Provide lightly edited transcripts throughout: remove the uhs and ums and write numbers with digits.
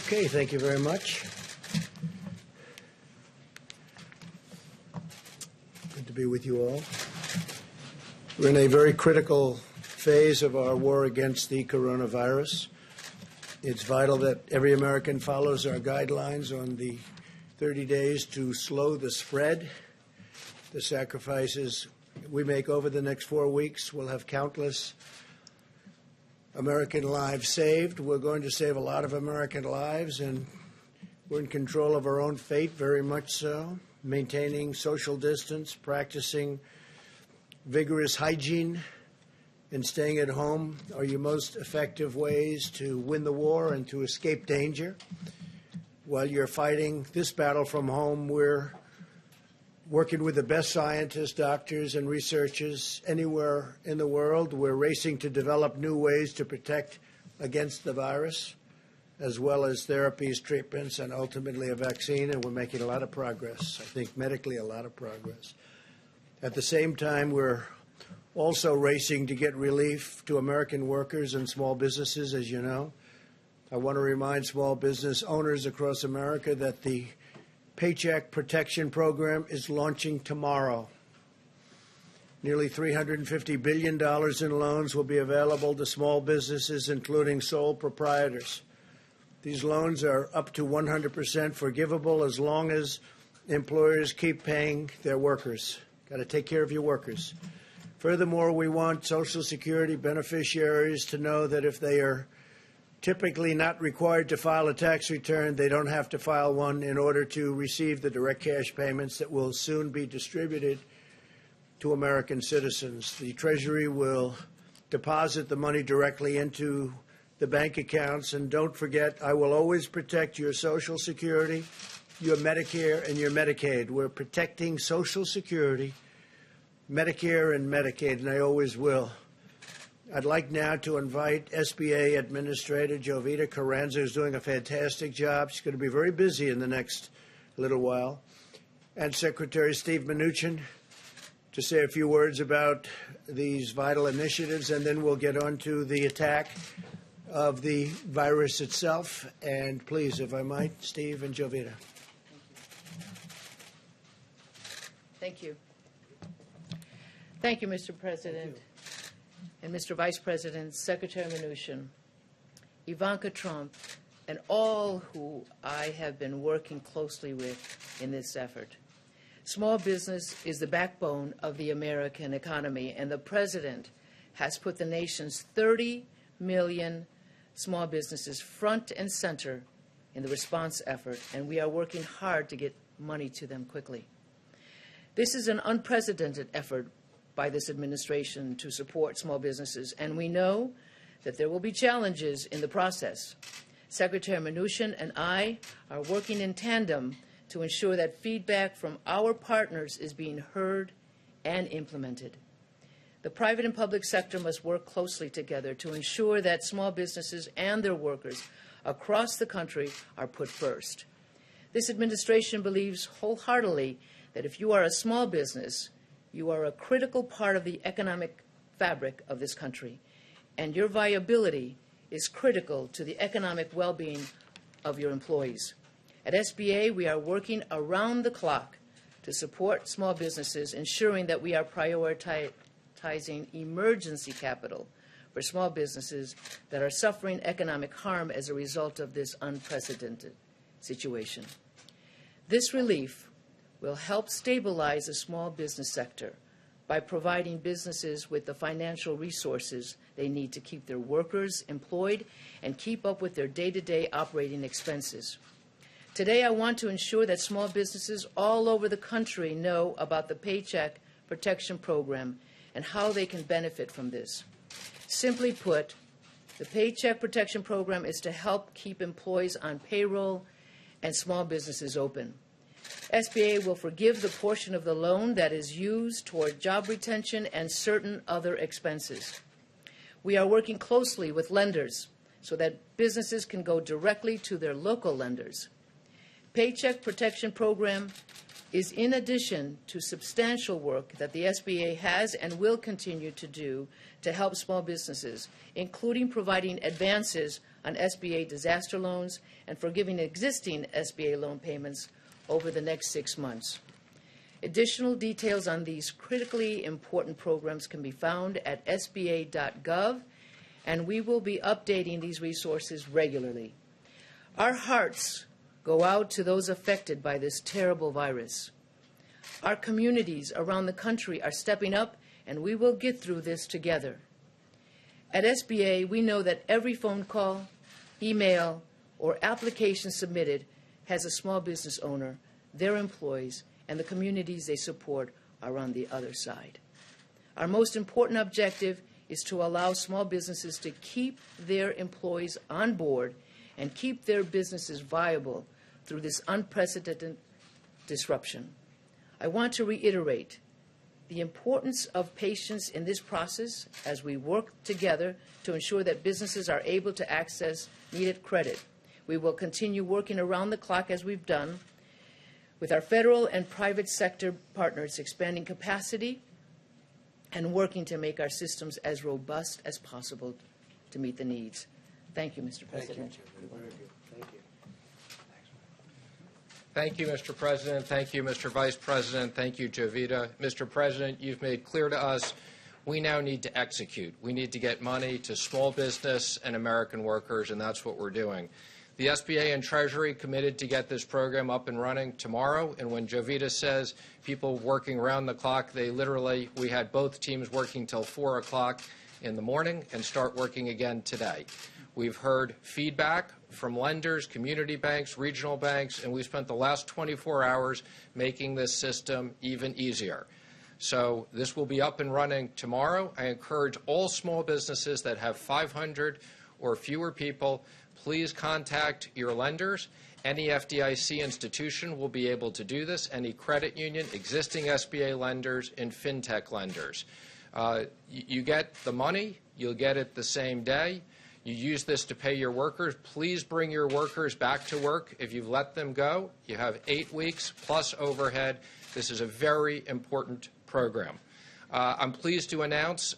Okay, thank you very much. Good to be with you all. We're in a very critical phase of our war against the coronavirus. It's vital that every American follows our guidelines on the 30 days to slow the spread. The sacrifices we make over the next 4 weeks will have countless American lives saved. We're going to save a lot of American lives, and we're in control of our own fate, very much so. Maintaining social distance, practicing vigorous hygiene, and staying at home are your most effective ways to win the war and to escape danger. While you're fighting this battle from home, we're working with the best scientists, doctors, and researchers anywhere in the world. We're racing to develop new ways to protect against the virus, as well as therapies, treatments, and ultimately a vaccine, and we're making a lot of progress. I think medically a lot of progress. At the same time, we're also racing to get relief to American workers and small businesses, as you know. I want to remind small business owners across America that the Paycheck Protection Program is launching tomorrow. Nearly $350 billion in loans will be available to small businesses, including sole proprietors. These loans are up to 100% forgivable as long as employers keep paying their workers. Got to take care of your workers. Furthermore, we want Social Security beneficiaries to know that if they are typically not required to file a tax return, they don't have to file one in order to receive the direct cash payments that will soon be distributed to American citizens. The Treasury will deposit the money directly into the bank accounts. And don't forget, I will always protect your Social Security, your Medicare, and your Medicaid. We're protecting Social Security, Medicare, and Medicaid, and I always will. I'd like now to invite SBA Administrator Jovita Carranza, who's doing a fantastic job. She's going to be very busy in the next little while, and Secretary Steve Mnuchin to say a few words about these vital initiatives, and then we'll get on to the attack of the virus itself. And please, if I might, Steve and Jovita. Thank you. Thank you, Mr. President. And Mr. Vice President, Secretary Mnuchin, Ivanka Trump, and all who I have been working closely with in this effort. Small business is the backbone of the American economy, and the President has put the nation's 30 million small businesses front and center in the response effort, and we are working hard to get money to them quickly. This is an unprecedented effort by this administration to support small businesses, and we know that there will be challenges in the process. Secretary Mnuchin and I are working in tandem to ensure that feedback from our partners is being heard and implemented. The private and public sector must work closely together to ensure that small businesses and their workers across the country are put first. This administration believes wholeheartedly that if you are a small business, you are a critical part of the economic fabric of this country, and your viability is critical to the economic well-being of your employees. At SBA, we are working around the clock to support small businesses, ensuring that we are prioritizing emergency capital for small businesses that are suffering economic harm as a result of this unprecedented situation. This relief will help stabilize the small business sector by providing businesses with the financial resources they need to keep their workers employed and keep up with their day-to-day operating expenses. Today, I want to ensure that small businesses all over the country know about the Paycheck Protection Program and how they can benefit from this. Simply put, the Paycheck Protection Program is to help keep employees on payroll and small businesses open. SBA will forgive the portion of the loan that is used toward job retention and certain other expenses. We are working closely with lenders so that businesses can go directly to their local lenders. Paycheck Protection Program is in addition to substantial work that the SBA has and will continue to do to help small businesses, including providing advances on SBA disaster loans and forgiving existing SBA loan payments over the next 6 months. Additional details on these critically important programs can be found at sba.gov, and we will be updating these resources regularly. Our hearts go out to those affected by this terrible virus. Our communities around the country are stepping up, and we will get through this together. At SBA, we know that every phone call, email, or application submitted has a small business owner, their employees, and the communities they support are on the other side. Our most important objective is to allow small businesses to keep their employees on board and keep their businesses viable through this unprecedented disruption. I want to reiterate the importance of patience in this process as we work together to ensure that businesses are able to access needed credit. We will continue working around the clock as we've done with our federal and private sector partners, expanding capacity and working to make our systems as robust as possible to meet the needs. Thank you, Mr. President. Thank you, Mr. President. Thank you, Mr. Vice President. Thank you, Jovita. Mr. President, you've made clear to us we now need to execute. We need to get money to small business and American workers, and that's what we're doing. The SBA and Treasury committed to get this program up and running tomorrow, and when Jovita says people working around the clock, we had both teams working till 4 o'clock in the morning and start working again today. We've heard feedback from lenders, community banks, regional banks, and we spent the last 24 hours making this system even easier. So this will be up and running tomorrow. I encourage all small businesses that have 500 or fewer people, please contact your lenders. Any FDIC institution will be able to do this, any credit union, existing SBA lenders, and fintech lenders. You get the money, you'll get it the same day. You use this to pay your workers. Please bring your workers back to work. If you've let them go, you have 8 weeks plus overhead. This is a very important program. I'm pleased to announce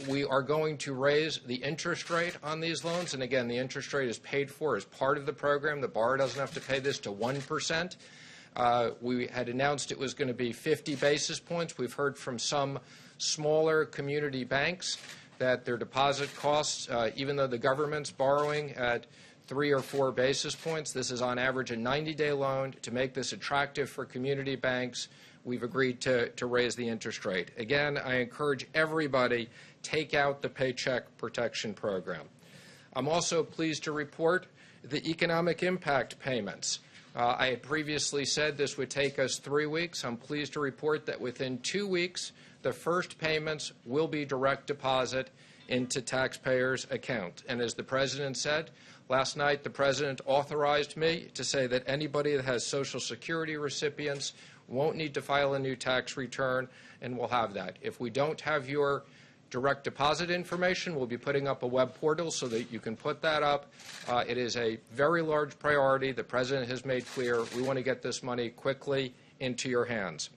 we are going to raise the interest rate on these loans. And again, the interest rate is paid for as part of the program. The borrower doesn't have to pay this to 1%. We had announced it was going to be 50 basis points. We've heard from some smaller community banks that their deposit costs, even though the government's borrowing at 3 or 4 basis points, this is on average a 90-day loan. To make this attractive for community banks, we've agreed to raise the interest rate. Again, I encourage everybody, take out the Paycheck Protection Program. I'm also pleased to report the economic impact payments. I had previously said this would take us 3 weeks. I'm pleased to report that within 2 weeks, the first payments will be direct deposit into taxpayers' account. And as the President said, last night the President authorized me to say that anybody that has Social Security recipients won't need to file a new tax return, and we'll have that. If we don't have your direct deposit information, we'll be putting up a web portal so that you can put that up. It is a very large priority. The President has made clear we want to get this money quickly into your hands.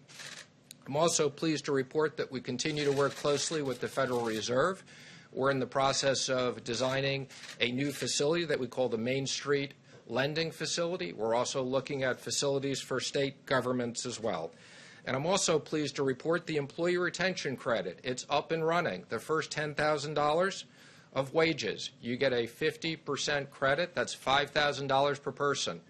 I'm also pleased to report that we continue to work closely with the Federal Reserve. We're in the process of designing a new facility that we call the Main Street Lending Facility. We're also looking at facilities for state governments as well. And I'm also pleased to report the Employee Retention Credit. It's up and running. The first $10,000 of wages, you get a 50% credit. That's $5,000 per person.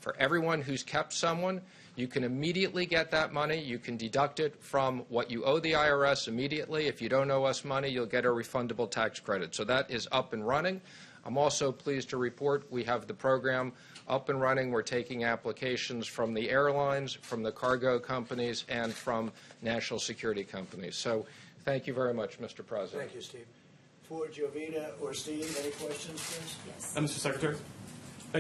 For everyone who's kept someone, you can immediately get that money. You can deduct it from what you owe the IRS immediately. If you don't owe us money, you'll get a refundable tax credit. So that is up and running. I'm also pleased to report we have the program up and running. We're taking applications from the airlines, from the cargo companies, and from national security companies. So thank you very much, Mr. President. Thank you, Steve. For Jovita or Steve, any questions, please? Yes. Mr. Secretary,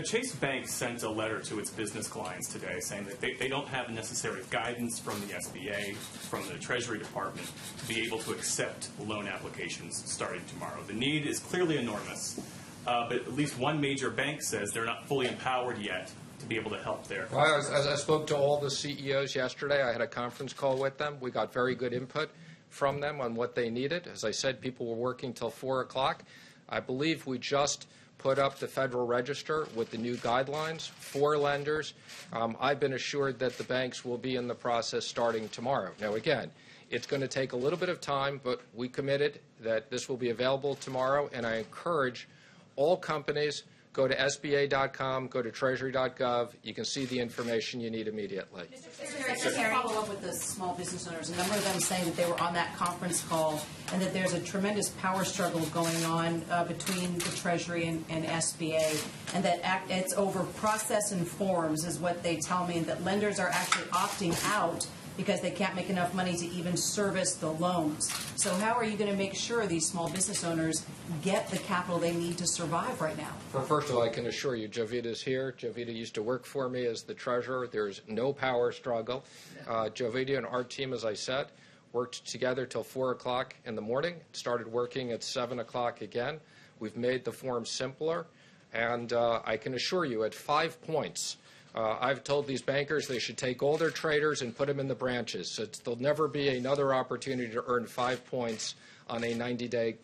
Chase Bank sent a letter to its business clients today saying that they don't have necessary guidance from the SBA, from the Treasury Department, to be able to accept loan applications starting tomorrow. The need is clearly enormous, but at least one major bank says they're not fully empowered yet to be able to help there? Well, I spoke to all the CEOs yesterday. I had a conference call with them. We got very good input from them on what they needed. As I said, people were working till 4 o'clock. I believe we just put up the Federal Register with the new guidelines for lenders. I've been assured that the banks will be in the process starting tomorrow. Now, again, it's going to take a little bit of time, but we committed that this will be available tomorrow, and I encourage all companies, go to SBA.com, go to Treasury.gov. You can see the information you need immediately. Just to follow up with the small business owners, a number of them saying that they were on that conference call and that there's a tremendous power struggle going on between the Treasury and SBA, and that it's over process and forms is what they tell me, and that lenders are actually opting out because they can't make enough money to even service the loans. So how are you going to make sure these small business owners get the capital they need to survive right now? Well, first of all, I can assure you, Jovita's here. Jovita used to work for me as the treasurer. There's no power struggle. Jovita and our team, as I said, worked together till 4 o'clock in the morning, started working at 7 o'clock again. We've made the form simpler, and I can assure you at 5 points, I've told these bankers they should take all their traders and put them in the branches. So there'll never be another opportunity to earn 5 points on a 90-day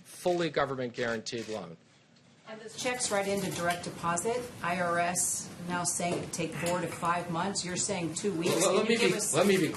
fully government guaranteed loan. And those checks right into direct deposit, IRS now saying it take 4 to 5 months. You're saying 2 weeks. Well, let me be clear. Let me be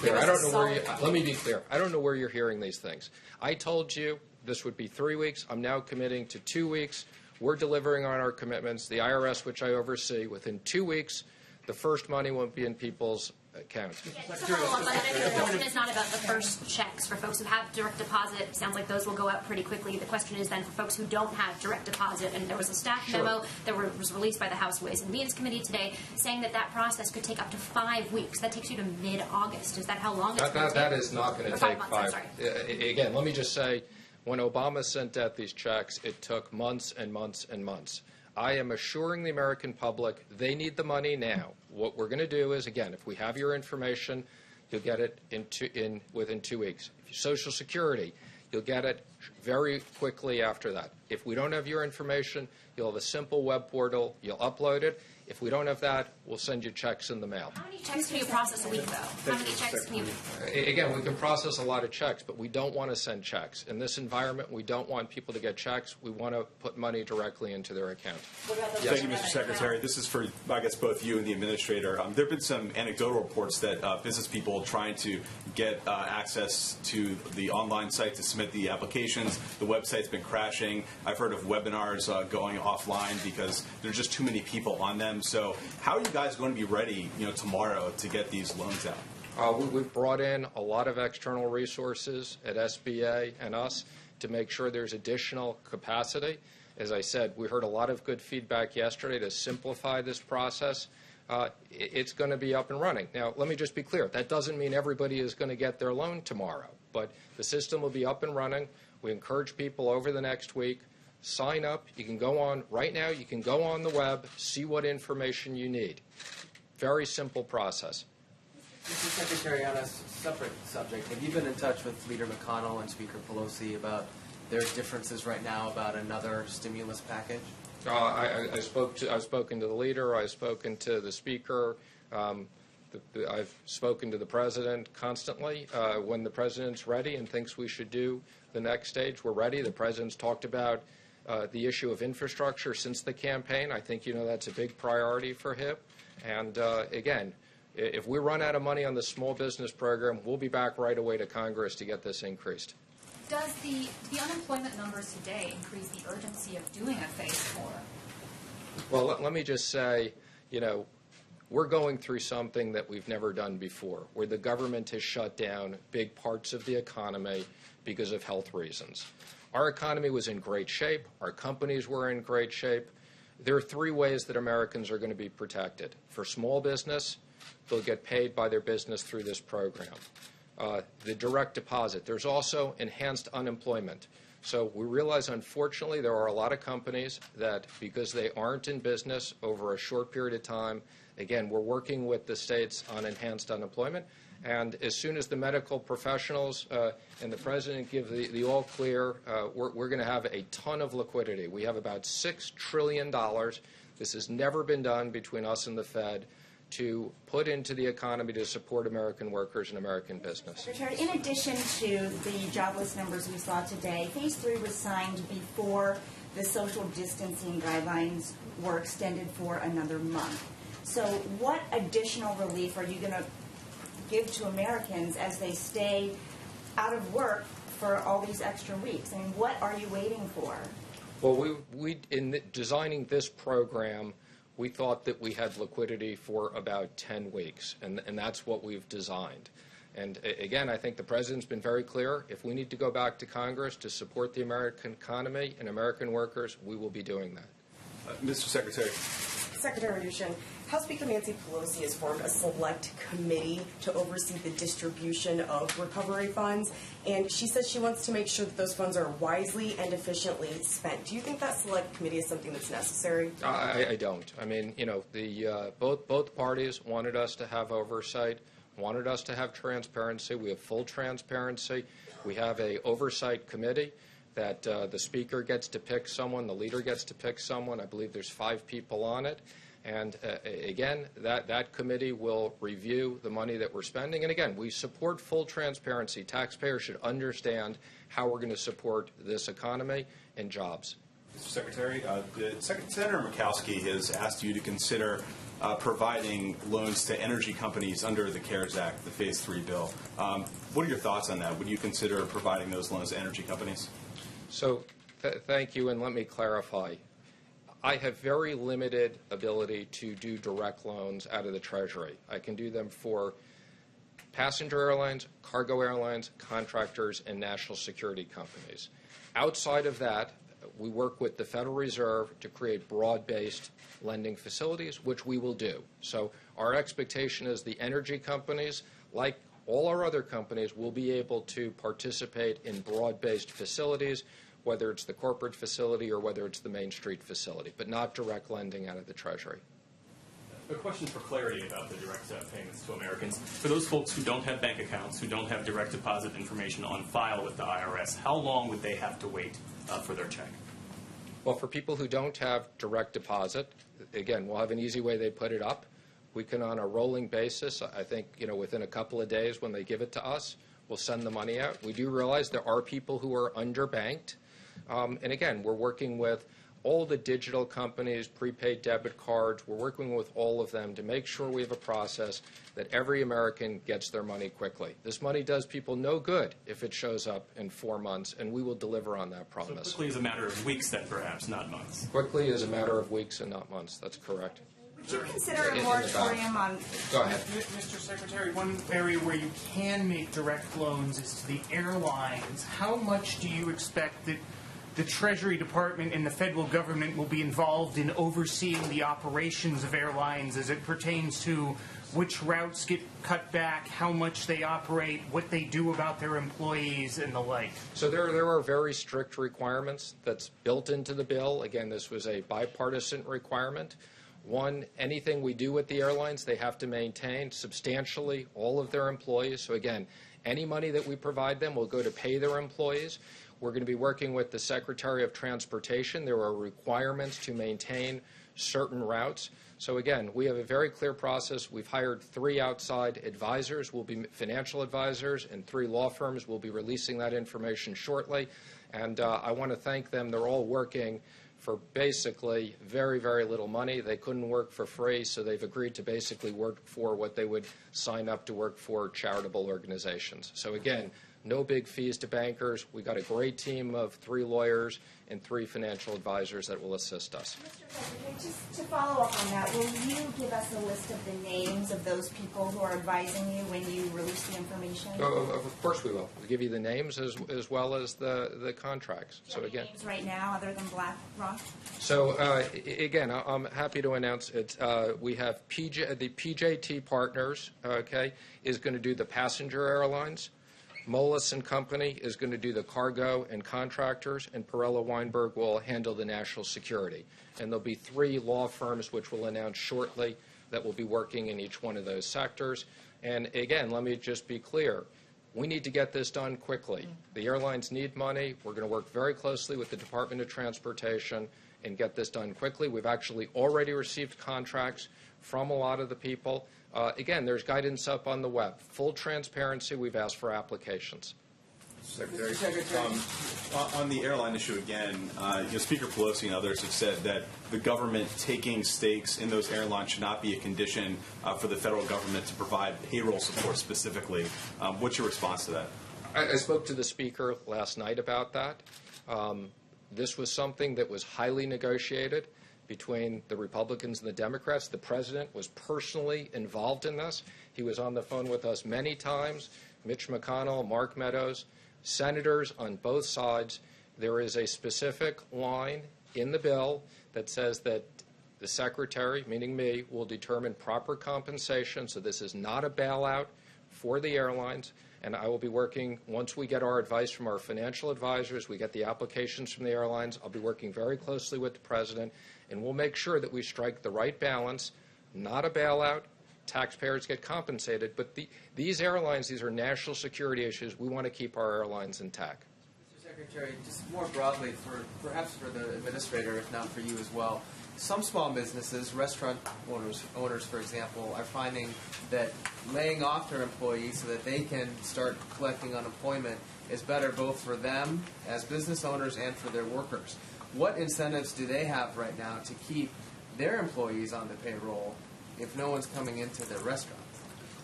clear. I don't know where you're hearing these things. I told you this would be 3 weeks. I'm now committing to 2 weeks. We're delivering on our commitments. The IRS, which I oversee, within 2 weeks, the first money won't be in people's accounts. Yeah, just to follow up on that, I think the question is not about the first checks. For folks who have direct deposit, it sounds like those will go out pretty quickly. The question is then for folks who don't have direct deposit, and there was a staff memo that was released by the House Ways and Means Committee today saying that that process could take up to 5 weeks. That takes you to mid-August. Is that how long it's going to take? That is not going to take 5 months, 5. Again, let me just say, when Obama sent out these checks, it took months and months and months. I am assuring the American public they need the money now. What we're going to do is, again, if we have your information, you'll get it within 2 weeks. If you're Social Security, you'll get it very quickly after that. If we don't have your information, you'll have a simple web portal. You'll upload it. If we don't have that, we'll send you checks in the mail. How many checks can you process a week, though? How many checks can you? Again, we can process a lot of checks, but we don't want to send checks. In this environment, we don't want people to get checks. We want to put money directly into their account. Thank you, Mr. Secretary. This is for, I guess, both you and the administrator. There have been some anecdotal reports that business people trying to get access to the online site to submit the applications. The website's been crashing. I've heard of webinars going offline because there's just too many people on them. So how are you guys going to be ready, tomorrow to get these loans out? We've brought in a lot of external resources at SBA and us to make sure there's additional capacity. As I said, we heard a lot of good feedback yesterday to simplify this process. It's going to be up and running. Now, let me just be clear. That doesn't mean everybody is going to get their loan tomorrow, but the system will be up and running. We encourage people over the next week. Sign up. You can go on right now. You can go on the web, see what information you need. Very simple process. Mr. Secretary, on a separate subject, have you been in touch with Leader McConnell and Speaker Pelosi about their differences right now about another stimulus package? I've spoken to the leader. I've spoken to the speaker. I've spoken to the president constantly. When the president's ready and thinks we should do the next stage, we're ready. The president's talked about the issue of infrastructure since the campaign. I think that's a big priority for him. And again, if we run out of money on the small business program, we'll be back right away to Congress to get this increased. Does the unemployment numbers today increase the urgency of doing a phase 4? Well, let me just say, we're going through something that we've never done before, where the government has shut down big parts of the economy because of health reasons. Our economy was in great shape. Our companies were in great shape. There are 3 ways that Americans are going to be protected. For small business, they'll get paid by their business through this program. The direct deposit. There's also enhanced unemployment. So we realize, unfortunately, there are a lot of companies that, because they aren't in business over a short period of time, again, we're working with the states on enhanced unemployment. And as soon as the medical professionals and the president give the all clear, we're going to have a ton of liquidity. We have about $6 trillion This has never been done between us and the Fed to put into the economy to support American workers and American business. Secretary, in addition to the jobless numbers we saw today, Phase 3 was signed before the social distancing guidelines were extended for another month. So what additional relief are you going to give to Americans as they stay out of work for all these extra weeks? I mean, what are you waiting for? Well, in designing this program, we thought that we had liquidity for about 10 weeks, and that's what we've designed. And again, I think the President's been very clear. If we need to go back to Congress to support the American economy and American workers, we will be doing that. Mr. Secretary. Secretary Mnuchin, House Speaker Nancy Pelosi has formed a select committee to oversee the distribution of recovery funds, and she says she wants to make sure that those funds are wisely and efficiently spent. Do you think that select committee is something that's necessary? I don't. I mean, you know, both parties wanted us to have oversight, wanted us to have transparency. We have full transparency. We have a oversight committee that the Speaker gets to pick someone, the leader gets to pick someone. I believe there's 5 people on it. And again, that committee will review the money that we're spending. And again, we support full transparency. Taxpayers should understand how we're going to support this economy and jobs. Mr. Secretary, Senator Murkowski has asked you to consider providing loans to energy companies under the CARES Act, the Phase 3 bill. What are your thoughts on that? Would you consider providing those loans to energy companies? So thank you, and let me clarify. I have very limited ability to do direct loans out of the Treasury. I can do them for passenger airlines, cargo airlines, contractors, and national security companies. Outside of that, we work with the Federal Reserve to create broad-based lending facilities, which we will do. So our expectation is the energy companies, like all our other companies, will be able to participate in broad-based facilities, whether it's the corporate facility or whether it's the Main Street facility, but not direct lending out of the Treasury. A question for clarity about the direct payments to Americans. For those folks who don't have bank accounts, who don't have direct deposit information on file with the IRS, how long would they have to wait for their check? Well, for people who don't have direct deposit, again, we'll have an easy way they put it up. We can, on a rolling basis, I think, within a couple of days when they give it to us, we'll send the money out. We do realize there are people who are underbanked. And again, we're working with all the digital companies, prepaid debit cards. We're working with all of them to make sure we have a process that every American gets their money quickly. This money does people no good if it shows up in 4 months, and we will deliver on that promise. So quickly is a matter of weeks then, perhaps, not months. Quickly is a matter of weeks and not months. That's correct. Would you consider a moratorium on... Go ahead. Mr. Secretary, one area where you can make direct loans is to the airlines. How much do you expect that the Treasury Department and the federal government will be involved in overseeing the operations of airlines as it pertains to which routes get cut back, how much they operate, what they do about their employees, and the like? So there are very strict requirements that's built into the bill. Again, this was a bipartisan requirement. One, anything we do with the airlines, they have to maintain substantially all of their employees. So again, any money that we provide them will go to pay their employees. We're going to be working with the Secretary of Transportation. There are requirements to maintain certain routes. So again, we have a very clear process. We've hired 3 outside advisors, will be financial advisors, and 3 law firms. Will be releasing that information shortly. And I want to thank them. They're all working for basically very, very little money. They couldn't work for free, so they've agreed to basically work for what they would sign up to work for charitable organizations. So again, no big fees to bankers. We've got a great team of 3 lawyers and 3 financial advisors that will assist us. Mr. Secretary, just to follow up on that, will you give us a list of the names of those people who are advising you when you release the information? Of course we will. We'll give you the names as well as the contracts. Do you have names right now other than BlackRock? So again, I'm happy to announce it. We have the PJT Partners, is going to do the passenger airlines. Moelis & Company is going to do the cargo and contractors, and Perella Weinberg will handle the national security. And there'll be 3 law firms which we'll announce shortly that will be working in each one of those sectors. And again, let me just be clear. We need to get this done quickly. The airlines need money. We're going to work very closely with the Department of Transportation, and get this done quickly. We've actually already received contracts from a lot of the people. Again, there's guidance up on the web. Full transparency, we've asked for applications. Secretary, on the airline issue again, Speaker Pelosi and others have said that the government taking stakes in those airlines should not be a condition for the federal government to provide payroll support specifically. What's your response to that? I spoke to the Speaker last night about that. This was something that was highly negotiated between the Republicans and the Democrats. The President was personally involved in this. He was on the phone with us many times. Mitch McConnell, Mark Meadows, senators on both sides. There is a specific line in the bill that says that the Secretary, meaning me, will determine proper compensation. So this is not a bailout for the airlines. And I will be working, once we get our advice from our financial advisors, we get the applications from the airlines, I'll be working very closely with the President, and we'll make sure that we strike the right balance, not a bailout, taxpayers get compensated, but these airlines, these are national security issues. We want to keep our airlines intact. Mr. Secretary, just more broadly, perhaps for the administrator, if not for you as well, some small businesses, restaurant owners, for example, are finding that laying off their employees so that they can start collecting unemployment is better both for them as business owners and for their workers. What incentives do they have right now to keep their employees on the payroll if no one's coming into their restaurant?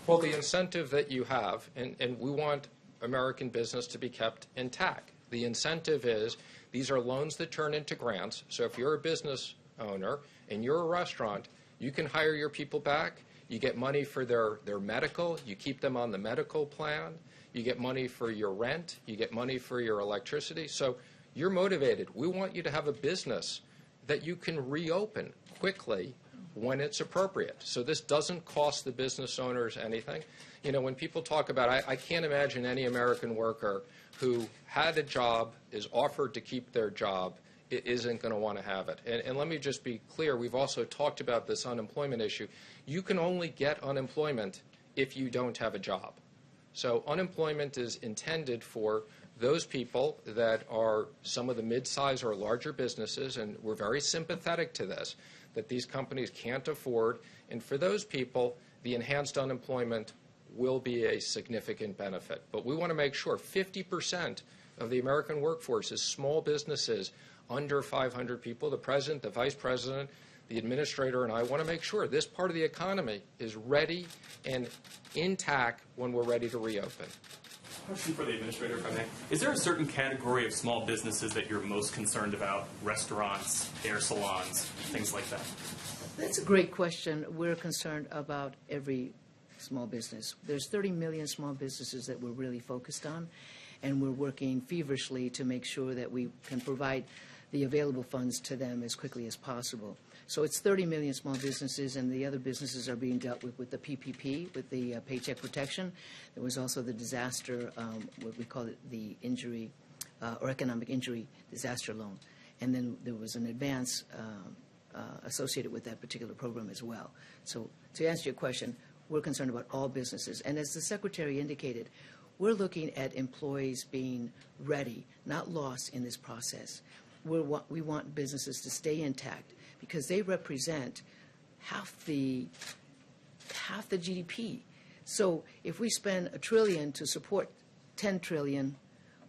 Well, the incentive that you have, and we want American business to be kept intact. The incentive is these are loans that turn into grants. So if you're a business owner and you're a restaurant, you can hire your people back. You get money for their medical. You keep them on the medical plan. You get money for your rent. You get money for your electricity. So you're motivated. We want you to have a business that you can reopen quickly when it's appropriate. So this doesn't cost the business owners anything. You know, when people talk about, I can't imagine any American worker who had a job, is offered to keep their job, isn't going to want to have it. And let me just be clear, we've also talked about this unemployment issue. You can only get unemployment if you don't have a job. So unemployment is intended for those people that are some of the mid-size or larger businesses, and we're very sympathetic to this, that these companies can't afford. And for those people, the enhanced unemployment will be a significant benefit. But we want to make sure 50% of the American workforce is small businesses under 500 people. The President, the Vice President, the Administrator, and I want to make sure this part of the economy is ready and intact when we're ready to reopen. Question for the Administrator, if I may. Is there a certain category of small businesses that you're most concerned about? Restaurants, hair salons, things like that? That's a great question. We're concerned about every small business. There's 30 million small businesses that we're really focused on, and we're working feverishly to make sure that we can provide the available funds to them as quickly as possible. So it's 30 million small businesses, and the other businesses are being dealt with the PPP, with the Paycheck Protection. There was also the disaster, what we call it the injury or economic injury disaster loan. And then there was an advance associated with that particular program as well. So to answer your question, we're concerned about all businesses. And as the Secretary indicated, we're looking at employees being ready, not lost in this process. We want businesses to stay intact because they represent half the GDP. So if we spend $1 trillion to support 10 trillion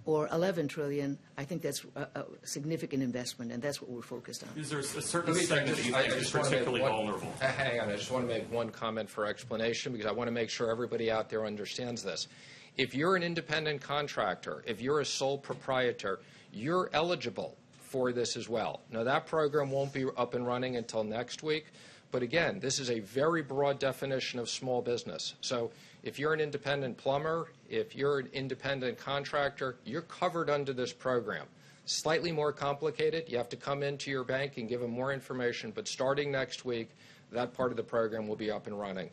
or 11 trillion, I think that's a significant investment, and that's what we're focused on. Is there a certain segment that you think is particularly vulnerable? Hang on, I just want to make one comment for explanation because I want to make sure everybody out there understands this. If you're an independent contractor, if you're a sole proprietor, you're eligible for this as well. Now, that program won't be up and running until next week, but again, this is a very broad definition of small business. So if you're an independent plumber, if you're an independent contractor, you're covered under this program. Slightly more complicated. You have to come into your bank and give them more information, but starting next week, that part of the program will be up and running.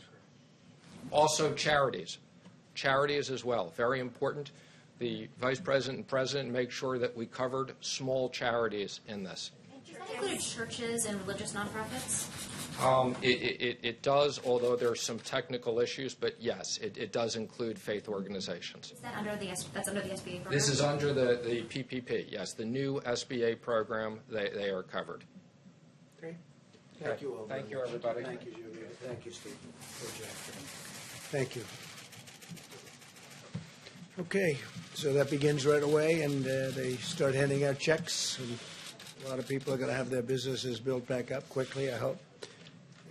Also, charities. Charities as well, very important. The Vice President and President make sure that we covered small charities in this. Does that include churches and religious nonprofits? It does, although there are some technical issues, but yes, it does include faith organizations. Is that under that's under the SBA program? This is under the PPP, yes, the new SBA program, they are covered. Thank you all. Thank you, everybody. Thank you, Julia. Thank you, Steve. Thank you. Okay, so that begins right away, and they start handing out checks. And a lot of people are going to have their businesses built back up quickly, I hope.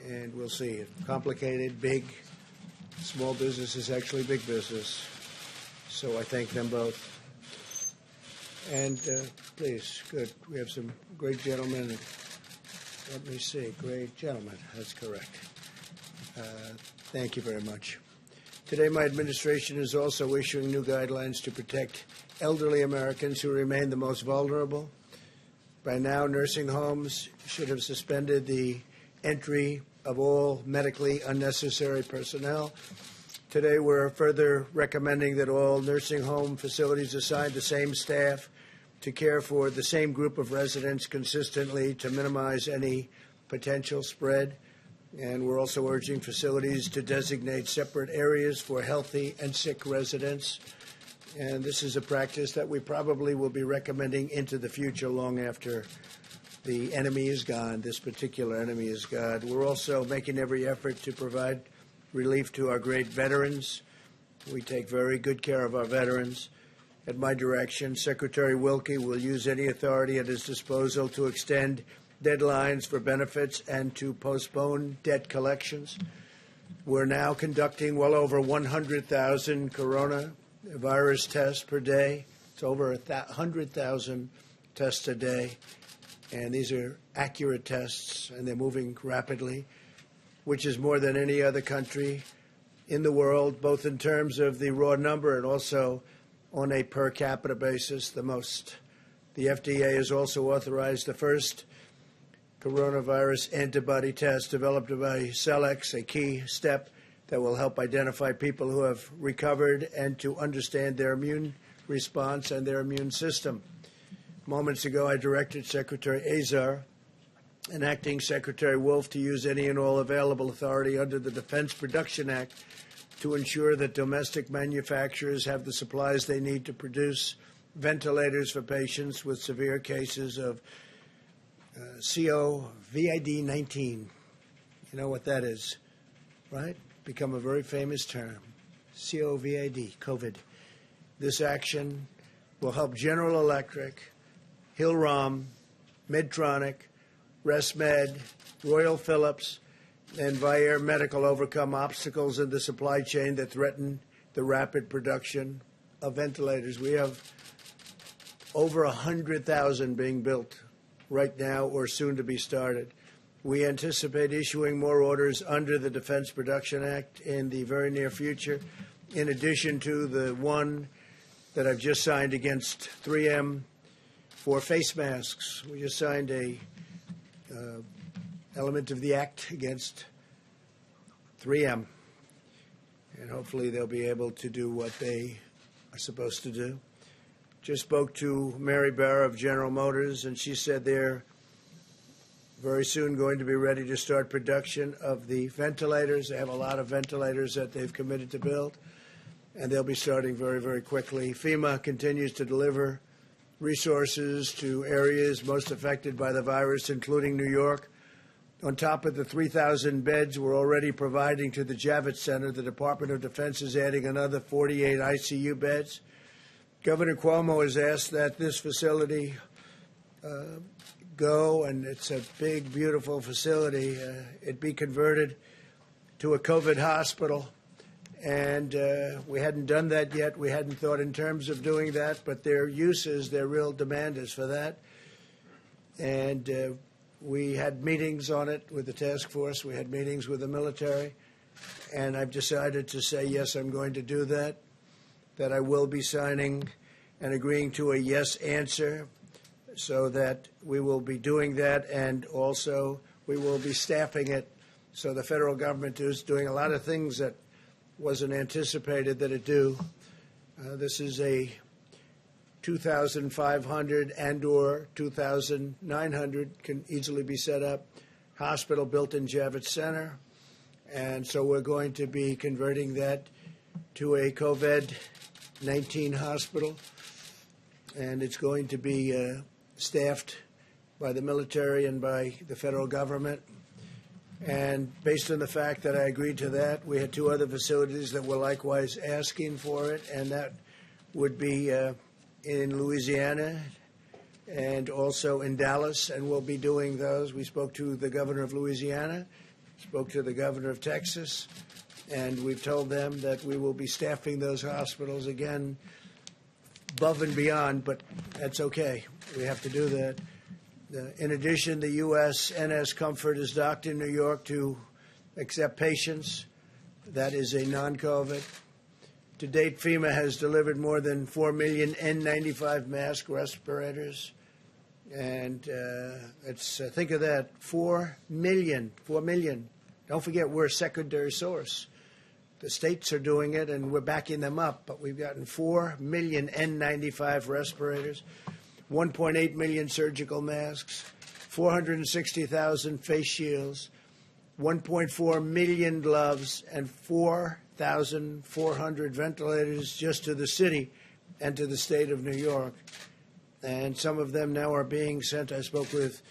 And we'll see. Complicated, big, small business is actually big business. So I thank them both. And please, good. We have some great gentlemen. Let me see. Great gentlemen. That's correct. Thank you very much. Today, my administration is also issuing new guidelines to protect elderly Americans who remain the most vulnerable. By now, nursing homes should have suspended the entry of all medically unnecessary personnel. Today, we're further recommending that all nursing home facilities assign the same staff to care for the same group of residents consistently to minimize any potential spread. And we're also urging facilities to designate separate areas for healthy and sick residents. And this is a practice that we probably will be recommending into the future long after the enemy is gone, this particular enemy is gone. We're also making every effort to provide relief to our great veterans. We take very good care of our veterans. At my direction, Secretary Wilkie will use any authority at his disposal to extend deadlines for benefits and to postpone debt collections. We're now conducting well over 100,000 coronavirus tests per day. It's over 100,000 tests a day. And these are accurate tests, and they're moving rapidly, which is more than any other country in the world, both in terms of the raw number and also on a per capita basis, the most. The FDA has also authorized the first coronavirus antibody test developed by Celex, a key step that will help identify people who have recovered and to understand their immune response and their immune system. Moments ago, I directed Secretary Azar and Acting Secretary Wolf to use any and all available authority under the Defense Production Act to ensure that domestic manufacturers have the supplies they need to produce ventilators for patients with severe cases of COVID-19. You know what that is, right? Become a very famous term. COVID. This action will help General Electric, Hill-Rom, Medtronic, ResMed, Royal Philips, and Vyaire Medical overcome obstacles in the supply chain that threaten the rapid production of ventilators. We have over 100,000 being built right now or soon to be started. We anticipate issuing more orders under the Defense Production Act in the very near future, in addition to the one that I've just signed against 3M for face masks. We just signed a element of the act against 3M, and hopefully they'll be able to do what they are supposed to do. Just spoke to Mary Barra of General Motors, and she said they're very soon going to be ready to start production of the ventilators. They have a lot of ventilators that they've committed to build, and they'll be starting very, very quickly. FEMA continues to deliver resources to areas most affected by the virus, including New York. On top of the 3,000 beds we're already providing to the Javits Center, the Department of Defense is adding another 48 ICU beds. Governor Cuomo has asked that this facility go, and it's a big, beautiful facility, it be converted to a COVID hospital. And we hadn't done that yet. We hadn't thought in terms of doing that, but their real demand is for that. And we had meetings on it with the task force. We had meetings with the military. And I've decided to say, yes, I'm going to do that I will be signing and agreeing to a yes answer, so that we will be doing that, and also we will be staffing it. So the federal government is doing a lot of things that wasn't anticipated that it do. This is a 2,500 and or 2,900 can easily be set up hospital built in Javits Center. And so we're going to be converting that to a COVID-19 hospital. And it's going to be staffed by the military and by the federal government. And based on the fact that I agreed to that, we had two other facilities that were likewise asking for it, and that would be in Louisiana and also in Dallas, and we'll be doing those. We spoke to the governor of Louisiana, spoke to the governor of Texas, and we've told them that we will be staffing those hospitals again above and beyond, but that's okay. We have to do that. In addition, the USNS Comfort is docked in New York to accept patients. That is a non-COVID. To date, FEMA has delivered more than 4 million N95 mask respirators. And think of that, 4 million. Don't forget, we're a secondary source. The states are doing it, and we're backing them up. But we've gotten 4 million N95 respirators, 1.8 million surgical masks, 460,000 face shields, 1.4 million gloves, and 4,400 ventilators just to the city and to the state of New York. And some of them now are being sent. I spoke with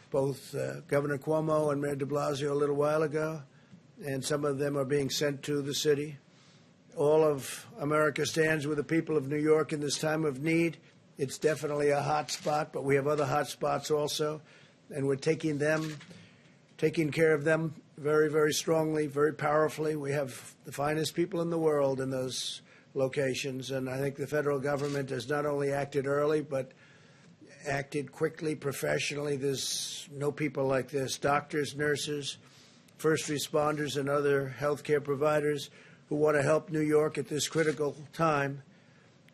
both Governor Cuomo and Mayor de Blasio a little while ago, and some of them are being sent to the city. All of America stands with the people of New York in this time of need. It's definitely a hot spot, but we have other hot spots also, and we're taking care of them very, very strongly, very powerfully. We have the finest people in the world in those locations, and I think the federal government has not only acted early, but acted quickly, professionally. There's no people like this. Doctors, nurses, first responders, and other healthcare providers who want to help New York at this critical time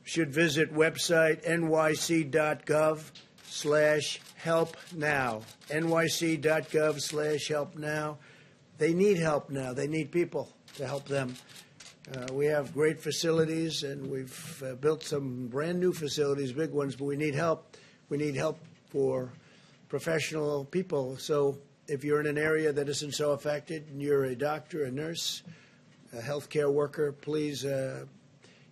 should visit website nyc.gov/help-now. nyc.gov/help-now. They need help now. They need people to help them. We have great facilities, and we've built some brand new facilities, big ones, but we need help. We need help for professional people. So if you're in an area that isn't so affected, and you're a doctor, a nurse, a healthcare worker, please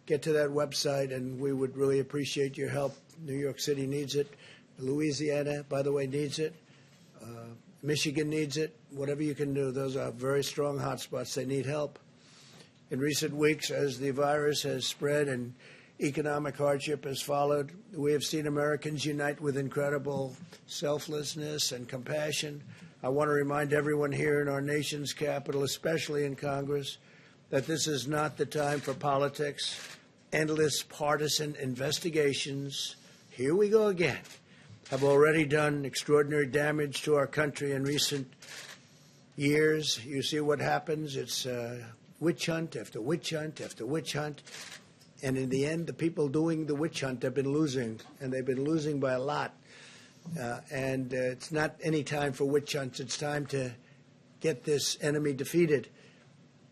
get to that website, and we would really appreciate your help. New York City needs it. Louisiana, by the way, needs it. Michigan needs it. Whatever you can do, those are very strong hotspots. They need help. In recent weeks, as the virus has spread and economic hardship has followed, we have seen Americans unite with incredible selflessness and compassion. I want to remind everyone here in our nation's capital, especially in Congress, that this is not the time for politics, endless partisan investigations. Here we go again. Have already done extraordinary damage to our country in recent years. You see what happens. It's witch hunt after witch hunt after witch hunt. And in the end, the people doing the witch hunt have been losing, and they've been losing by a lot. And it's not any time for witch hunts. It's time to get this enemy defeated.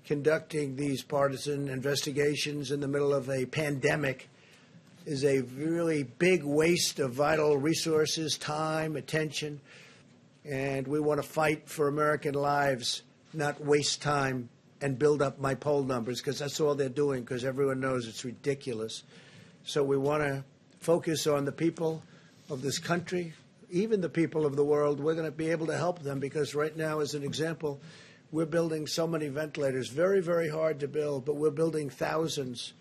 Conducting these partisan investigations in the middle of a pandemic is a really big waste of vital resources, time, attention, and we want to fight for American lives, not waste time and build up my poll numbers, because that's all they're doing, because everyone knows it's ridiculous. So we want to focus on the people of this country, even the people of the world. We're going to be able to help them, because right now, as an example, we're building so many ventilators, very, very hard to build, but we're building thousands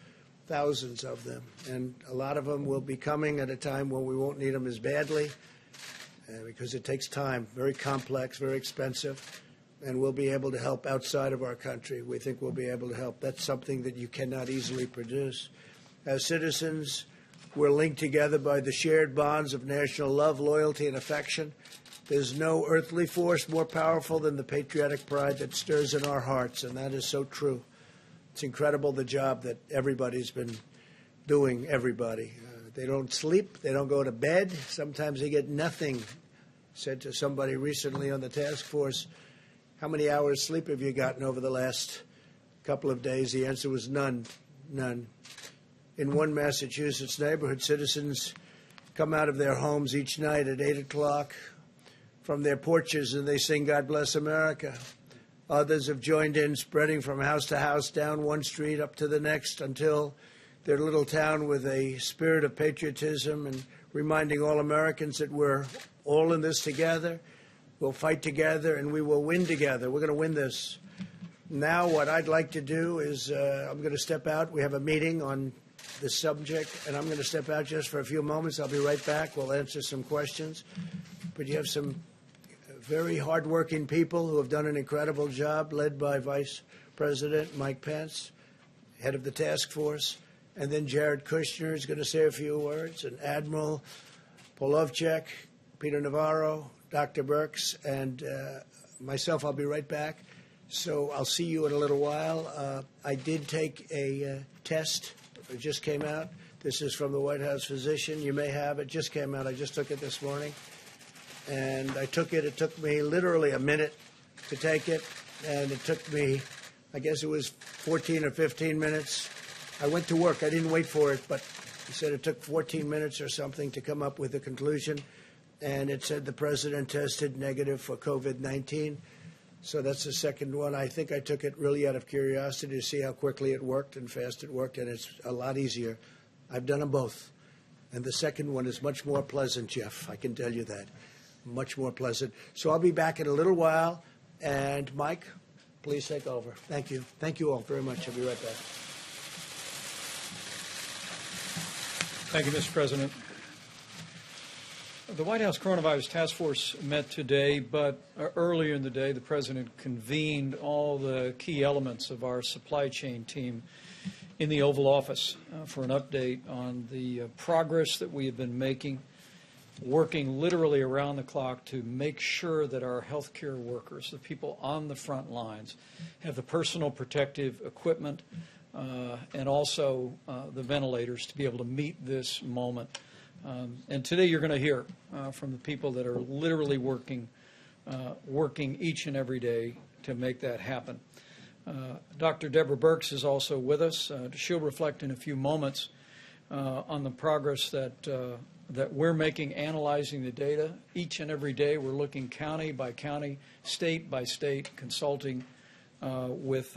of them. And a lot of them will be coming at a time when we won't need them as badly, because it takes time, very complex, very expensive, and we'll be able to help outside of our country. We think we'll be able to help. That's something that you cannot easily produce. As citizens, we're linked together by the shared bonds of national love, loyalty, and affection. There's no earthly force more powerful than the patriotic pride that stirs in our hearts, and that is so true. It's incredible the job that everybody's been doing, everybody. They don't sleep. They don't go to bed. Sometimes they get nothing. I said to somebody recently on the task force, how many hours sleep have you gotten over the last couple of days? The answer was none. In one Massachusetts neighborhood, citizens come out of their homes each night at 8 o'clock from their porches, and they sing God Bless America. Others have joined in, spreading from house to house, down one street up to the next, until their little town with a spirit of patriotism and reminding all Americans that we're all in this together. We'll fight together, and we will win together. We're going to win this. Now, what I'd like to do is I'm going to step out. We have a meeting on this subject, and I'm going to step out just for a few moments. I'll be right back. We'll answer some questions. But you have some very hardworking people who have done an incredible job, led by Vice President Mike Pence, head of the task force. And then Jared Kushner is going to say a few words, and Admiral Polovchek, Peter Navarro, Dr. Birx, and myself. I'll be right back. So I'll see you in a little while. I did take a test. It just came out. This is from the White House physician. You may have it. Just came out. I just took it this morning. And I took it. It took me literally a minute to take it. And it took me, I guess it was 14 or 15 minutes. I went to work. I didn't wait for it, but he said it took 14 minutes or something to come up with a conclusion. And it said the president tested negative for COVID-19. So that's the second one. I think I took it really out of curiosity to see how quickly it worked and fast it worked, and it's a lot easier. I've done them both. And the second one is much more pleasant, Jeff. I can tell you that. Much more pleasant. So I'll be back in a little while. And Mike, please take over. Thank you. Thank you all very much. I'll be right back. Thank you, Mr. President. The White House Coronavirus Task Force met today, but earlier in the day, the President convened all the key elements of our supply chain team in the Oval Office for an update on the progress that we have been making, working literally around the clock to make sure that our healthcare workers, the people on the front lines, have the personal protective equipment and also the ventilators to be able to meet this moment. And today you're going to hear from the people that are literally working each and every day to make that happen. Dr. Deborah Birx is also with us. She'll reflect in a few moments on the progress that we're making, analyzing the data. Each and every day we're looking county by county, state by state, consulting with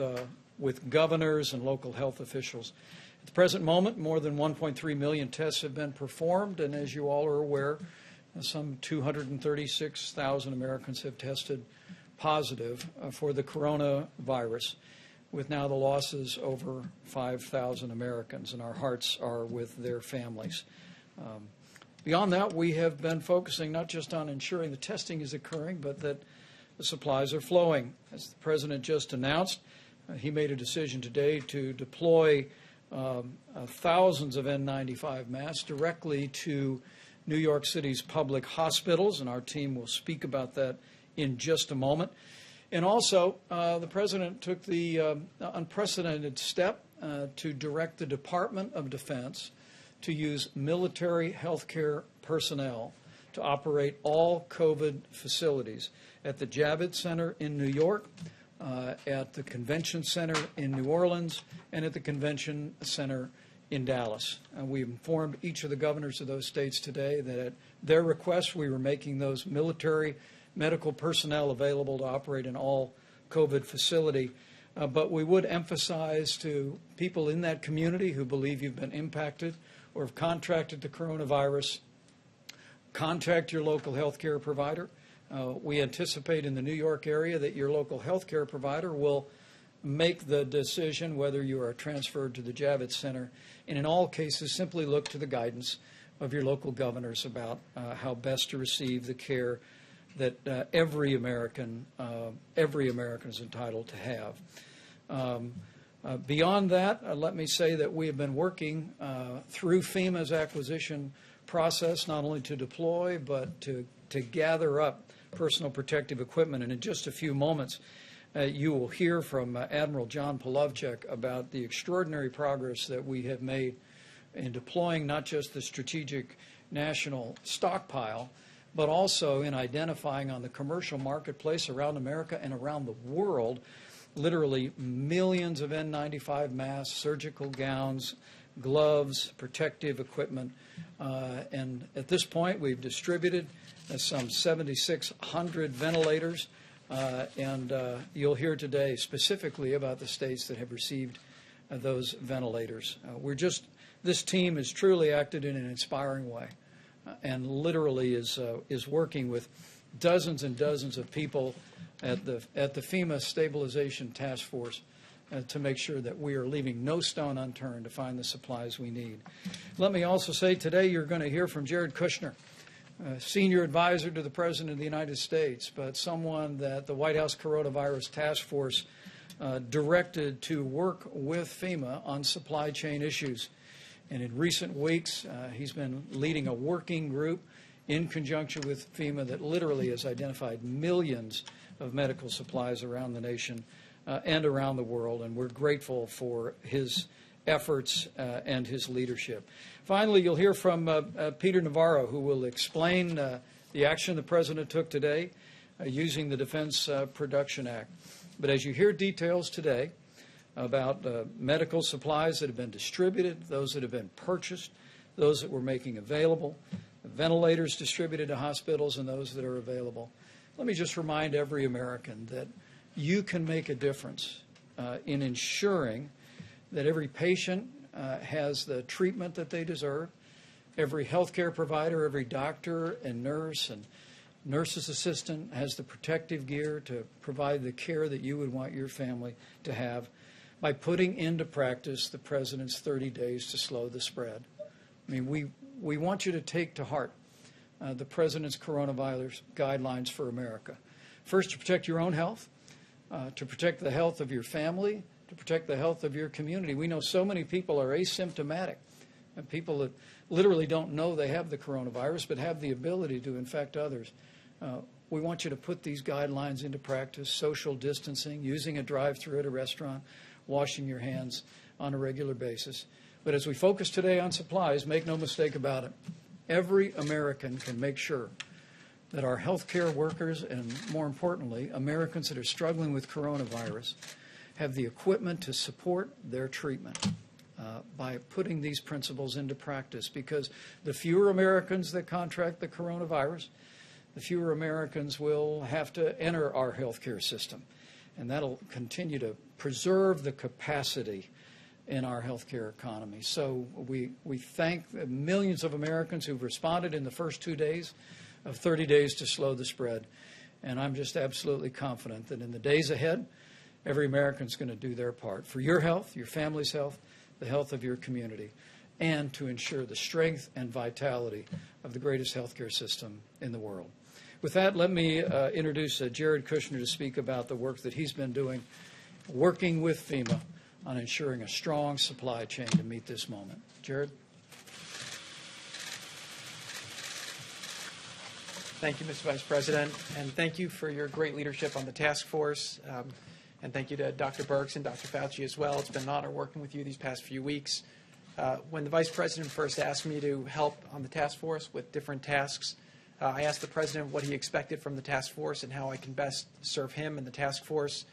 governors and local health officials. At the present moment, more than 1.3 million tests have been performed, and as you all are aware, some 236,000 Americans have tested positive for the coronavirus, with now the losses over 5,000 Americans, and our hearts are with their families. Beyond that, we have been focusing not just on ensuring the testing is occurring, but that the supplies are flowing. As the President just announced, he made a decision today to deploy thousands of N95 masks directly to New York City's public hospitals, and our team will speak about that in just a moment. And also, the President took the unprecedented step to direct the Department of Defense to use military healthcare personnel to operate all COVID facilities at the Javits Center in New York, at the Convention Center in New Orleans, and at the Convention Center in Dallas. We informed each of the governors of those states today that at their request we were making those military medical personnel available to operate in all COVID facility. But we would emphasize to people in that community who believe you've been impacted or have contracted the coronavirus, contact your local health care provider. We anticipate in the New York area that your local health care provider will make the decision whether you are transferred to the Javits Center, and in all cases simply look to the guidance of your local governors about how best to receive the care that every American is entitled to have. Beyond that, let me say that we have been working through FEMA's acquisition process not only to deploy but to gather up personal protective equipment. And in just a few moments, you will hear from Admiral John Polovchek about the extraordinary progress that we have made in deploying not just the strategic national stockpile, but also in identifying on the commercial marketplace around America and around the world literally millions of N95 masks, surgical gowns, gloves, protective equipment. And at this point, we've distributed some 7,600 ventilators. And you'll hear today specifically about the states that have received those ventilators. This team has truly acted in an inspiring way and literally is working with dozens and dozens of people at the FEMA Stabilization Task Force to make sure that we are leaving no stone unturned to find the supplies we need. Let me also say today you're going to hear from Jared Kushner, senior advisor to the President of the United States, but someone that the White House Coronavirus Task Force directed to work with FEMA on supply chain issues. And in recent weeks, he's been leading a working group in conjunction with FEMA that literally has identified millions of medical supplies around the nation and around the world, and we're grateful for his efforts and his leadership. Finally, you'll hear from Peter Navarro, who will explain the action the President took today using the Defense Production Act. But as you hear details today about medical supplies that have been distributed, those that have been purchased, those that we're making available, ventilators distributed to hospitals, and those that are available, let me just remind every American that you can make a difference in ensuring that every patient has the treatment that they deserve, every healthcare provider, every doctor and nurse's assistant has the protective gear to provide the care that you would want your family to have by putting into practice the President's 30 days to slow the spread. I mean, we want you to take to heart the President's coronavirus guidelines for America. First, to protect your own health, to protect the health of your family, to protect the health of your community. We know so many people are asymptomatic, and people that literally don't know they have the coronavirus but have the ability to infect others. We want you to put these guidelines into practice: social distancing, using a drive-thru at a restaurant, washing your hands on a regular basis. But as we focus today on supplies, make no mistake about it, every American can make sure that our healthcare workers and, more importantly, Americans that are struggling with coronavirus have the equipment to support their treatment by putting these principles into practice. Because the fewer Americans that contract the coronavirus, the fewer Americans will have to enter our healthcare system. And that'll continue to preserve the capacity in our healthcare economy. So we thank the millions of Americans who've responded in the first 2 days of 30 days to slow the spread. And I'm just absolutely confident that in the days ahead, every American's going to do their part for your health, your family's health, the health of your community, and to ensure the strength and vitality of the greatest healthcare system in the world. With that, let me introduce Jared Kushner to speak about the work that he's been doing, working with FEMA on ensuring a strong supply chain to meet this moment. Jared? Thank you, Mr. Vice President, and thank you for your great leadership on the task force. And thank you to Dr. Birx and Dr. Fauci as well. It's been an honor working with you these past few weeks. When the Vice President first asked me to help on the task force with different tasks, I asked the President what he expected from the task force and how I can best serve him and the task force.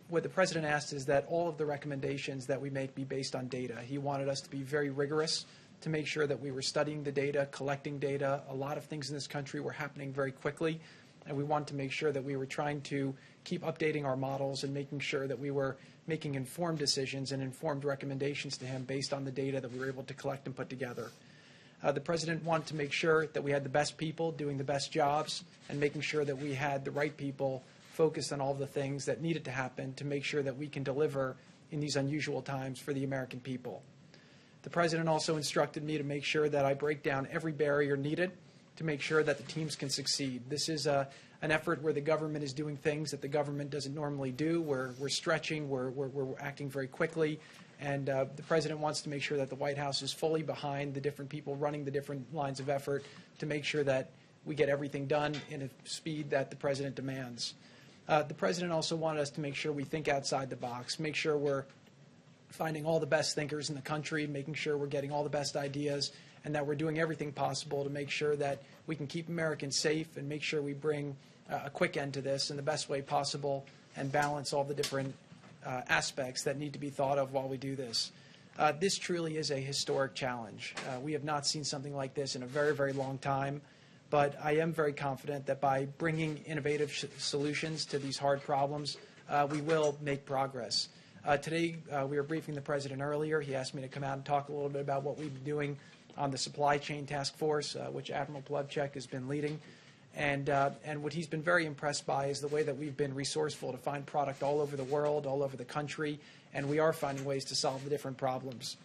What the President asked is that all of the recommendations that we make be based on data. He wanted us to be very rigorous to make sure that we were studying the data, collecting data. A lot of things in this country were happening very quickly, and we wanted to make sure that we were trying to keep updating our models and making sure that we were making informed decisions and informed recommendations to him based on the data that we were able to collect and put together. The President wanted to make sure that we had the best people doing the best jobs and making sure that we had the right people focused on all of the things that needed to happen to make sure that we can deliver in these unusual times for the American people. The President also instructed me to make sure that I break down every barrier needed to make sure that the teams can succeed. This is an effort where the government is doing things that the government doesn't normally do. We're stretching, we're acting very quickly, and the President wants to make sure that the White House is fully behind the different people running the different lines of effort to make sure that we get everything done in a speed that the President demands. The President also wanted us to make sure we think outside the box, make sure we're finding all the best thinkers in the country, making sure we're getting all the best ideas, and that we're doing everything possible to make sure that we can keep Americans safe and make sure we bring a quick end to this in the best way possible and balance all the different aspects that need to be thought of while we do this. This truly is a historic challenge. We have not seen something like this in a very, very long time, but I am very confident that by bringing innovative solutions to these hard problems, we will make progress. Today, we were briefing the President earlier. He asked me to come out and talk a little bit about what we've been doing on the supply chain task force, which Admiral Plevchuk has been leading. And what he's been very impressed by is the way that we've been resourceful to find product all over the world, all over the country, and we are finding ways to solve the different problems.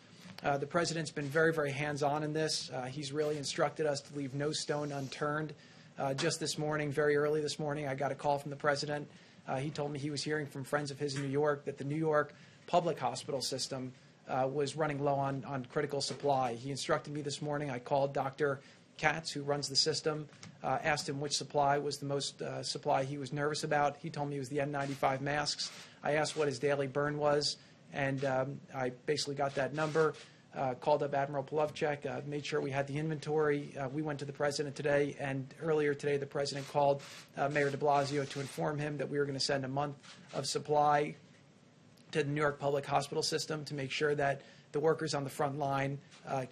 The President's been very, very hands-on in this. He's really instructed us to leave no stone unturned. Just this morning, very early this morning, I got a call from the President. He told me he was hearing from friends of his in New York that the New York public hospital system was running low on critical supply. He instructed me this morning. I called Dr. Katz, who runs the system, asked him which supply was the most supply he was nervous about. He told me it was the N95 masks. I asked what his daily burn was, and I basically got that number. Called up Admiral Polovchek, made sure we had the inventory. We went to the President today, and earlier today the President called Mayor de Blasio to inform him that we were going to send a month of supply to the New York public hospital system to make sure that the workers on the front line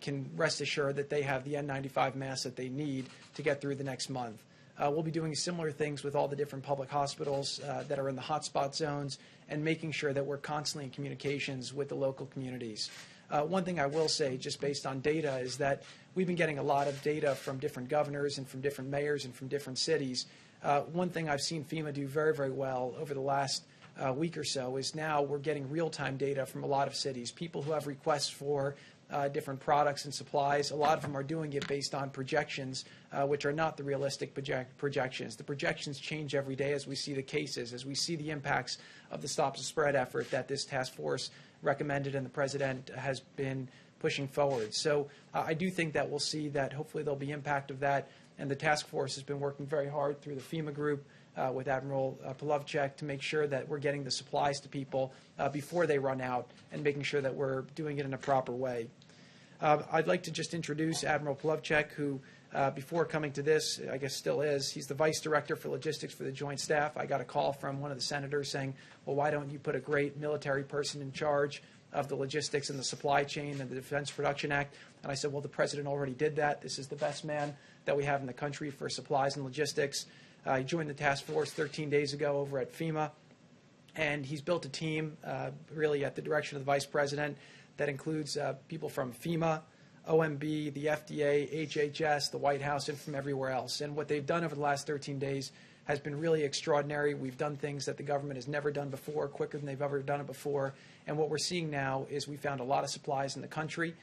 can rest assured that they have the N95 masks that they need to get through the next month. We'll be doing similar things with all the different public hospitals that are in the hotspot zones and making sure that we're constantly in communications with the local communities. One thing I will say, just based on data, is that we've been getting a lot of data from different governors and from different mayors and from different cities. One thing I've seen FEMA do very, very well over the last week or so is now we're getting real-time data from a lot of cities. People who have requests for different products and supplies, a lot of them are doing it based on projections, which are not the realistic projections. The projections change every day as we see the cases, as we see the impacts of the Stop the Spread effort that this task force recommended and the President has been pushing forward. So I do think that we'll see that hopefully there'll be impact of that, and the task force has been working very hard through the FEMA group with Admiral Polovchek to make sure that we're getting the supplies to people before they run out and making sure that we're doing it in a proper way. I'd like to just introduce Admiral Polovchek, who before coming to this, I guess still is, he's the Vice Director for Logistics for the Joint Staff. I got a call from one of the senators saying, well, why don't you put a great military person in charge of the logistics and the supply chain and the Defense Production Act? And I said, well, the President already did that. This is the best man that we have in the country for supplies and logistics. He joined the task force 13 days ago over at FEMA, and he's built a team really at the direction of the Vice President that includes people from FEMA, OMB, the FDA, HHS, the White House, and from everywhere else. And what they've done over the last 13 days has been really extraordinary. We've done things that the government has never done before, quicker than they've ever done it before. And what we're seeing now is we found a lot of supplies in the country.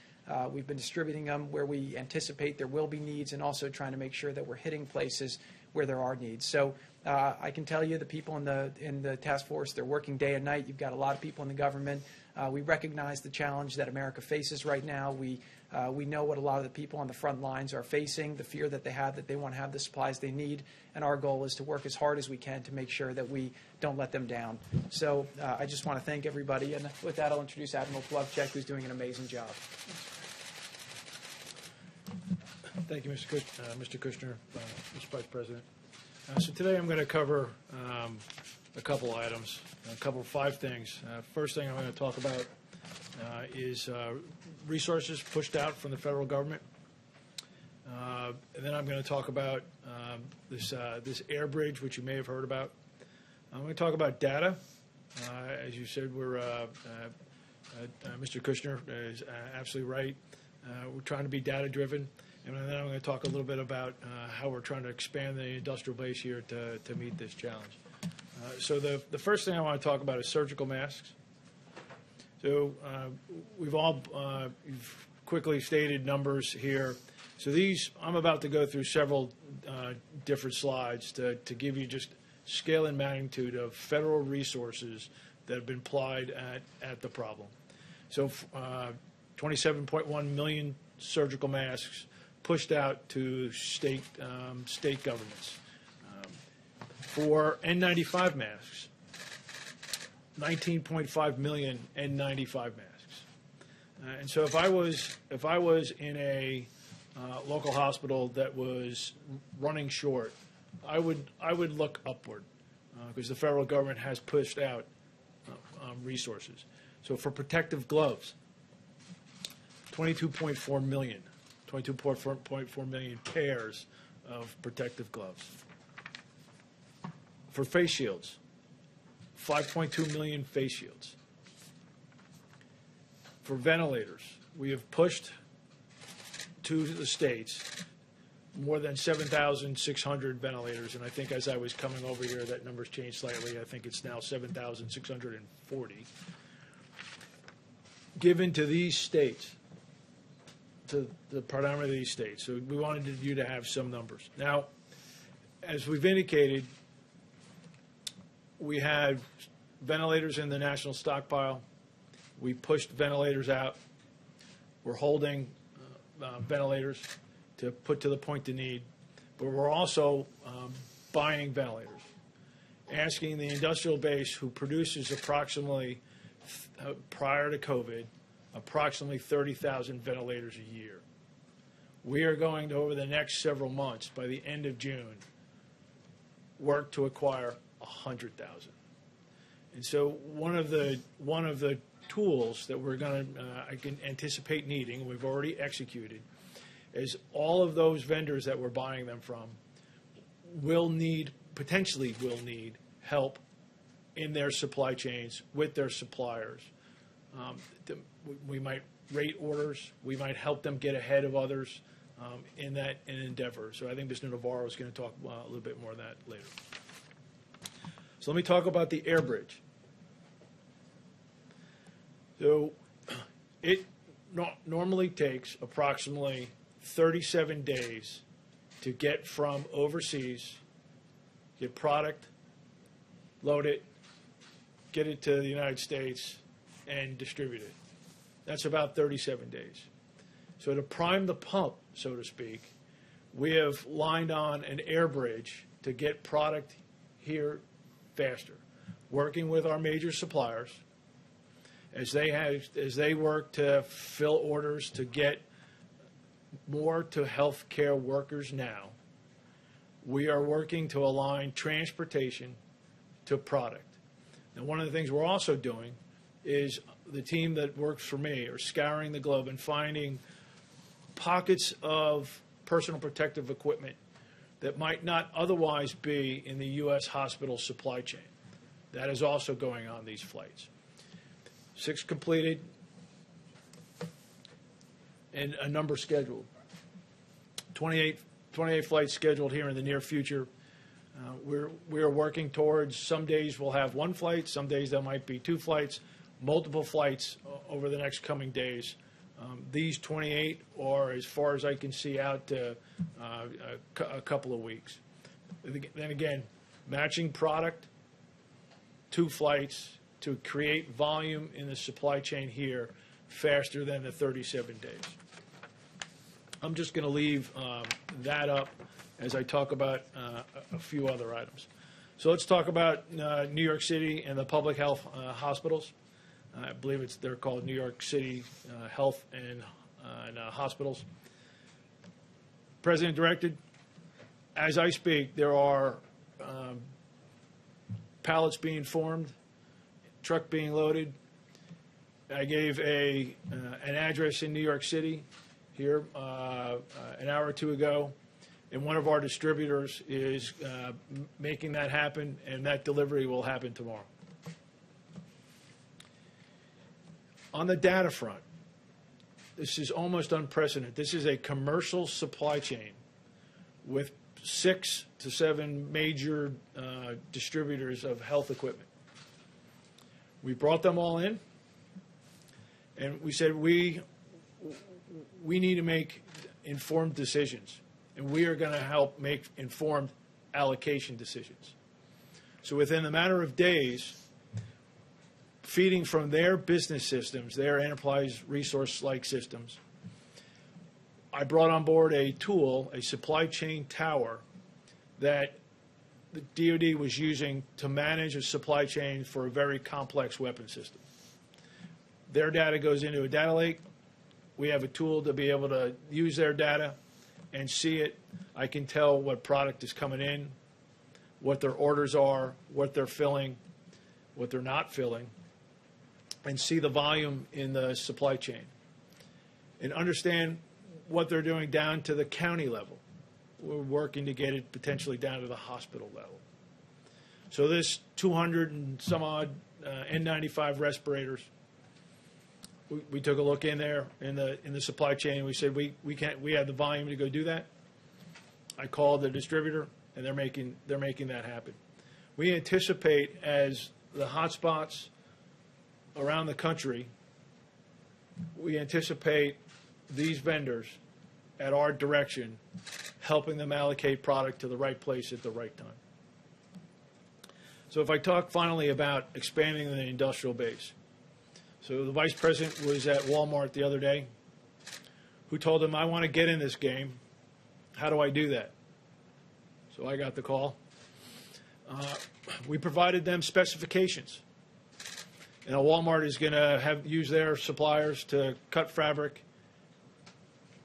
We've been distributing them where we anticipate there will be needs, and also trying to make sure that we're hitting places where there are needs. So I can tell you the people in the task force, they're working day and night. You've got a lot of people in the government. We recognize the challenge that America faces right now. We know what a lot of the people on the front lines are facing, the fear that they have that they won't have the supplies they need, and our goal is to work as hard as we can to make sure that we don't let them down. So I just want to thank everybody, and with that I'll introduce Admiral Polovchek, who's doing an amazing job. Thank you, Mr. Kushner, Mr. Vice President. So today I'm going to cover a couple items, five things. First thing I'm going to talk about is resources pushed out from the federal government. And then I'm going to talk about this air bridge, which you may have heard about. I'm going to talk about data. As you said, Mr. Kushner is absolutely right. We're trying to be data-driven. And then I'm going to talk a little bit about how we're trying to expand the industrial base here to meet this challenge. So the first thing I want to talk about is surgical masks. So you've quickly stated numbers here. So I'm about to go through several different slides to give you just scale and magnitude of federal resources that have been applied at the problem. So 27.1 million surgical masks pushed out to state governments. For N95 masks, 19.5 million N95 masks. And so if I was in a local hospital that was running short, I would look upward because the federal government has pushed out resources. So for protective gloves, 22.4 million pairs of protective gloves. For face shields, 5.2 million face shields. For ventilators, we have pushed to the states more than 7,600 ventilators, and I think as I was coming over here, that number's changed slightly. I think it's now 7,640, given to these states, to the predominant of these states. So we wanted you to have some numbers. Now, as we've indicated, we had ventilators in the national stockpile. We pushed ventilators out. We're holding ventilators to put to the point of need, but we're also buying ventilators, asking the industrial base who produces approximately, prior to COVID, approximately 30,000 ventilators a year. We are going to, over the next several months, by the end of June, work to acquire 100,000. And so one of the tools that we're going to, I can anticipate needing, and we've already executed, is all of those vendors that we're buying them from potentially will need help in their supply chains with their suppliers. We might rate orders. We might help them get ahead of others in that endeavor. So I think Mr. Navarro is going to talk a little bit more of that later. So let me talk about the air bridge. So it normally takes approximately 37 days to get from overseas, get product, load it, get it to the United States, and distribute it. That's about 37 days. So to prime the pump, so to speak, we have lined on an air bridge to get product here faster, working with our major suppliers as they work to fill orders to get more to healthcare workers now. We are working to align transportation to product. Now, one of the things we're also doing is the team that works for me are scouring the globe and finding pockets of personal protective equipment that might not otherwise be in the U.S. hospital supply chain. That is also going on these flights. 6 completed and a number scheduled. 28 flights scheduled here in the near future. We are working towards, some days we'll have 1 flight, some days there might be 2 flights, multiple flights over the next coming days. These 28 are, as far as I can see, out to a couple of weeks. Then again, matching product, 2 flights to create volume in the supply chain here faster than the 37 days. I'm just going to leave that up as I talk about a few other items. So let's talk about New York City and the public health hospitals. I believe they're called New York City Health and Hospitals. President directed, as I speak, there are pallets being formed, truck being loaded. I gave an address in New York City here an hour or 2 ago, and one of our distributors is making that happen, and that delivery will happen tomorrow. On the data front, this is almost unprecedented. This is a commercial supply chain with 6 to 7 major distributors of health equipment. We brought them all in, and we said we need to make informed decisions, and we are going to help make informed allocation decisions. So within a matter of days, feeding from their business systems, their enterprise resource-like systems, I brought on board a tool, a supply chain tower, that the DoD was using to manage a supply chain for a very complex weapon system. Their data goes into a data lake. We have a tool to be able to use their data and see it. I can tell what product is coming in, what their orders are, what they're filling, what they're not filling, and see the volume in the supply chain and understand what they're doing down to the county level. We're working to get it potentially down to the hospital level. So this 200 and some odd N95 respirators, we took a look in there in the supply chain, and we said we have the volume to go do that. I called the distributor, and they're making that happen. We anticipate, as the hotspots around the country, we anticipate these vendors at our direction helping them allocate product to the right place at the right time. So if I talk finally about expanding the industrial base. So the vice president was at Walmart the other day, who told him, I want to get in this game. How do I do that? So I got the call. We provided them specifications. And Walmart is going to use their suppliers to cut fabric,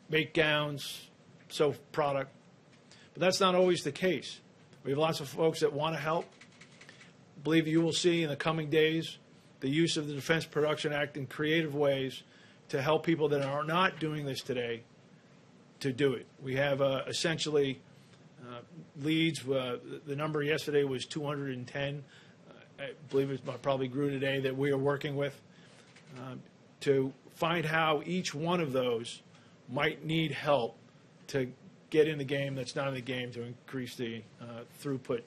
make gowns, sew product. But that's not always the case. We have lots of folks that want to help. I believe you will see in the coming days the use of the Defense Production Act in creative ways to help people that are not doing this today to do it. We have essentially leads. The number yesterday was 210. I believe it probably grew today, that we are working with to find how each one of those might need help to get in the game that's not in the game, to increase the throughput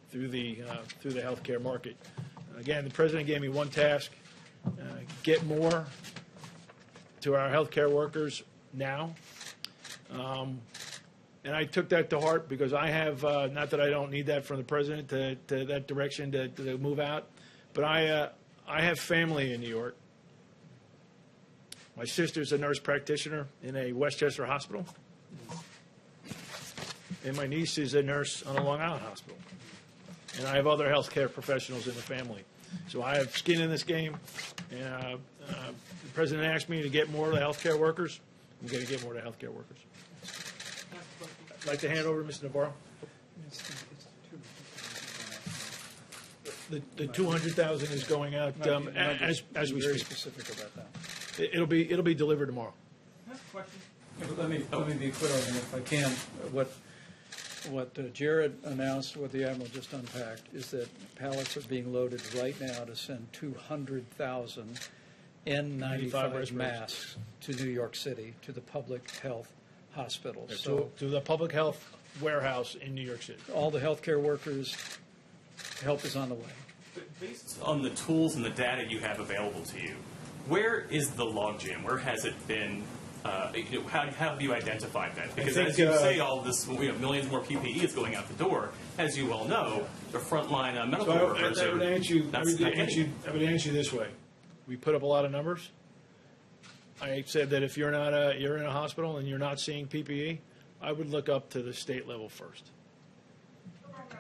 through the healthcare market. Again, the president gave me one task: get more to our healthcare workers now. And I took that to heart, because I have, not that I don't need that from the president to that direction to move out, but I have family in New York. My sister's a nurse practitioner in a Westchester hospital, and my niece is a nurse on a Long Island hospital. And I have other healthcare professionals in the family. So I have skin in this game. And the president asked me to get more to the healthcare workers. I'm going to get more to healthcare workers. I'd like to hand over to Mr. Navarro. The 200,000 is going out as we speak. Specific about that. It'll be delivered tomorrow. Let me be clear on that, if I can. What Jared announced, what the Admiral just unpacked, is that pallets are being loaded right now to send 200,000 N95 masks to New York City, to the public health hospitals. So to the public health warehouse in New York City. All the healthcare workers, help is on the way. Based on the tools and the data you have available to you, where is the logjam? Where has it been? How have you identified that? Because as you say, all this, millions more PPE is going out the door. As you well know, the frontline medical workers I would answer you this way. We put up a lot of numbers. I said that if you're in a hospital and you're not seeing PPE, I would look up to the state level first.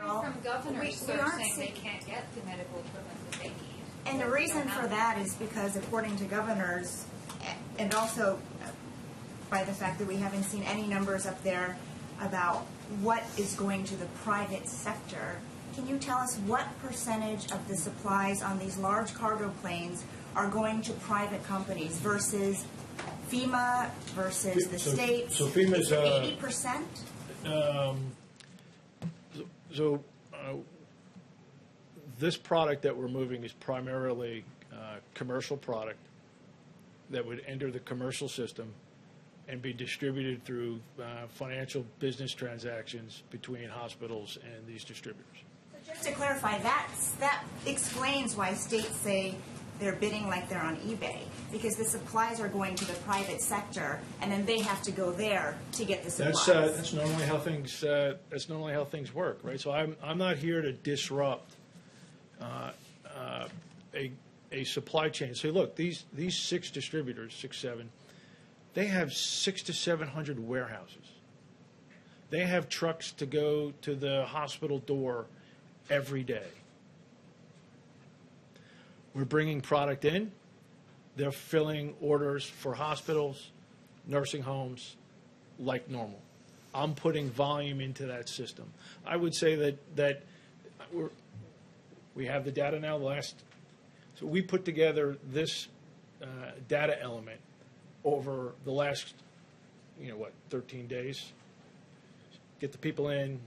Some governors saying they can't get the medical equipment that they need. And the reason for that is because, according to governors, and also by the fact that we haven't seen any numbers up there about what is going to the private sector, can you tell us what percentage of the supplies on these large cargo planes are going to private companies versus FEMA versus the states? So FEMA's 80%? This product that we're moving is primarily commercial product that would enter the commercial system and be distributed through financial business transactions between hospitals and these distributors. So just to clarify, that explains why states say they're bidding like they're on eBay, because the supplies are going to the private sector, and then they have to go there to get the supplies. That's normally how things. That's normally how things work, right? So I'm not here to disrupt a supply chain. So look, these 6 distributors, 6, 7, they have 600 to 700 warehouses. They have trucks to go to the hospital door every day. We're bringing product in. They're filling orders for hospitals, nursing homes, like normal. I'm putting volume into that system. I would say that we have the data now. So we put together this data element over the last, 13 days. Get the people in,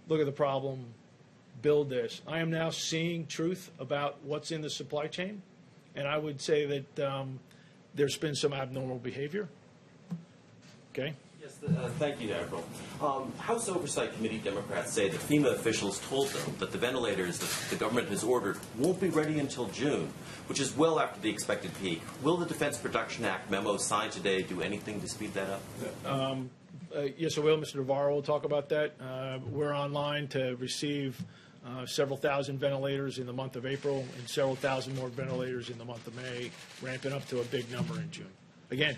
look at the problem, build this. I am now seeing truth about what's in the supply chain, and I would say that there's been some abnormal behavior. Okay? Yes, thank you, Admiral. House Oversight Committee Democrats say that FEMA officials told them that the ventilators that the government has ordered won't be ready until June, which is well after the expected peak. Will the Defense Production Act memo signed today do anything to speed that up? Yes, I will. Mr. Navarro will talk about that. We're online to receive several thousand ventilators in the month of April and several thousand more ventilators in the month of May, ramping up to a big number in June. Again,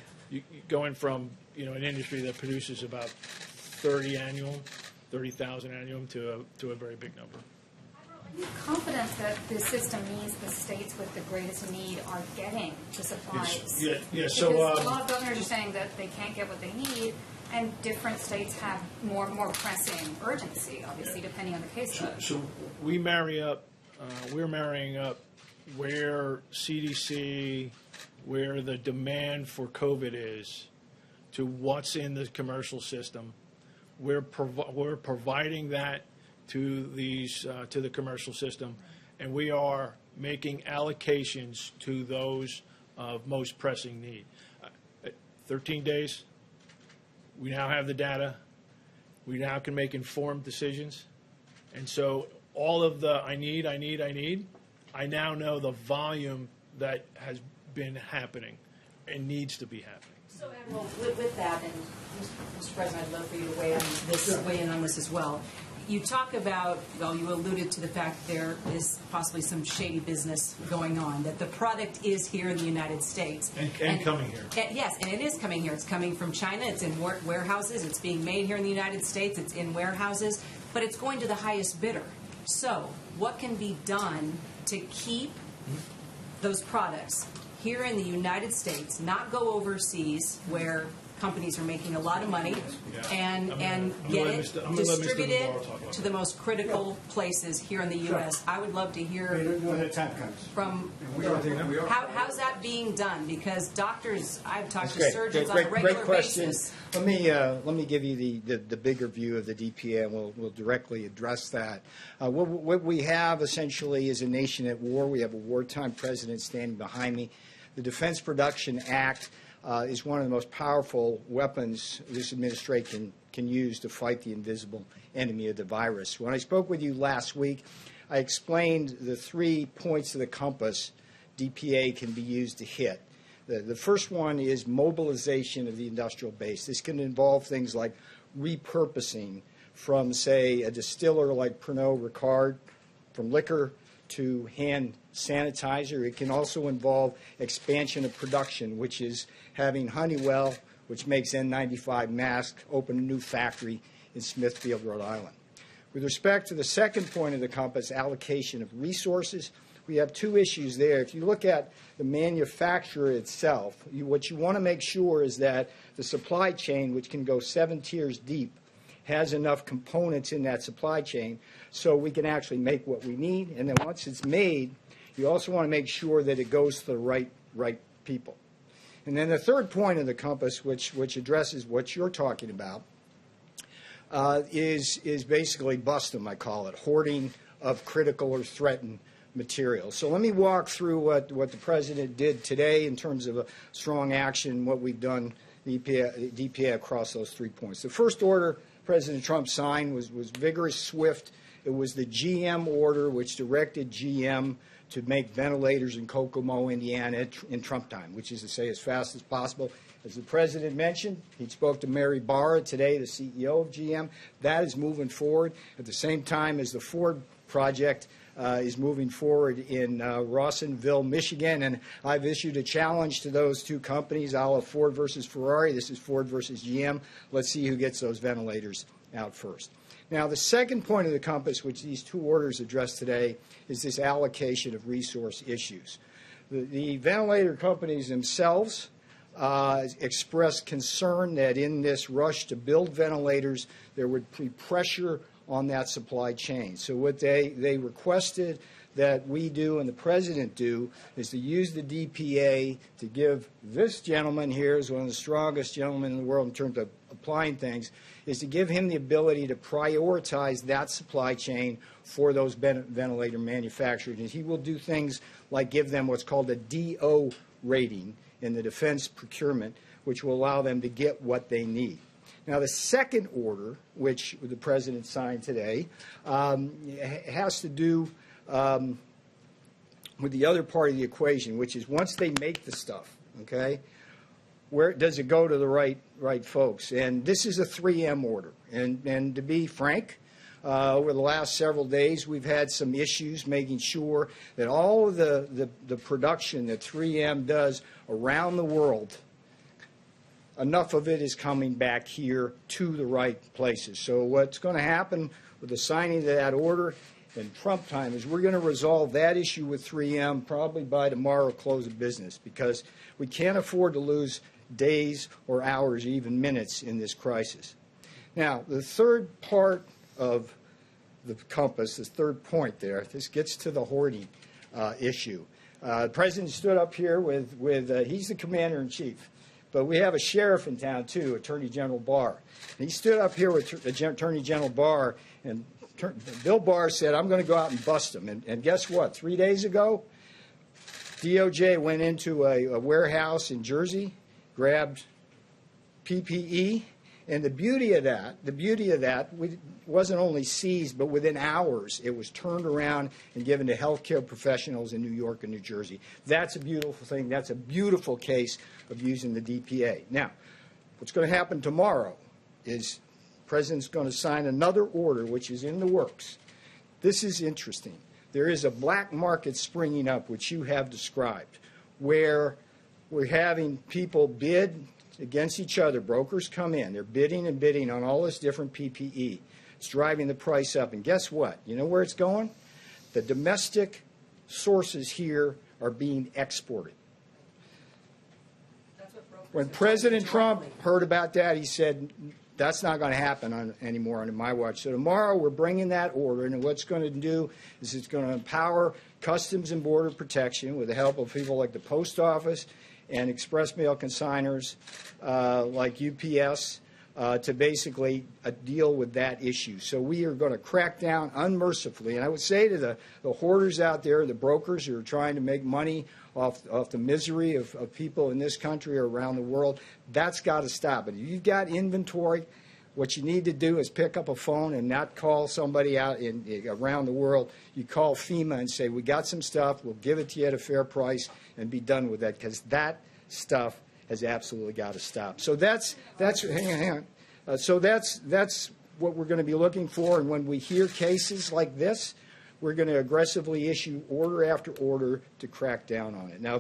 going from an industry that produces about 30,000 annual to a very big number. Are you confident that the system means the states with the greatest need are getting the supplies? Yes. So a lot of governors are saying that they can't get what they need, and different states have more pressing urgency, obviously, depending on the case. So we marry up. We're marrying up where CDC, where the demand for COVID is, to what's in the commercial system. We're providing that to the commercial system, and we are making allocations to those of most pressing need. 13 days. We now have the data. We now can make informed decisions. And so all of the I need, I now know the volume that has been happening and needs to be happening. So, Admiral, with that, and Mr. President, I'd love for you to weigh in on this as well. You talk about, you alluded to the fact there is possibly some shady business going on, that the product is here in the United States. And coming here. Yes, and it is coming here. It's coming from China. It's in warehouses. It's being made here in the United States. It's in warehouses. But it's going to the highest bidder. So what can be done to keep those products here in the United States, not go overseas where companies are making a lot of money, and get it distributed to the most critical places here in the U.S. I would love to hear from how's that being done, because doctors, I've talked to surgeons on a regular basis. Let me give you the bigger view of the DPA, and we'll directly address that. What we have essentially is a nation at war. We have a wartime president standing behind me. The Defense Production Act is one of the most powerful weapons this administration can use to fight the invisible enemy of the virus. When I spoke with you last week, I explained the 3 points of the compass DPA can be used to hit. The first one is mobilization of the industrial base. This can involve things like repurposing from, say, a distiller like Pernod Ricard, from liquor to hand sanitizer. It can also involve expansion of production, which is having Honeywell, which makes N95 masks, open a new factory in Smithfield, Rhode Island. With respect to the second point of the compass, allocation of resources, we have two issues there. If you look at the manufacturer itself, what you want to make sure is that the supply chain, which can go 7 tiers deep, has enough components in that supply chain so we can actually make what we need. And then once it's made, you also want to make sure that it goes to the right people. And then the third point of the compass, which addresses what you're talking about, is basically bust them, I call it, hoarding of critical or threatened materials. So let me walk through what the President did today in terms of a strong action, what we've done, the DPA across those 3 points. The first order President Trump signed was vigorous, swift. It was the GM order, which directed GM to make ventilators in Kokomo, Indiana, in Trump time, which is to say as fast as possible. As the President mentioned, he spoke to Mary Barra today, the CEO of GM. That is moving forward at the same time as the Ford project is moving forward in Rawsonville, Michigan. And I've issued a challenge to those two companies, a la Ford versus Ferrari. This is Ford versus GM. Let's see who gets those ventilators out first. Now, the second point of the compass, which these two orders address today, is this allocation of resource issues. The ventilator companies themselves expressed concern that in this rush to build ventilators, there would be pressure on that supply chain. So what they requested that we do and the President do is to use the DPA to give this gentleman here, who's one of the strongest gentlemen in the world in terms of applying things, is to give him the ability to prioritize that supply chain for those ventilator manufacturers. And he will do things like give them what's called a DO rating in the defense procurement, which will allow them to get what they need. Now, the second order, which the President signed today, has to do with the other part of the equation, which is once they make the stuff, okay, where does it go to the right folks? And this is a 3M order. And to be frank, over the last several days, we've had some issues making sure that all of the production that 3M does around the world, enough of it is coming back here to the right places. So what's going to happen with the signing of that order in Trump time is we're going to resolve that issue with 3M probably by tomorrow close of business, because we can't afford to lose days or hours, even minutes in this crisis. Now, the third part of the compass, this third point there, this gets to the hoarding issue. The President stood up here with he's the commander-in-chief, but we have a sheriff in town, too, Attorney General Barr. And he stood up here with Attorney General Barr, and Bill Barr said, I'm going to go out and bust them. And guess what? 3 days ago, DOJ went into a warehouse in Jersey, grabbed PPE, and the beauty of that wasn't only seized, but within hours it was turned around and given to healthcare professionals in New York and New Jersey. That's a beautiful thing. That's a beautiful case of using the DPA. Now, what's going to happen tomorrow is the President's going to sign another order, which is in the works. This is interesting. There is a black market springing up, which you have described, where we're having people bid against each other. Brokers come in. They're bidding and bidding on all this different PPE. It's driving the price up. And guess what? You know where it's going? The domestic sources here are being exported. When President Trump heard about that, he said, that's not going to happen anymore under my watch. So tomorrow we're bringing that order, and what's going to do is it's going to empower Customs and Border Protection with the help of people like the Post Office and express mail consigners like UPS to basically deal with that issue. So we are going to crack down unmercifully. And I would say to the hoarders out there, the brokers who are trying to make money off the misery of people in this country or around the world, that's got to stop. And if you've got inventory, what you need to do is pick up a phone and not call somebody out around the world. You call FEMA and say, we got some stuff, we'll give it to you at a fair price, and be done with that, because that stuff has absolutely got to stop. So hang on. So that's what we're going to be looking for. And when we hear cases like this, we're going to aggressively issue order after order to crack down on it. Now,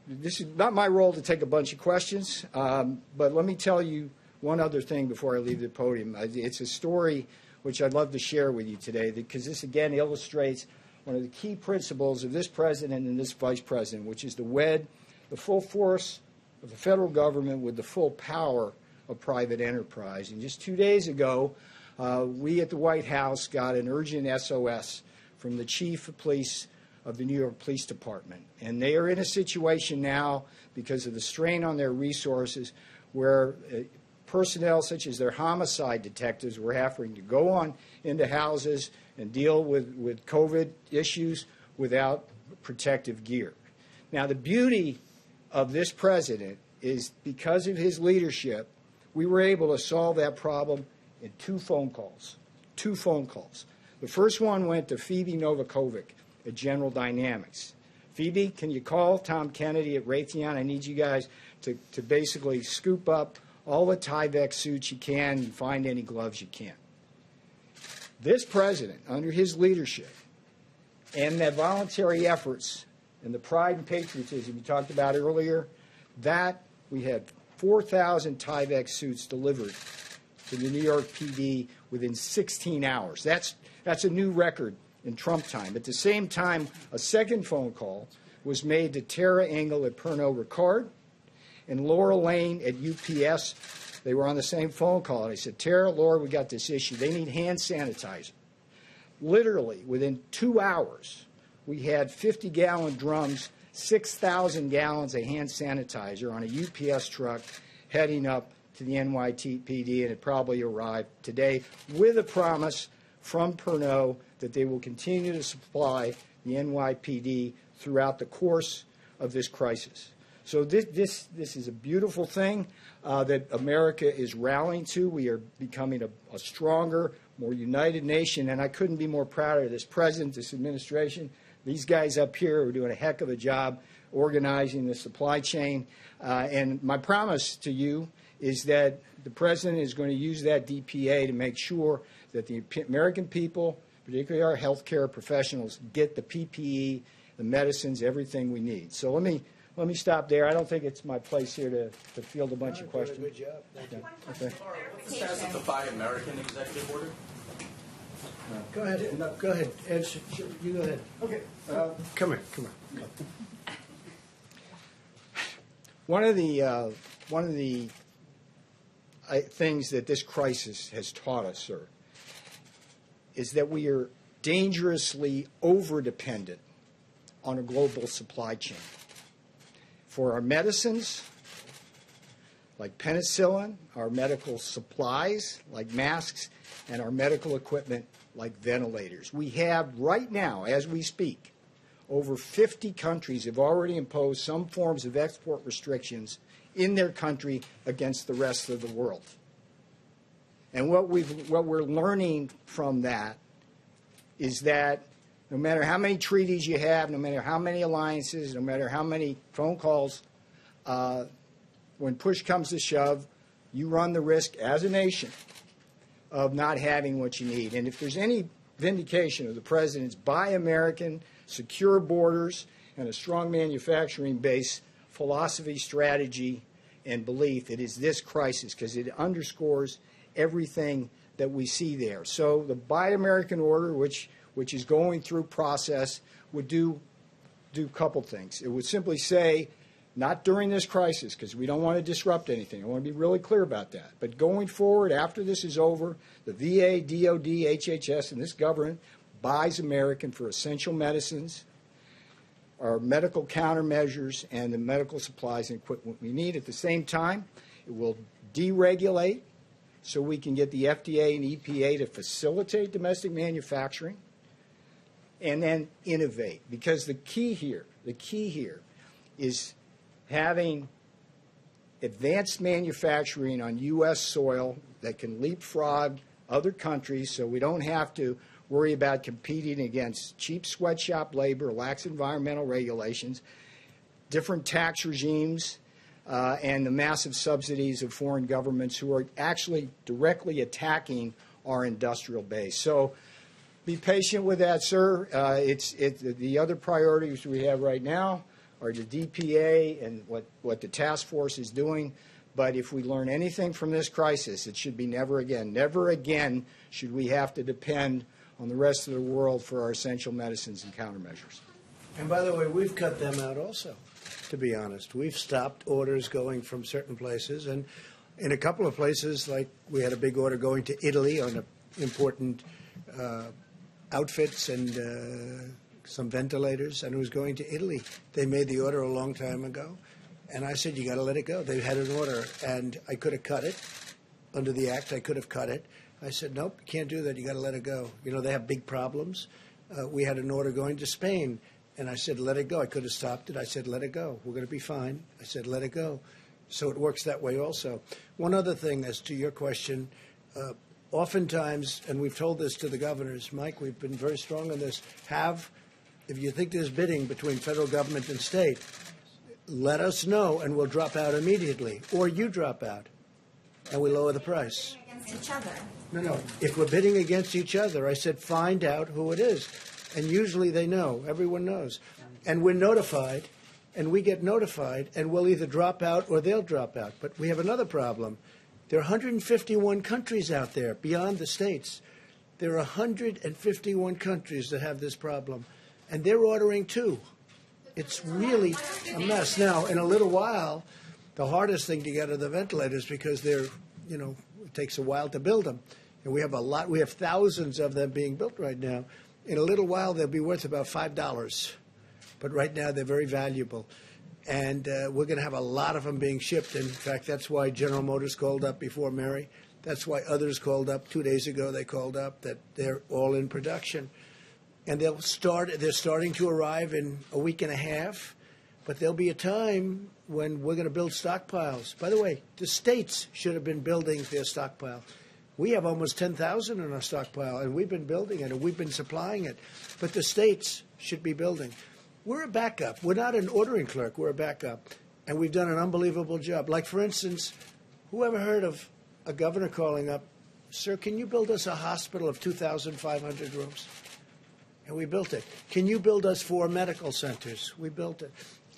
this is not my role to take a bunch of questions, but let me tell you one other thing before I leave the podium. It's a story which I'd love to share with you today, because this again illustrates one of the key principles of this president and this vice president, which is to wed the full force of the federal government with the full power of private enterprise. And just 2 days ago, we at the White House got an urgent SOS from the chief of police of the New York Police Department. And they are in a situation now, because of the strain on their resources, where personnel such as their homicide detectives were having to go on into houses and deal with COVID issues without protective gear. Now, the beauty of this president is, because of his leadership, we were able to solve that problem in 2 phone calls. 2 phone calls. The first one went to Phoebe Novakovic at General Dynamics. Phoebe, can you call Tom Kennedy at Raytheon? I need you guys to basically scoop up all the Tyvek suits you can and find any gloves you can. This president, under his leadership and the voluntary efforts and the pride and patriotism you talked about earlier, that we had 4,000 Tyvek suits delivered to the New York PD within 16 hours. That's a new record in Trump time. At the same time, a second phone call was made to Tara Engel at Pernod Ricard and Laura Lane at UPS. They were on the same phone call. And I said, Tara, Laura, we got this issue. They need hand sanitizer. Literally, within 2 hours, we had 50-gallon drums, 6,000 gallons of hand sanitizer on a UPS truck heading up to the NYPD, and it probably arrived today with a promise from Pernod that they will continue to supply the NYPD throughout the course of this crisis. So this is a beautiful thing that America is rallying to. We are becoming a stronger, more united nation, and I couldn't be more proud of this president, this administration. These guys up here are doing a heck of a job organizing the supply chain. And my promise to you is that the president is going to use that DPA to make sure that the American people, particularly our healthcare professionals, get the PPE, the medicines, everything we need. So let me stop there. I don't think it's my place here to field a bunch of questions. Good job. Thank you. Okay. What's the status of the Buy American executive order? Go ahead. Go ahead. Answer. You go ahead. Okay. Come here. One of the things that this crisis has taught us, sir, is that we are dangerously over-dependent on a global supply chain. For our medicines, like penicillin, our medical supplies, like masks, and our medical equipment, like ventilators. We have right now, as we speak, over 50 countries have already imposed some forms of export restrictions in their country against the rest of the world. And what we're learning from that is that no matter how many treaties you have, no matter how many alliances, no matter how many phone calls, when push comes to shove, you run the risk as a nation of not having what you need. And if there's any vindication of the president's Buy American, secure borders, and a strong manufacturing base philosophy, strategy, and belief, it is this crisis, because it underscores everything that we see there. So the Buy American order, which is going through process, would do a couple things. It would simply say, not during this crisis, because we don't want to disrupt anything. I want to be really clear about that. But going forward, after this is over, the VA, DOD, HHS, and this government buys American for essential medicines, our medical countermeasures, and the medical supplies and equipment we need. At the same time, it will deregulate so we can get the FDA and EPA to facilitate domestic manufacturing, and then innovate. Because the key here is having advanced manufacturing on U.S. soil that can leapfrog other countries so we don't have to worry about competing against cheap sweatshop labor, lax environmental regulations, different tax regimes, and the massive subsidies of foreign governments who are actually directly attacking our industrial base. So be patient with that, sir. The other priorities we have right now are the DPA and what the task force is doing. But if we learn anything from this crisis, it should be never again should we have to depend on the rest of the world for our essential medicines and countermeasures. And by the way, we've cut them out also, to be honest. We've stopped orders going from certain places. And in a couple of places, like we had a big order going to Italy on important outfits and some ventilators, and it was going to Italy. They made the order a long time ago. And I said, you got to let it go. They had an order, and I could have cut it. Under the Act, I could have cut it. I said, nope, you can't do that. You got to let it go. You know, they have big problems. We had an order going to Spain, and I said, let it go. I could have stopped it. I said, let it go. We're going to be fine. I said, let it go. So it works that way also. One other thing as to your question, oftentimes, and we've told this to the governors, Mike, we've been very strong on this, if you think there's bidding between federal government and state, let us know and we'll drop out immediately. Or you drop out and we lower the price. Against each other. No. If we're bidding against each other, I said find out who it is. And usually they know. Everyone knows. And we're notified, and we get notified, and we'll either drop out or they'll drop out. But we have another problem. There are 151 countries out there beyond the states. There are 151 countries that have this problem. And they're ordering too. It's really a mess. Now, in a little while, the hardest thing to get are the ventilators because they're, it takes a while to build them. And we have thousands of them being built right now. In a little while, they'll be worth about $5. But right now, they're very valuable. And we're going to have a lot of them being shipped. In fact, that's why General Motors called up before Mary. That's why others called up. 2 days ago, they called up that they're all in production. And they're starting to arrive in a week and a half. But there'll be a time when we're going to build stockpiles. By the way, the states should have been building their stockpile. We have almost 10,000 in our stockpile, and we've been building it, and we've been supplying it. But the states should be building. We're a backup. We're not an ordering clerk. We're a backup. And we've done an unbelievable job. Like, for instance, whoever heard of a governor calling up, "Sir, can you build us a hospital of 2,500 rooms?" And we built it. "Can you build us 4 medical centers?" We built it.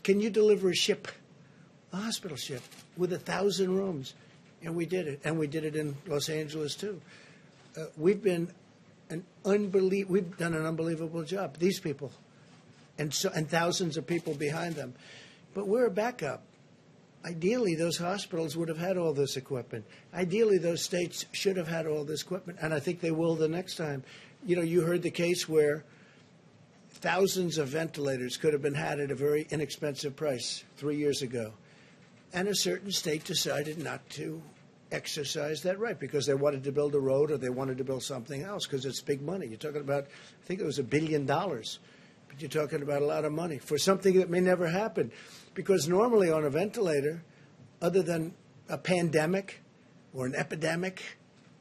"Can you deliver a ship, a hospital ship, with 1,000 rooms?" And we did it. And we did it in Los Angeles, too. We've done an unbelievable job. These people, and thousands of people behind them. But we're a backup. Ideally, those hospitals would have had all this equipment. Ideally, those states should have had all this equipment, and I think they will the next time. You know, you heard the case where thousands of ventilators could have been had at a very inexpensive price 3 years ago, and a certain state decided not to exercise that right because they wanted to build a road or they wanted to build something else because it's big money. You're talking about, I think it was $1 billion, but you're talking about a lot of money for something that may never happen. Because normally on a ventilator, other than a pandemic or an epidemic,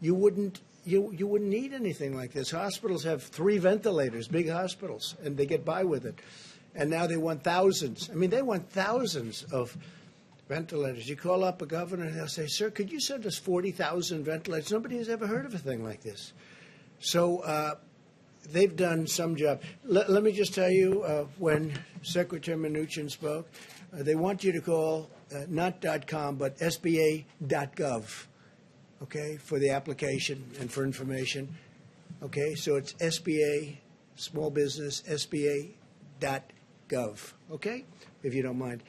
you wouldn't need anything like this. Hospitals have 3 ventilators, big hospitals, and they get by with it. And now they want thousands. I mean, they want thousands of ventilators. You call up a governor and they'll say, "Sir, could you send us 40,000 ventilators?" Nobody has ever heard of a thing like this. So they've done some job. Let me just tell you, when Secretary Mnuchin spoke, they want you to call not .com, but SBA.gov, okay, for the application and for information. Okay, so it's SBA, small business, SBA.gov, okay, if you don't mind.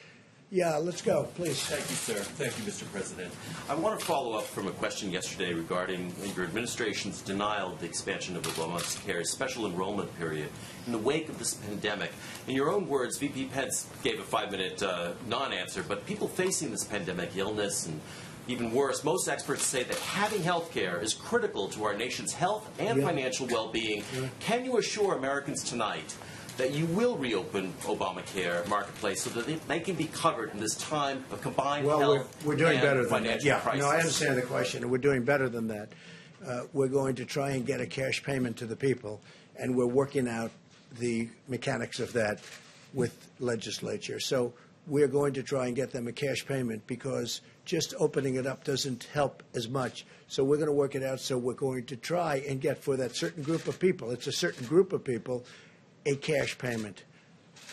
Yeah, let's go, please. Thank you, sir. Thank you, Mr. President. I want to follow up from a question yesterday regarding your administration's denial of the expansion of Obamacare's special enrollment period in the wake of this pandemic. In your own words, VP Pence gave a 5-minute non-answer, but people facing this pandemic illness and even worse, most experts say that having health care is critical to our nation's health and financial well-being. Can you assure Americans tonight that you will reopen Obamacare marketplace so that they can be covered in this time of combined health we're doing and better than that. financial Yeah, crisis? no, I understand the question, and we're doing better than that. We're going to try and get a cash payment to the people, and we're working out the mechanics of that with legislature. So we're going to try and get them a cash payment because just opening it up doesn't help as much. So we're going to work it out. So we're going to try and get for that certain group of people, it's a certain group of people, a cash payment.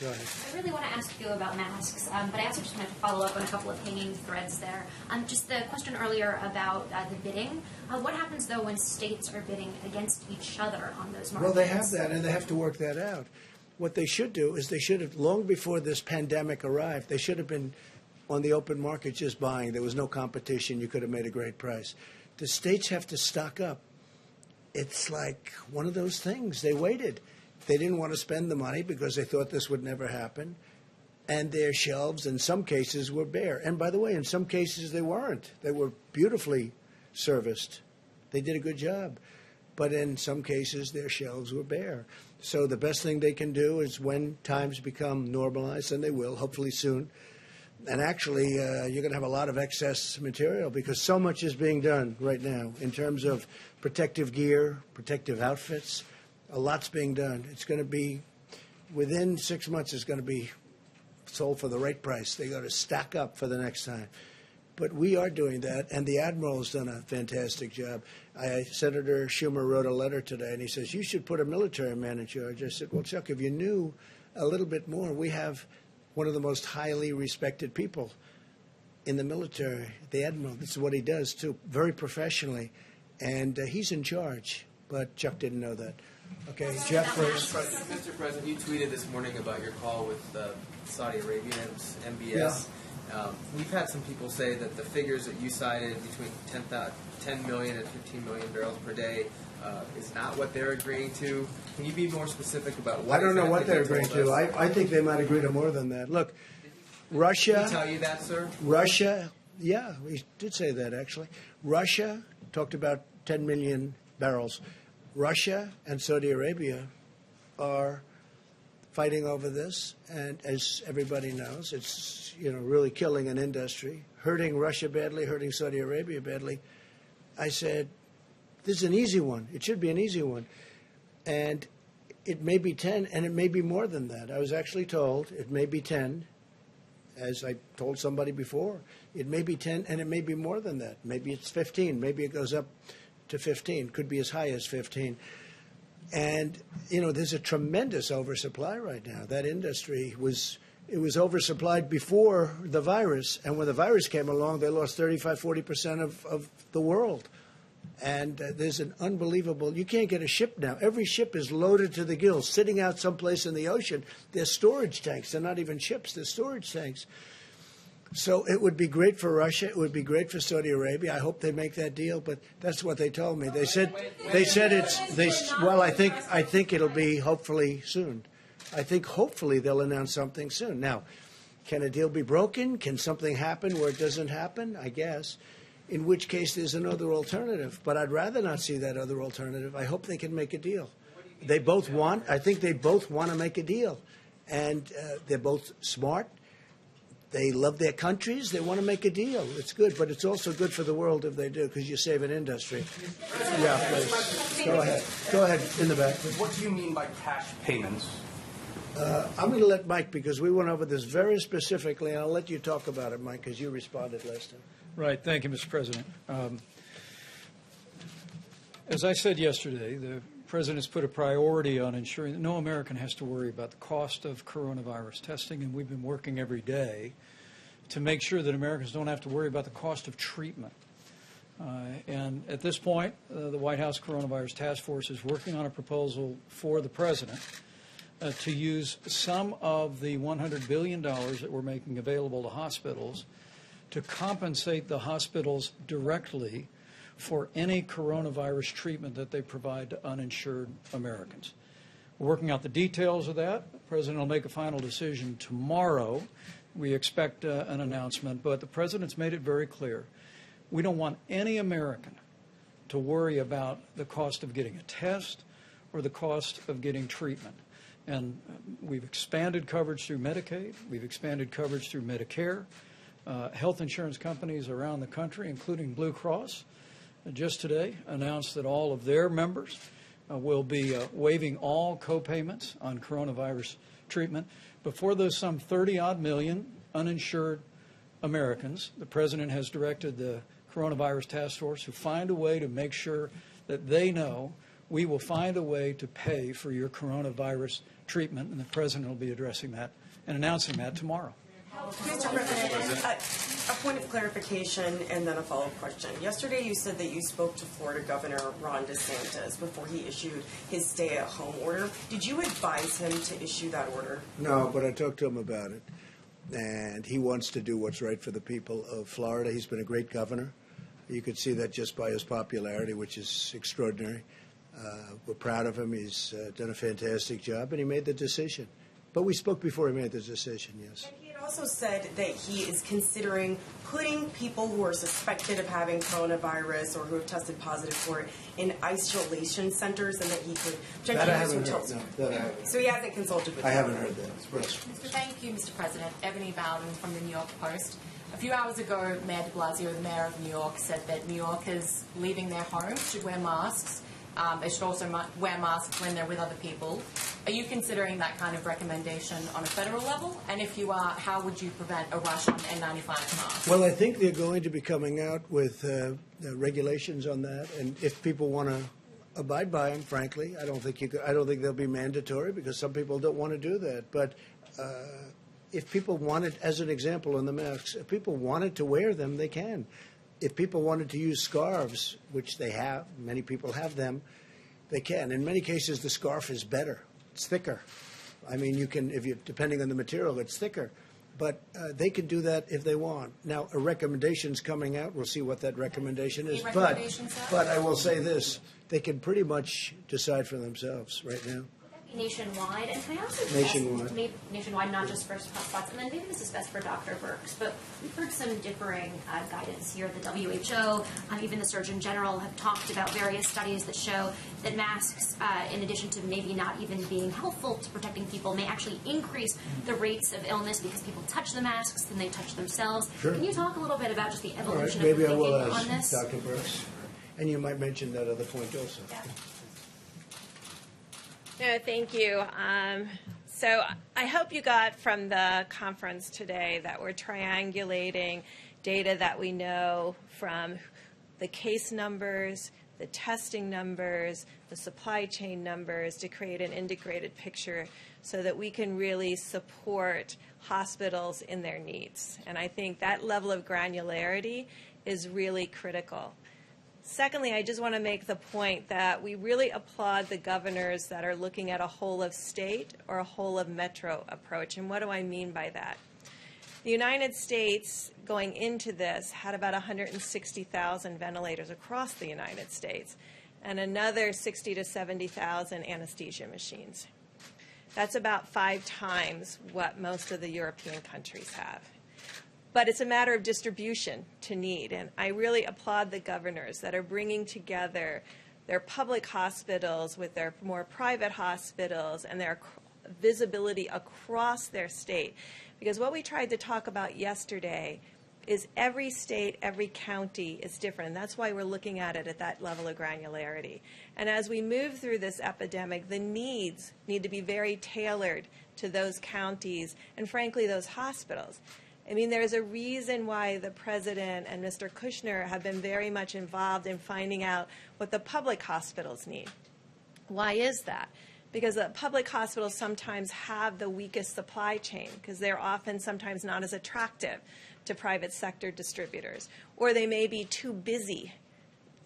Go ahead. I really want to ask you about masks, but I also just wanted to follow up on a couple of hanging threads there. Just the question earlier about the bidding. What happens, though, when states are bidding against each other on those markets? Well, they have that, and they have to work that out. What they should do is they should have, long before this pandemic arrived, they should have been on the open market just buying. There was no competition. You could have made a great price. The states have to stock up. It's like one of those things. They waited. They didn't want to spend the money because they thought this would never happen. And their shelves, in some cases, were bare. And by the way, in some cases, they weren't. They were beautifully serviced. They did a good job. But in some cases, their shelves were bare. So the best thing they can do is when times become normalized, and they will, hopefully soon. And actually, you're going to have a lot of excess material because so much is being done right now in terms of protective gear, protective outfits. A lot's being done. It's going to be, within 6 months, it's going to be sold for the right price. They got to stack up for the next time. But we are doing that, and the Admiral has done a fantastic job. Senator Schumer wrote a letter today, and he says, you should put a military man in charge. I said, well, Chuck, if you knew a little bit more, we have one of the most highly respected people in the military, the Admiral. This is what he does, too, very professionally. And he's in charge, but Chuck didn't know that. Okay, Jeff first. Mr. President, you tweeted this morning about your call with Saudi Arabians, MBS. Yeah. We've had some people say that the figures that you cited between 10 million and 15 million barrels per day is not what they're agreeing to. Can you be more specific about what? I don't know what they're agreeing to. I think they might agree to more than that. Look, Russia. Did he tell you that, sir? Russia, yeah, he did say that actually. Russia talked about 10 million barrels. Russia and Saudi Arabia are fighting over this, and as everybody knows, it's really killing an industry, hurting Russia badly, hurting Saudi Arabia badly. I said, this is an easy one. It should be an easy one. And it may be 10, and it may be more than that. I was actually told it may be 10, as I told somebody before. It may be 10, and it may be more than that. Maybe it's 15. Maybe it goes up to 15. Could be as high as 15. And, there's a tremendous oversupply right now. That industry was oversupplied before the virus. And when the virus came along, they lost 35-40% of the world. And there's an unbelievable, you can't get a ship now. Every ship is loaded to the gills, sitting out someplace in the ocean. They're storage tanks. They're not even ships. They're storage tanks. So it would be great for Russia. It would be great for Saudi Arabia. I hope they make that deal, but that's what they told me. They said I think it'll be hopefully soon. I think hopefully they'll announce something soon. Now, can a deal be broken? Can something happen where it doesn't happen? I guess. In which case there's another alternative. But I'd rather not see that other alternative. I hope they can make a deal. I think they both want to make a deal. And they're both smart. They love their countries. They want to make a deal. It's good. But it's also good for the world if they do, because you save an industry. Yeah, please. Go ahead. Go ahead, in the back. What do you mean by cash payments? I'm going to let Mike, because we went over this very specifically, and I'll let you talk about it, Mike, because you responded last time. Right. Thank you, Mr. President. As I said yesterday, the President's put a priority on ensuring that no American has to worry about the cost of coronavirus testing, and we've been working every day to make sure that Americans don't have to worry about the cost of treatment. And at this point, the White House Coronavirus Task Force is working on a proposal for the President to use some of the $100 billion that we're making available to hospitals to compensate the hospitals directly for any coronavirus treatment that they provide to uninsured Americans. We're working out the details of that. The President will make a final decision tomorrow. We expect an announcement, but the President's made it very clear. We don't want any American to worry about the cost of getting a test or the cost of getting treatment. And we've expanded coverage through Medicaid. We've expanded coverage through Medicare. Health insurance companies around the country, including Blue Cross, just today announced that all of their members will be waiving all co-payments on coronavirus treatment. But for those some 30-odd million uninsured Americans, the President has directed the Coronavirus Task Force to find a way to make sure that they know we will find a way to pay for your coronavirus treatment, and the President will be addressing that and announcing that tomorrow. Mr. President, a point of clarification and then a follow-up question. Yesterday you said that you spoke to Florida Governor Ron DeSantis before he issued his stay-at-home order. Did you advise him to issue that order? No, but I talked to him about it. And he wants to do what's right for the people of Florida. He's been a great governor. You could see that just by his popularity, which is extraordinary. We're proud of him. He's done a fantastic job, and he made the decision. But we spoke before he made the decision, yes. And he had also said that he is considering putting people who are suspected of having coronavirus or who have tested positive for it in isolation centers, and that he could potentially use hotels. So he hasn't consulted with I haven't heard that. Yes. Thank you, Mr. President. Ebony Bowden from the New York Post. A few hours ago, Mayor de Blasio, the mayor of New York, said that New Yorkers leaving their homes should wear masks. They should also wear masks when they're with other people. Are you considering that kind of recommendation on a federal level? And if you are, how would you prevent a rush on N95 masks? Well, I think they're going to be coming out with regulations on that, and if people want to abide by them, frankly, I don't think they'll be mandatory, because some people don't want to do that. But if people wanted, as an example on the masks, if people wanted to wear them, they can. If people wanted to use scarves, which they have, many people have them, they can. In many cases, the scarf is better. It's thicker. I mean, you can, depending on the material, it's thicker. But they can do that if they want. Now, a recommendation's coming out. We'll see what that recommendation is. But I will say this. They can pretty much decide for themselves right now. Nationwide, and can I also Nationwide. nationwide, not just for hotspots, and then maybe this is best for Dr. Birx, but we've heard some differing guidance here. The WHO, even the Surgeon General, have talked about various studies that show that masks, in addition to maybe not even being helpful to protecting people, may actually increase the rates of illness because people touch the masks and they touch themselves. Sure. Can you talk a little bit about just the All right, evolution maybe of I the will thinking on ask this? Dr. Birx. And you might mention that other point also. Yeah. No, thank you. So I hope you got from the conference today that we're triangulating data that we know from the case numbers, the testing numbers, the supply chain numbers to create an integrated picture so that we can really support hospitals in their needs. And I think that level of granularity is really critical. Secondly, I just want to make the point that we really applaud the governors that are looking at a whole of state or a whole of metro approach. And what do I mean by that? The United States, going into this, had about 160,000 ventilators across the United States and another 60 to 70,000 anesthesia machines. That's about 5 times what most of the European countries have. But it's a matter of distribution to need, and I really applaud the governors that are bringing together their public hospitals with their more private hospitals and their visibility across their state. Because what we tried to talk about yesterday is every state, every county is different. And that's why we're looking at it at that level of granularity. And as we move through this epidemic, the needs need to be very tailored to those counties and, frankly, those hospitals. I mean, there's a reason why the President and Mr. Kushner have been very much involved in finding out what the public hospitals need. Why is that? Because the public hospitals sometimes have the weakest supply chain because they're often sometimes not as attractive to private sector distributors, or they may be too busy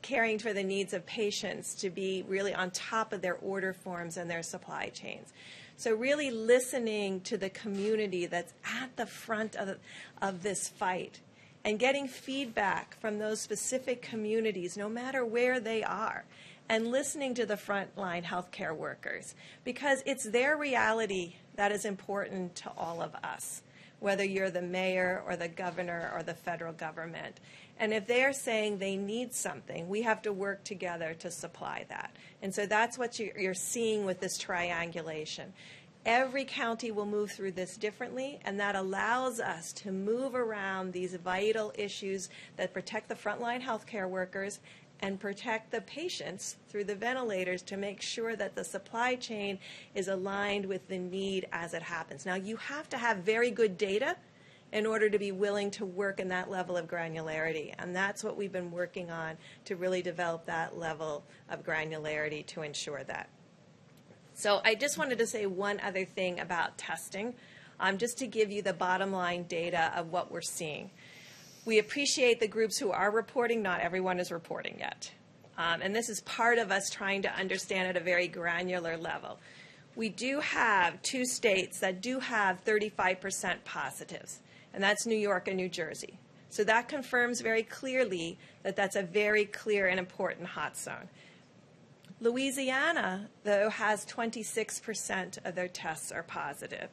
caring for the needs of patients to be really on top of their order forms and their supply chains. So really listening to the community that's at the front of this fight and getting feedback from those specific communities, no matter where they are, and listening to the frontline healthcare workers, because it's their reality that is important to all of us, whether you're the mayor or the governor or the federal government. And if they're saying they need something, we have to work together to supply that. And so that's what you're seeing with this triangulation. Every county will move through this differently, and that allows us to move around these vital issues that protect the frontline healthcare workers and protect the patients through the ventilators to make sure that the supply chain is aligned with the need as it happens. Now, you have to have very good data in order to be willing to work in that level of granularity, and that's what we've been working on to really develop that level of granularity to ensure that. So I just wanted to say one other thing about testing, just to give you the bottom line data of what we're seeing. We appreciate the groups who are reporting. Not everyone is reporting yet. And this is part of us trying to understand at a very granular level. We do have 2 states that do have 35% positives, and that's New York and New Jersey. So that confirms very clearly that that's a very clear and important hot zone. Louisiana, though, has 26% of their tests are positive.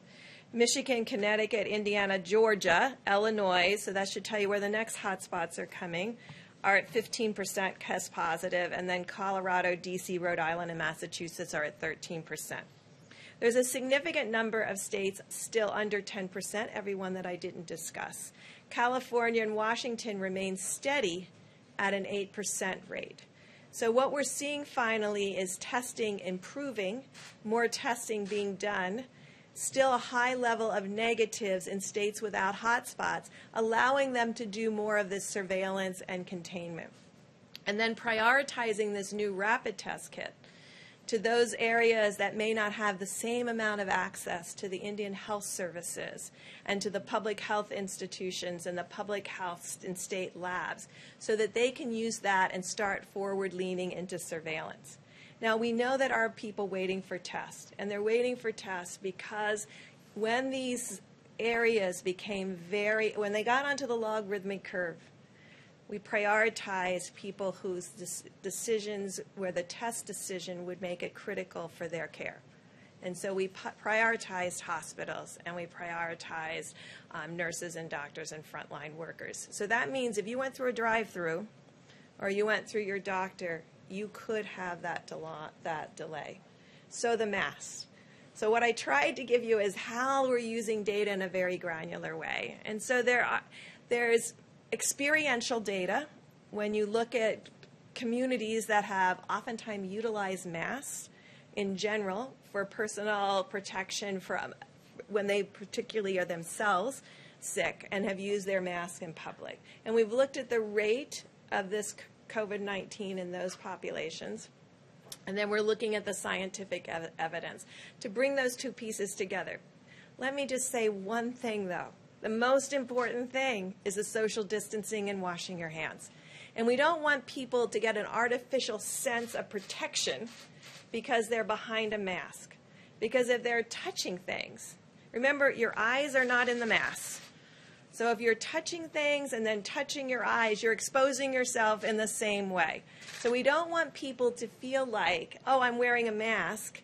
Michigan, Connecticut, Indiana, Georgia, Illinois, so that should tell you where the next hotspots are coming, are at 15% test positive, and then Colorado, D.C., Rhode Island, and Massachusetts are at 13%. There's a significant number of states still under 10%, every one that I didn't discuss. California and Washington remain steady at an 8% rate. So what we're seeing finally is testing improving, more testing being done, still a high level of negatives in states without hotspots, allowing them to do more of this surveillance and containment. And then prioritizing this new rapid test kit to those areas that may not have the same amount of access to the Indian health services and to the public health institutions and the public health and state labs so that they can use that and start forward leaning into surveillance. Now, we know that our people waiting for tests, and they're waiting for tests because when these areas became when they got onto the logarithmic curve, we prioritize people whose decisions, where the test decision would make it critical for their care. And so we prioritized hospitals, and we prioritized nurses and doctors and frontline workers. So that means if you went through a drive-through or you went through your doctor, you could have that delay. So the masks. So what I tried to give you is how we're using data in a very granular way. And so there's experiential data. When you look at communities that have oftentimes utilized masks in general for personal protection from when they particularly are themselves sick and have used their mask in public. And we've looked at the rate of this COVID-19 in those populations. And then we're looking at the scientific evidence to bring those two pieces together. Let me just say one thing, though. The most important thing is the social distancing and washing your hands. And we don't want people to get an artificial sense of protection because they're behind a mask. Because if they're touching things, remember, your eyes are not in the mask. So if you're touching things and then touching your eyes, you're exposing yourself in the same way. So we don't want people to feel like, oh, I'm wearing a mask,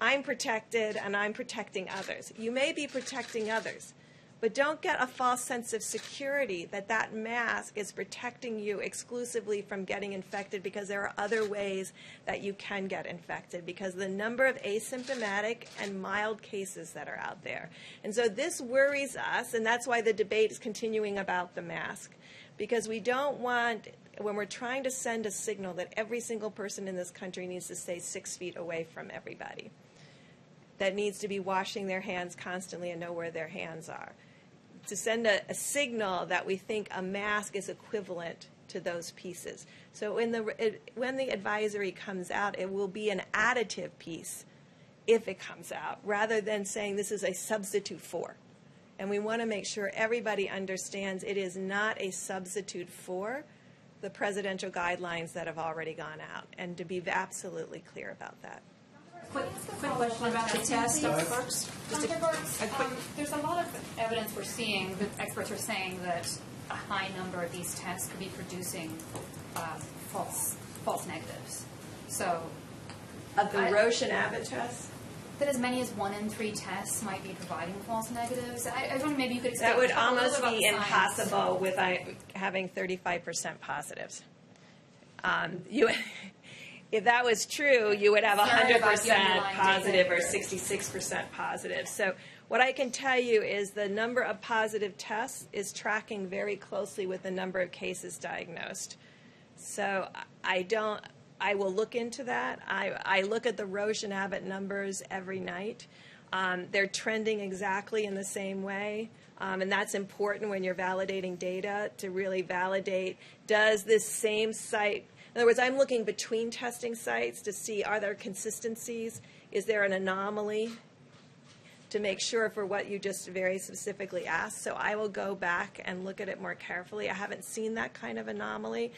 I'm protected, and I'm protecting others. You may be protecting others, but don't get a false sense of security that that mask is protecting you exclusively from getting infected, because there are other ways that you can get infected because of the number of asymptomatic and mild cases that are out there. And so this worries us, and that's why the debate is continuing about the mask, because we don't want, when we're trying to send a signal that every single person in this country needs to stay 6 feet away from everybody, that needs to be washing their hands constantly and know where their hands are, to send a signal that we think a mask is equivalent to those pieces. So when the advisory comes out, it will be an additive piece if it comes out, rather than saying this is a substitute for. And we want to make sure everybody understands it is not a substitute for the presidential guidelines that have already gone out, and to be absolutely clear about that. Quick question about the test. Dr. Burks, there's a lot of evidence we're seeing that experts are saying that a high number of these tests could be producing false negatives. So, of the Roche and Abbott tests? That as many as 1 in 3 tests might be providing false negatives. I was wondering maybe you could explain. That would almost be impossible with having 35% positives. If that was true, you would have 100% positive or 66% positive. So what I can tell you is the number of positive tests is tracking very closely with the number of cases diagnosed. So I will look into that. I look at the Roche and Abbott numbers every night. They're trending exactly in the same way. And that's important when you're validating data, to really validate, does this same site, in other words, I'm looking between testing sites to see, are there consistencies? Is there an anomaly? To make sure for what you just very specifically asked. So I will go back and look at it more carefully. I haven't seen that kind of anomaly.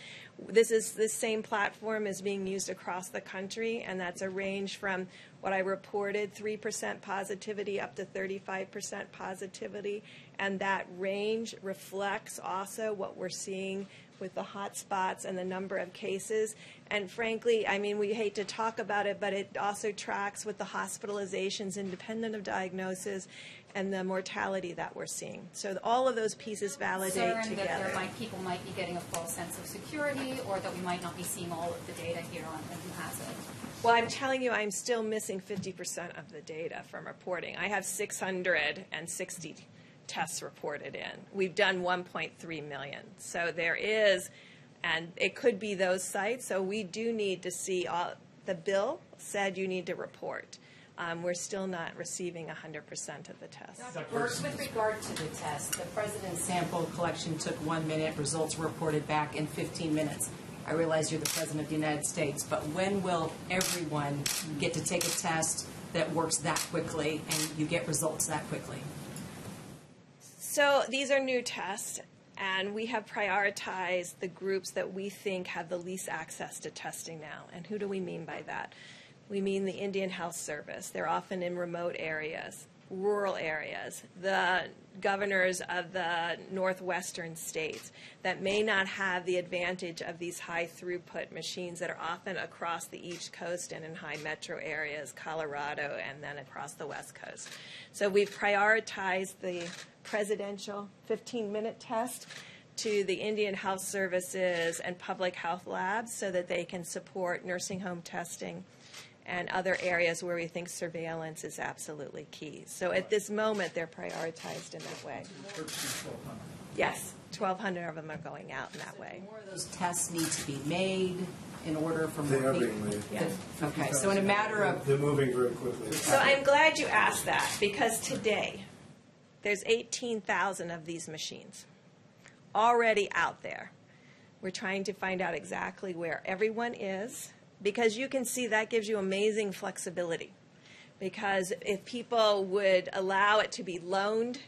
This same platform is being used across the country, and that's a range from what I reported, 3% positivity up to 35% positivity. And that range reflects also what we're seeing with the hot spots and the number of cases. And frankly, I mean, we hate to talk about it, but it also tracks with the hospitalizations independent of diagnosis and the mortality that we're seeing. So all of those pieces validate together. That people might be getting a false sense of security, or that we might not be seeing all of the data here on who has it. Well, I'm telling you, I'm still missing 50% of the data from reporting. I have 660 tests reported in. We've done 1.3 million. So there is, and it could be those sites. So we do need to see, the bill said you need to report. We're still not receiving 100% of the tests. First, with regard to the test, the president's sample collection took 1 minute. Results were reported back in 15 minutes. I realize you're the president of the United States, but when will everyone get to take a test that works that quickly and you get results that quickly? So these are new tests, and we have prioritized the groups that we think have the least access to testing now. And who do we mean by that? We mean the Indian Health Service. They're often in remote areas, rural areas, the governors of the northwestern states that may not have the advantage of these high throughput machines that are often across the East Coast and in high metro areas, Colorado, and then across the West Coast. So we've prioritized the presidential 15-minute test to the Indian Health Services and public health labs so that they can support nursing home testing and other areas where we think surveillance is absolutely key. So at this moment, they're prioritized in that way. Yes, 1,200 of them are going out in that way. More of those tests need to be made in order for They more are people. being made. Yeah. Okay, so in a matter of They're moving very quickly. So I'm glad you asked that, because today there's 18,000 of these machines already out there. We're trying to find out exactly where everyone is, because you can see that gives you amazing flexibility. Because if people would allow it to be loaned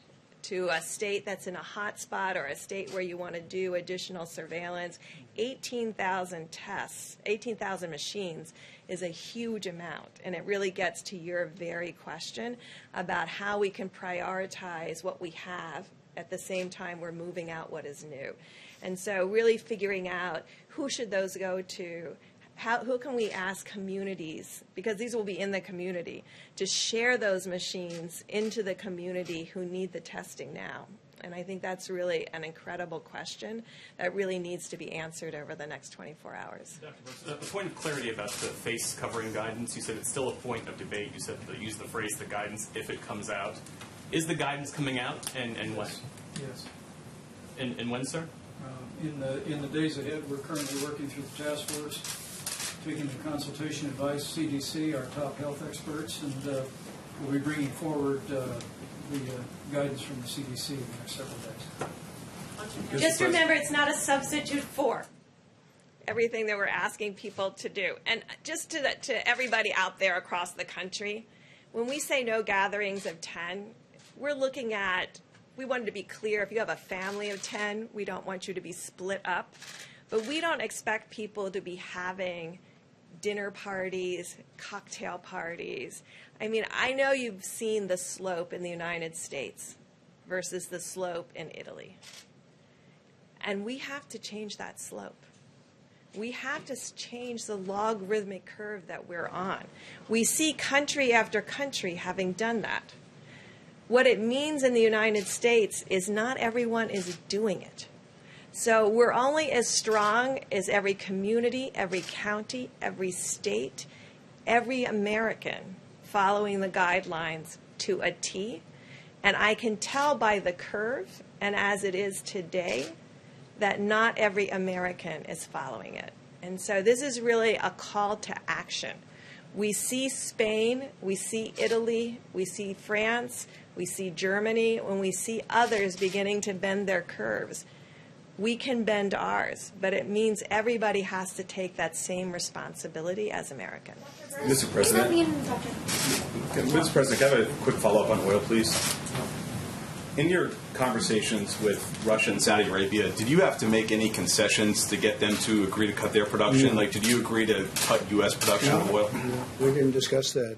to a state that's in a hot spot or a state where you want to do additional surveillance, 18,000 tests, 18,000 machines is a huge amount. And it really gets to your very question about how we can prioritize what we have at the same time we're moving out what is new. And so really figuring out who should those go to, who can we ask communities, because these will be in the community, to share those machines into the community who need the testing now. And I think that's really an incredible question that really needs to be answered over the next 24 hours. A point of clarity about the face covering guidance. You said it's still a point of debate. You said to use the phrase "the guidance" if it comes out. Is the guidance coming out, and when? Yes. And when, sir? In the days ahead, we're currently working through the task force, taking the consultation advice, CDC, our top health experts, and we'll be bringing forward the guidance from the CDC in the next several days. Just remember, it's not a substitute for everything that we're asking people to do. And just to everybody out there across the country, when we say no gatherings of 10, we're looking at, we wanted to be clear, if you have a family of 10, we don't want you to be split up. But we don't expect people to be having dinner parties, cocktail parties. I mean, I know you've seen the slope in the United States versus the slope in Italy. And we have to change that slope. We have to change the logarithmic curve that we're on. We see country after country having done that. What it means in the United States is not everyone is doing it. So we're only as strong as every community, every county, every state, every American following the guidelines to a T. And I can tell by the curve, and as it is today, that not every American is following it. And so this is really a call to action. We see Spain, we see Italy, we see France, we see Germany, when we see others beginning to bend their curves. We can bend ours, but it means everybody has to take that same responsibility as Americans. Mr. President, Mr. President, can I have a quick follow-up on oil, please? In your conversations with Russia and Saudi Arabia, did you have to make any concessions to get them to agree to cut their production? No. Like, did you agree to cut U.S. production of oil? No, we didn't discuss that.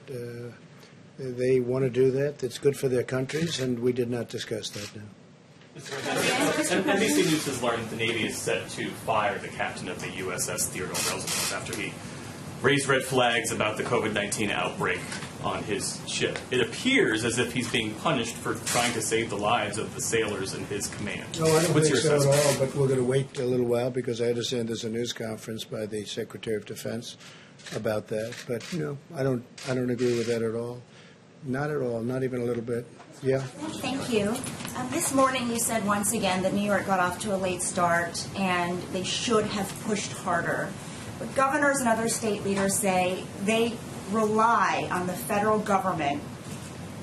They want to do that. It's good for their countries, and we did not discuss that, no. NBC News has learned the Navy is set to fire the captain of the USS Theodore Roosevelt after he raised red flags about the COVID-19 outbreak on his ship. It appears as if he's being punished for trying to save the lives of the sailors in his command. No, I don't What's think your so at assessment? all, but we're going to wait a little while because I understand there's a news conference by the Secretary of Defense about that. But, no, I don't agree with that at all. Not at all, not even a little bit. Yeah. Thank you. This morning you said once again that New York got off to a late start and they should have pushed harder. But governors and other state leaders say they rely on the federal government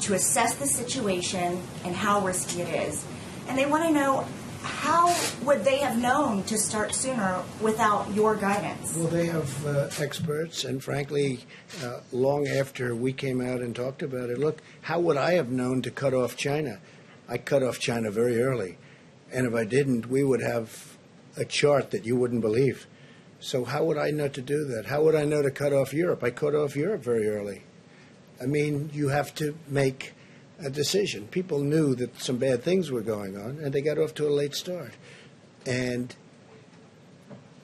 to assess the situation and how risky it is. And they want to know, how would they have known to start sooner without your guidance? Well, they have experts, and frankly, long after we came out and talked about it, look, how would I have known to cut off China? I cut off China very early, and if I didn't, we would have a chart that you wouldn't believe. So how would I know to do that? How would I know to cut off Europe? I cut off Europe very early. I mean, you have to make a decision. People knew that some bad things were going on, and they got off to a late start. And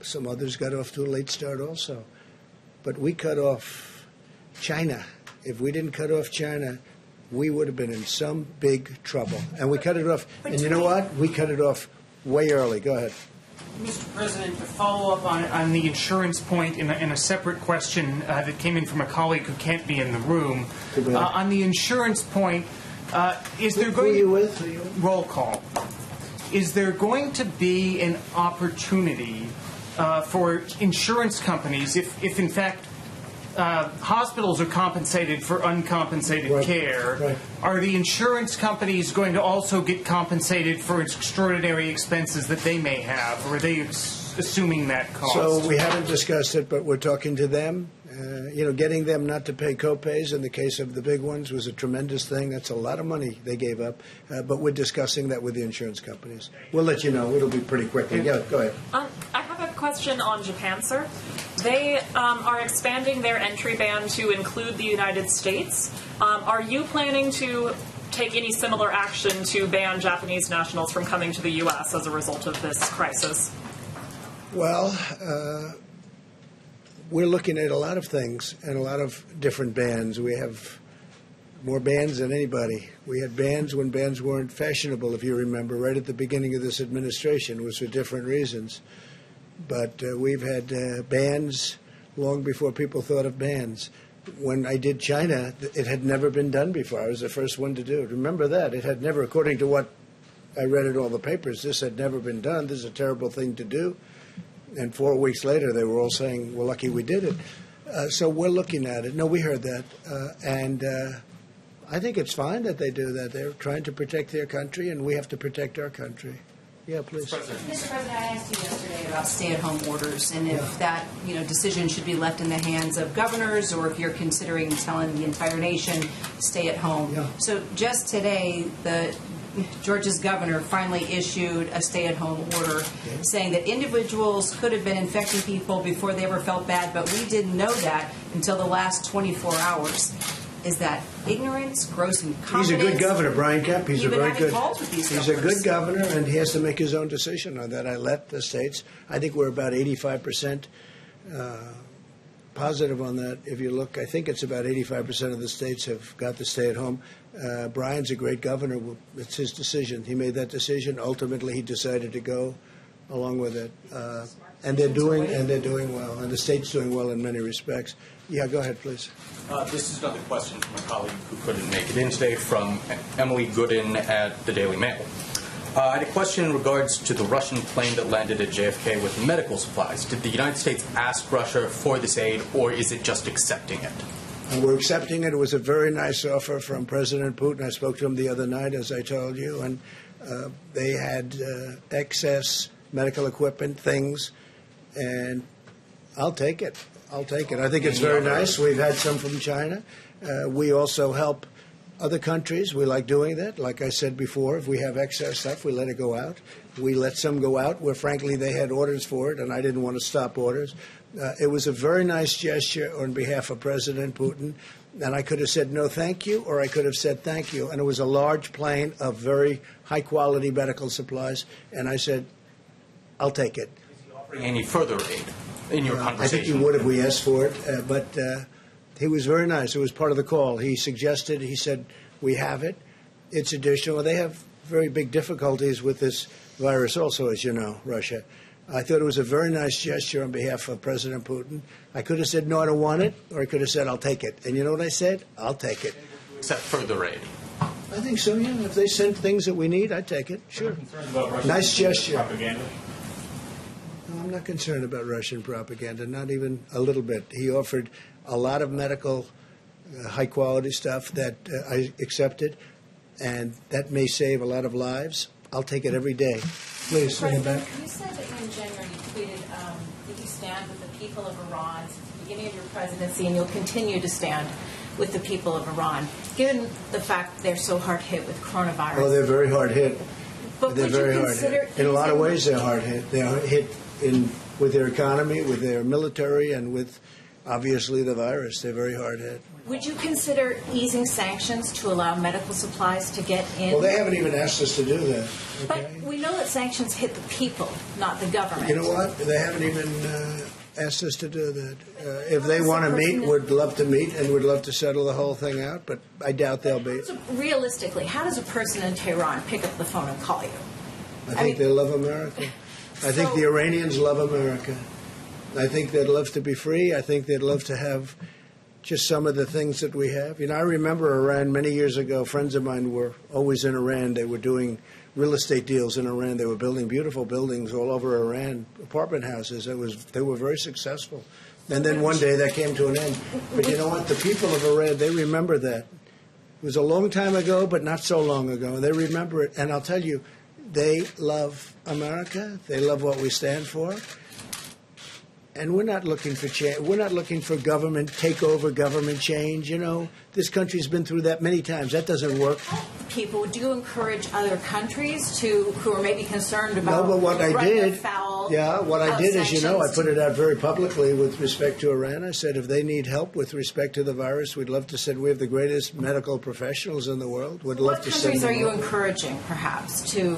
some others got off to a late start also. But we cut off China. If we didn't cut off China, we would have been in some big trouble. And we cut it off. And you know what? We cut it off way early. Go ahead. Mr. President, to follow up on the insurance point in a separate question that came in from a colleague who can't be in the room. On the insurance point, is there going Who are you with? Roll call. Is there going to be an opportunity for insurance companies, if in fact hospitals are compensated for uncompensated care, are the insurance companies going to also get compensated for extraordinary expenses that they may have, or are they assuming that cost? So we haven't discussed it, but we're talking to them. Getting them not to pay copays in the case of the big ones was a tremendous thing. That's a lot of money they gave up. But we're discussing that with the insurance companies. We'll let you know. It'll be pretty quickly. Yeah, go ahead. I have a question on Japan, sir. They are expanding their entry ban to include the United States. Are you planning to take any similar action to ban Japanese nationals from coming to the U.S. as a result of this crisis? Well, we're looking at a lot of things and a lot of different bans. We have more bans than anybody. We had bans when bans weren't fashionable, if you remember, right at the beginning of this administration. It was for different reasons. But we've had bans long before people thought of bans. When I did China, it had never been done before. I was the first one to do it. Remember that. It had never, according to what I read in all the papers, this had never been done. This is a terrible thing to do. And 4 weeks later, they were all saying, we're lucky we did it. So we're looking at it. No, we heard that. And I think it's fine that they do that. They're trying to protect their country, and we have to protect our country. Yeah, please. Mr. President, I asked you yesterday about stay-at-home orders and if that decision should be left in the hands of governors, or if you're considering telling the entire nation stay at home. Yeah. So just today, Georgia's governor finally issued a stay-at-home order saying that individuals could have been infecting people before they ever felt bad, but we didn't know that until the last 24 hours. Is that ignorance, gross incompetence? He's a good governor, Brian Kemp. He's a very good. He's a good governor, and he has to make his own decision on that. I let the states. I think we're about 85% positive on that. If you look, I think it's about 85% of the states have got to stay at home. Brian's a great governor. It's his decision. He made that decision. Ultimately, he decided to go along with it, and they're doing well, and the state's doing well in many respects. Yeah, go ahead, please. This is another question from a colleague who couldn't make it in today, from Emily Gooden at the Daily Mail. I had a question in regards to the Russian plane that landed at JFK with medical supplies. Did the United States ask Russia for this aid, or is it just accepting it? We're accepting it. It was a very nice offer from President Putin. I spoke to him the other night, as I told you, and they had excess medical equipment, things, and I'll take it. I think it's very nice. We've had some from China. We also help other countries. We like doing that. Like I said before, if we have excess stuff, we let it go out. We let some go out where, frankly, they had orders for it, and I didn't want to stop orders. It was a very nice gesture on behalf of President Putin, and I could have said no thank you, or I could have said thank you. And it was a large plane of very high-quality medical supplies, and I said, I'll take it. Is he offering any further aid in your conversation? I think he would if we asked for it, but he was very nice. It was part of the call. He said, we have it. It's additional. They have very big difficulties with this virus also, as you know, Russia. I thought it was a very nice gesture on behalf of President Putin. I could have said, no, I don't want it, or I could have said, I'll take it. And you know what I said? I'll take it. Except further aid. I think so, yeah. If they send things that we need, I'd take it. Sure. Nice gesture. Propaganda? No, I'm not concerned about Russian propaganda, not even a little bit. He offered a lot of medical, high-quality stuff that I accepted, and that may save a lot of lives. I'll take it every day. Please, bring it back. You said that in January you tweeted that you stand with the people of Iran since the beginning of your presidency, and you'll continue to stand with the people of Iran, given the fact they're so hard hit with coronavirus. Oh, they're very hard hit. But they're very hard hit. In a lot of ways, they're hard hit. They're hit with their economy, with their military, and with obviously the virus. They're very hard hit. Would you consider easing sanctions to allow medical supplies to get in? Well, they haven't even asked us to do that. But we know that sanctions hit the people, not the government. You know what? They haven't even asked us to do that. If they want to meet, we'd love to meet and we'd love to settle the whole thing out, but I doubt they'll be. So realistically, how does a person in Tehran pick up the phone and call you? I think they love America. I think the Iranians love America. I think they'd love to be free. I think they'd love to have just some of the things that we have. You know, I remember Iran many years ago. Friends of mine were always in Iran. They were doing real estate deals in Iran. They were building beautiful buildings all over Iran, apartment houses. They were very successful. And then one day that came to an end. But you know what? The people of Iran, they remember that. It was a long time ago, but not so long ago. They remember it. And I'll tell you, they love America. They love what we stand for. And we're not looking for change. We're not looking for government takeover, government change. You know, this country's been through that many times. That doesn't work. People, do you encourage other countries who are maybe concerned about No, but what I did, afoul what I did is, you know, I sanctions? put it out very publicly with respect to Iran. I said if they need help with respect to the virus, we'd love to send. We have the greatest medical professionals in the world. We'd love to send What countries them are you over. encouraging, perhaps, to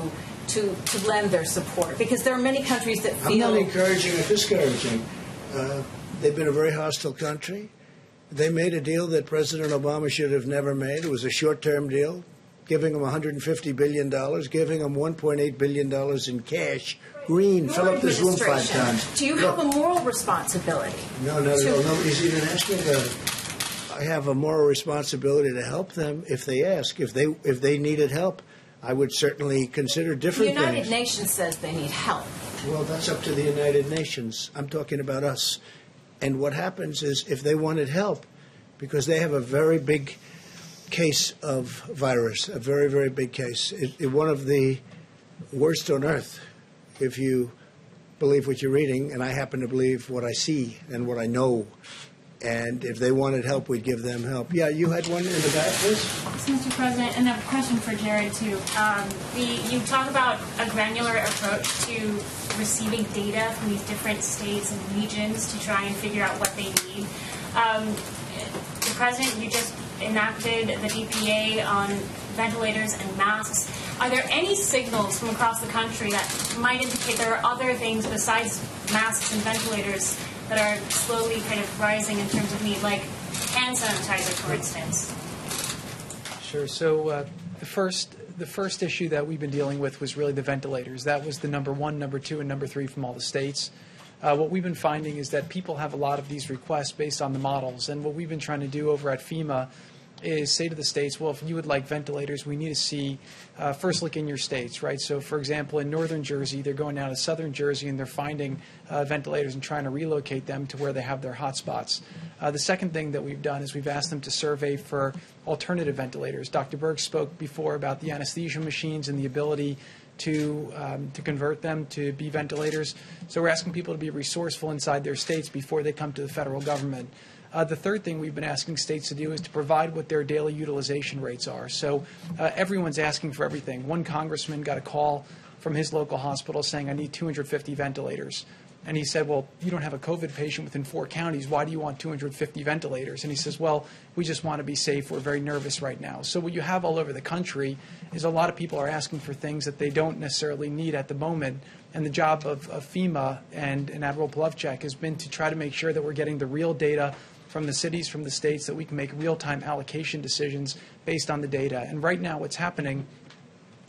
lend their support? Because there are many countries that feel... I'm not encouraging or discouraging. They've been a very hostile country. They made a deal that President Obama should have never made. It was a short-term deal, giving them $150 billion, giving them $1.8 billion in cash. Green, Your fill up this room 5 administration, times. Do you have a moral responsibility? No, nobody's even asked me about it. I have a moral responsibility to help them if they ask. If they needed help, I would certainly consider The different United things. Nations says they need help. Well, that's up to the United Nations. I'm talking about us. And what happens is if they wanted help, because they have a very big case of virus, a very, very big case, one of the worst on earth, if you believe what you're reading, and I happen to believe what I see and what I know. And if they wanted help, we'd give them help. Yeah, you had one in the back, please? Mr. President, and a question for Jared, too. You talk about a granular approach to receiving data from these different states and regions to try and figure out what they need. The President, you just enacted the DPA on ventilators and masks. Are there any signals from across the country that might indicate there are other things besides masks and ventilators that are slowly kind of rising in terms of need, like hand sanitizer, for instance? Sure. So the first issue that we've been dealing with was really the ventilators. That was the number 1, number 2, and number 3 from all the states. What we've been finding is that people have a lot of these requests based on the models, and what we've been trying to do over at FEMA is say to the states, well, if you would like ventilators, we need to see, first look in your states, right? So, for example, in northern Jersey, they're going down to southern Jersey and they're finding ventilators and trying to relocate them to where they have their hot spots. The second thing that we've done is we've asked them to survey for alternative ventilators. Dr. Berg spoke before about the anesthesia machines and the ability to convert them to be ventilators. So we're asking people to be resourceful inside their states before they come to the federal government. The third thing we've been asking states to do is to provide what their daily utilization rates are. So everyone's asking for everything. One congressman got a call from his local hospital saying, I need 250 ventilators. And he said, well, you don't have a COVID patient within 4 counties. Why do you want 250 ventilators? And he says, well, we just want to be safe. We're very nervous right now. So what you have all over the country is a lot of people are asking for things that they don't necessarily need at the moment. And the job of FEMA and Admiral Plovchek has been to try to make sure that we're getting the real data from the cities, from the states, that we can make real-time allocation decisions based on the data. And right now what's happening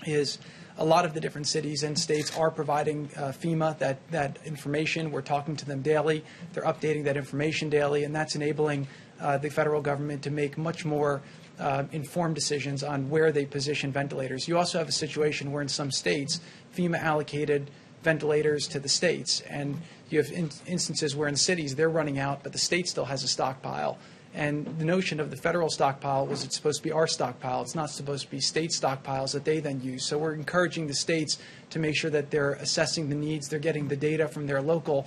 is a lot of the different cities and states are providing FEMA that information. We're talking to them daily. They're updating that information daily, and that's enabling the federal government to make much more informed decisions on where they position ventilators. You also have a situation where in some states, FEMA allocated ventilators to the states, and you have instances where in cities they're running out, but the state still has a stockpile. And the notion of the federal stockpile was it's supposed to be our stockpile. It's not supposed to be state stockpiles that they then use. So we're encouraging the states to make sure that they're assessing the needs, they're getting the data from their local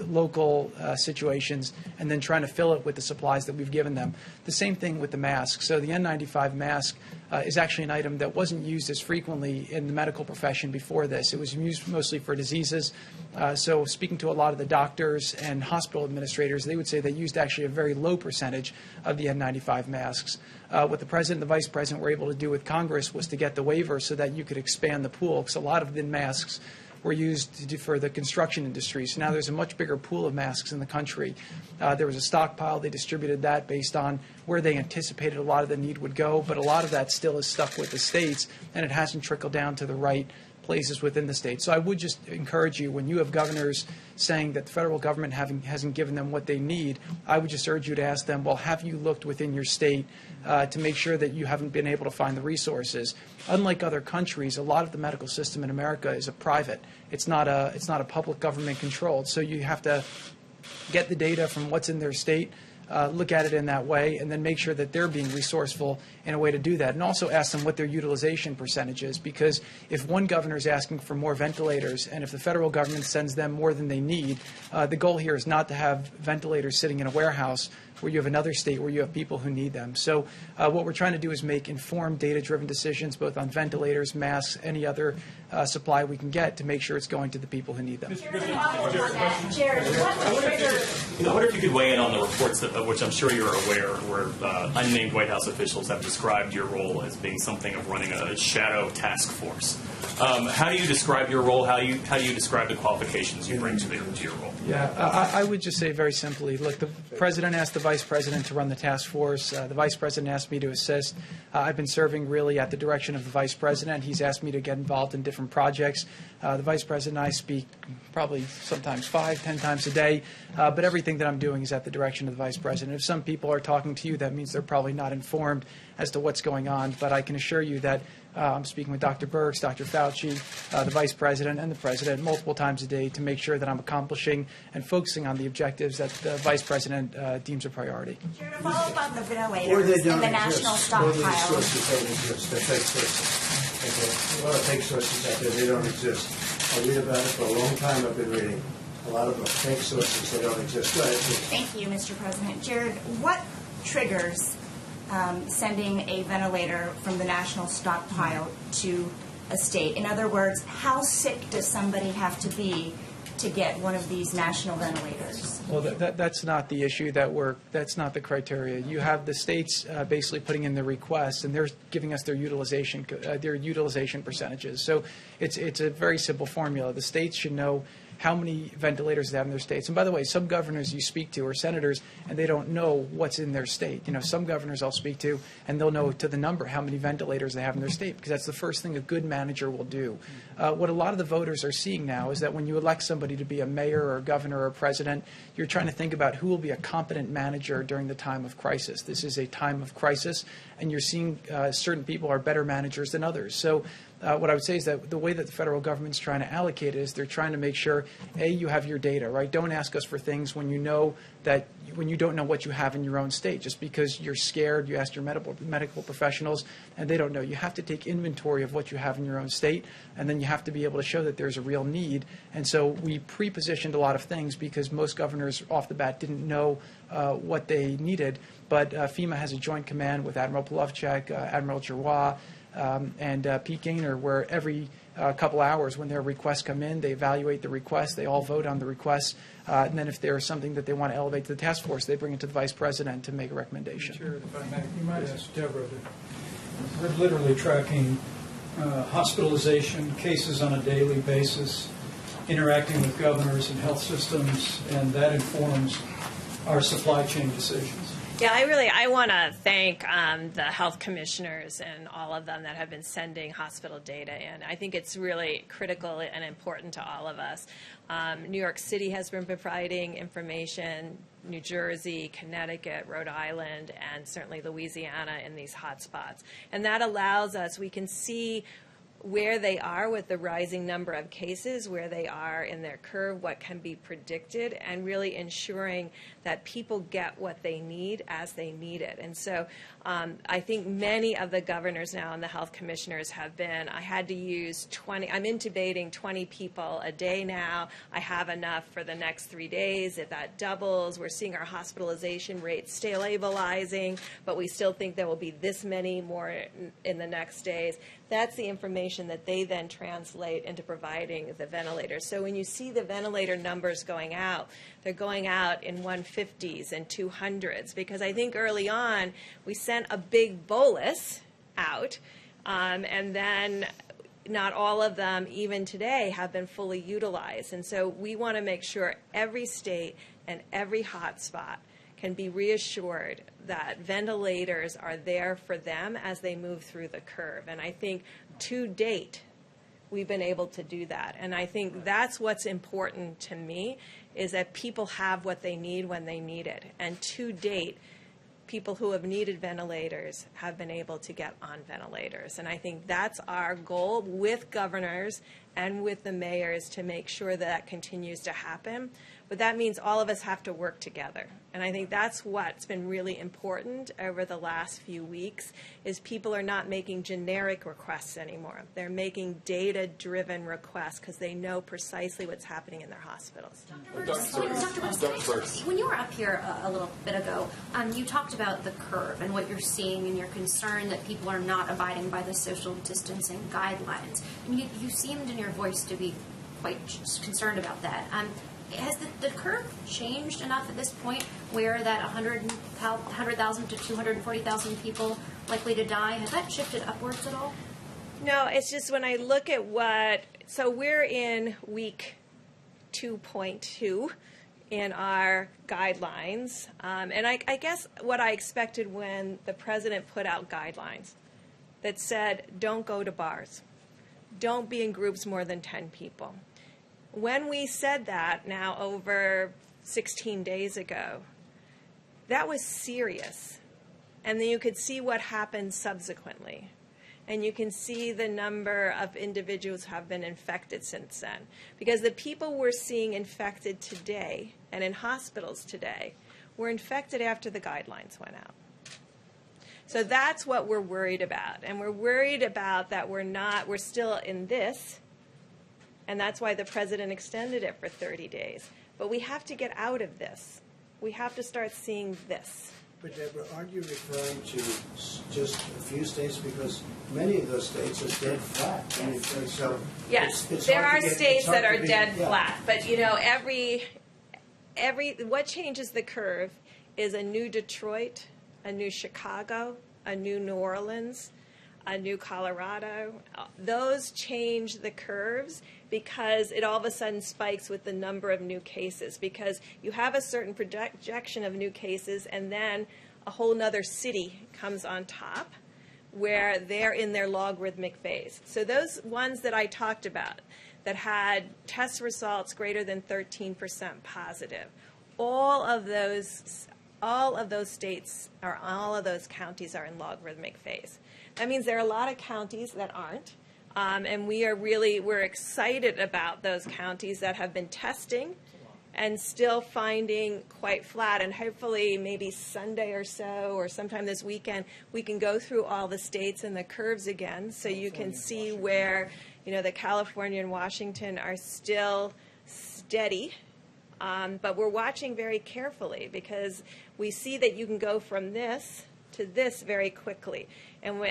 local situations, and then trying to fill it with the supplies that we've given them. The same thing with the mask. So the N95 mask is actually an item that wasn't used as frequently in the medical profession before this. It was used mostly for diseases. So speaking to a lot of the doctors and hospital administrators, they would say they used actually a very low percentage of the N95 masks. What the President and the Vice President were able to do with Congress was to get the waiver so that you could expand the pool, because a lot of the masks were used for the construction industry. So now there's a much bigger pool of masks in the country. There was a stockpile. They distributed that based on where they anticipated a lot of the need would go, but a lot of that still is stuck with the states, and it hasn't trickled down to the right places within the state. So I would just encourage you, when you have governors saying that the federal government hasn't given them what they need, I would just urge you to ask them, well, have you looked within your state to make sure that you haven't been able to find the resources? Unlike other countries, a lot of the medical system in America is a private. It's not a public government controlled. So you have to get the data from what's in their state, look at it in that way, and then make sure that they're being resourceful in a way to do that. And also ask them what their utilization percentage is, because if one governor is asking for more ventilators and if the federal government sends them more than they need, the goal here is not to have ventilators sitting in a warehouse where you have another state where you have people who need them. So what we're trying to do is make informed, data-driven decisions both on ventilators, masks, any other supply we can get to make sure it's going to the people who need them. Jared, I wonder if you could weigh in on the reports of which I'm sure you're aware, where unnamed White House officials have described your role as being something of running a shadow task force. How do you describe your role? How do you describe the qualifications you bring to your role? Yeah, I would just say very simply, look, the President asked the Vice President to run the task force. The Vice President asked me to assist. I've been serving really at the direction of the Vice President. He's asked me to get involved in different projects. The Vice President and I speak probably sometimes 5-10 times a day, but everything that I'm doing is at the direction of the Vice President. If some people are talking to you, that means they're probably not informed as to what's going on, but I can assure you that I'm speaking with Dr. Birx, Dr. Fauci, the Vice President, and the President multiple times a day to make sure that I'm accomplishing and focusing on the objectives that the Vice President deems a priority. Jared, a follow-up on the ventilators and the national stockpile. Or the sources don't exist. They're fake sources. Okay. A lot of fake sources out there, they don't exist. I read about it for a long time. I've been reading. A lot of them are fake sources. They don't exist. Go ahead, please. Thank you, Mr. President. Jared, what triggers sending a ventilator from the national stockpile to a state? In other words, how sick does somebody have to be to get one of these national ventilators? Well, that's not the issue that's not the criteria. You have the states basically putting in the requests, and they're giving us their utilization percentages. So it's a very simple formula. The states should know how many ventilators they have in their states. And by the way, some governors you speak to are senators, and they don't know what's in their state. You know, some governors I'll speak to, and they'll know to the number how many ventilators they have in their state, because that's the first thing a good manager will do. What a lot of the voters are seeing now is that when you elect somebody to be a mayor or a governor or a president, you're trying to think about who will be a competent manager during the time of crisis. This is a time of crisis, and you're seeing certain people are better managers than others. So what I would say is that the way that the federal government's trying to allocate it is they're trying to make sure, A, you have your data, right? Don't ask us for things when you don't know what you have in your own state. Just because you're scared, you ask your medical professionals, and they don't know. You have to take inventory of what you have in your own state, and then you have to be able to show that there's a real need. And so we pre-positioned a lot of things because most governors off the bat didn't know what they needed. But FEMA has a joint command with Admiral Polovchek, Admiral Giroir, and Pete Gaynor, where every couple hours when their requests come in, they evaluate the requests, they all vote on the requests, and then if there's something that they want to elevate to the task force, they bring it to the Vice President to make a recommendation. Chair, if I may, you might ask Deborah. We're literally tracking hospitalization cases on a daily basis, interacting with governors and health systems, and that informs our supply chain decisions. Yeah, I want to thank the health commissioners and all of them that have been sending hospital data in. I think it's really critical and important to all of us. New York City has been providing information, New Jersey, Connecticut, Rhode Island, and certainly Louisiana in these hot spots. And that allows us, we can see where they are with the rising number of cases, where they are in their curve, what can be predicted, and really ensuring that people get what they need as they need it. And so I think many of the governors now and the health commissioners have been, I had to use 20, I'm intubating 20 people a day now. I have enough for the next 3 days. If that doubles, we're seeing our hospitalization rates stabilizing, but we still think there will be this many more in the next days. That's the information that they then translate into providing the ventilators. So when you see the ventilator numbers going out, they're going out in 150s and 200s, because I think early on we sent a big bolus out, and then not all of them, even today, have been fully utilized. And so we want to make sure every state and every hotspot can be reassured that ventilators are there for them as they move through the curve. And I think to date, we've been able to do that. And I think that's what's important to me, is that people have what they need when they need it. And to date, people who have needed ventilators have been able to get on ventilators. And I think that's our goal with governors and with the mayors, to make sure that continues to happen. But that means all of us have to work together. And I think that's what's been really important over the last few weeks, is people are not making generic requests anymore. They're making data-driven requests because they know precisely what's happening in their hospitals. Dr. Burks, when you were up here a little bit ago, you talked about the curve and what you're seeing, and your concern that people are not abiding by the social distancing guidelines. I mean, you seemed in your voice to be quite concerned about that. Has the curve changed enough at this point where that 100,000 to 240,000 people likely to die, has that shifted upwards at all? No, it's just when I look at so we're in week 2.2 in our guidelines. And I guess what I expected when the president put out guidelines that said, don't go to bars, don't be in groups more than 10 people. When we said that now over 16 days ago, that was serious. And then you could see what happened subsequently. And you can see the number of individuals who have been infected since then. Because the people we're seeing infected today and in hospitals today were infected after the guidelines went out. So that's what we're worried about. And we're worried about that we're still in this. And that's why the president extended it for 30 days. But we have to get out of this. We have to start seeing this. But Deborah, aren't you referring to just a few states? Because many of those states are dead flat. I mean, so yes, it's there hard are to states that are dead yeah. flat. But, you know, what changes the curve is a new Detroit, a new Chicago, a new New Orleans, a new Colorado. Those change the curves because it all of a sudden spikes with the number of new cases, because you have a certain projection of new cases and then a whole nother city comes on top where they're in their logarithmic phase. So those ones that I talked about that had test results greater than 13% positive, all of those states or all of those counties are in logarithmic phase. That means there are a lot of counties that aren't. And we're excited about those counties that have been testing and still finding quite flat. And hopefully maybe Sunday or so or sometime this weekend, we can go through all the states and the curves again so you can see where, you know, the California and Washington are still steady. But we're watching very carefully because we see that you can go from this to this very quickly. And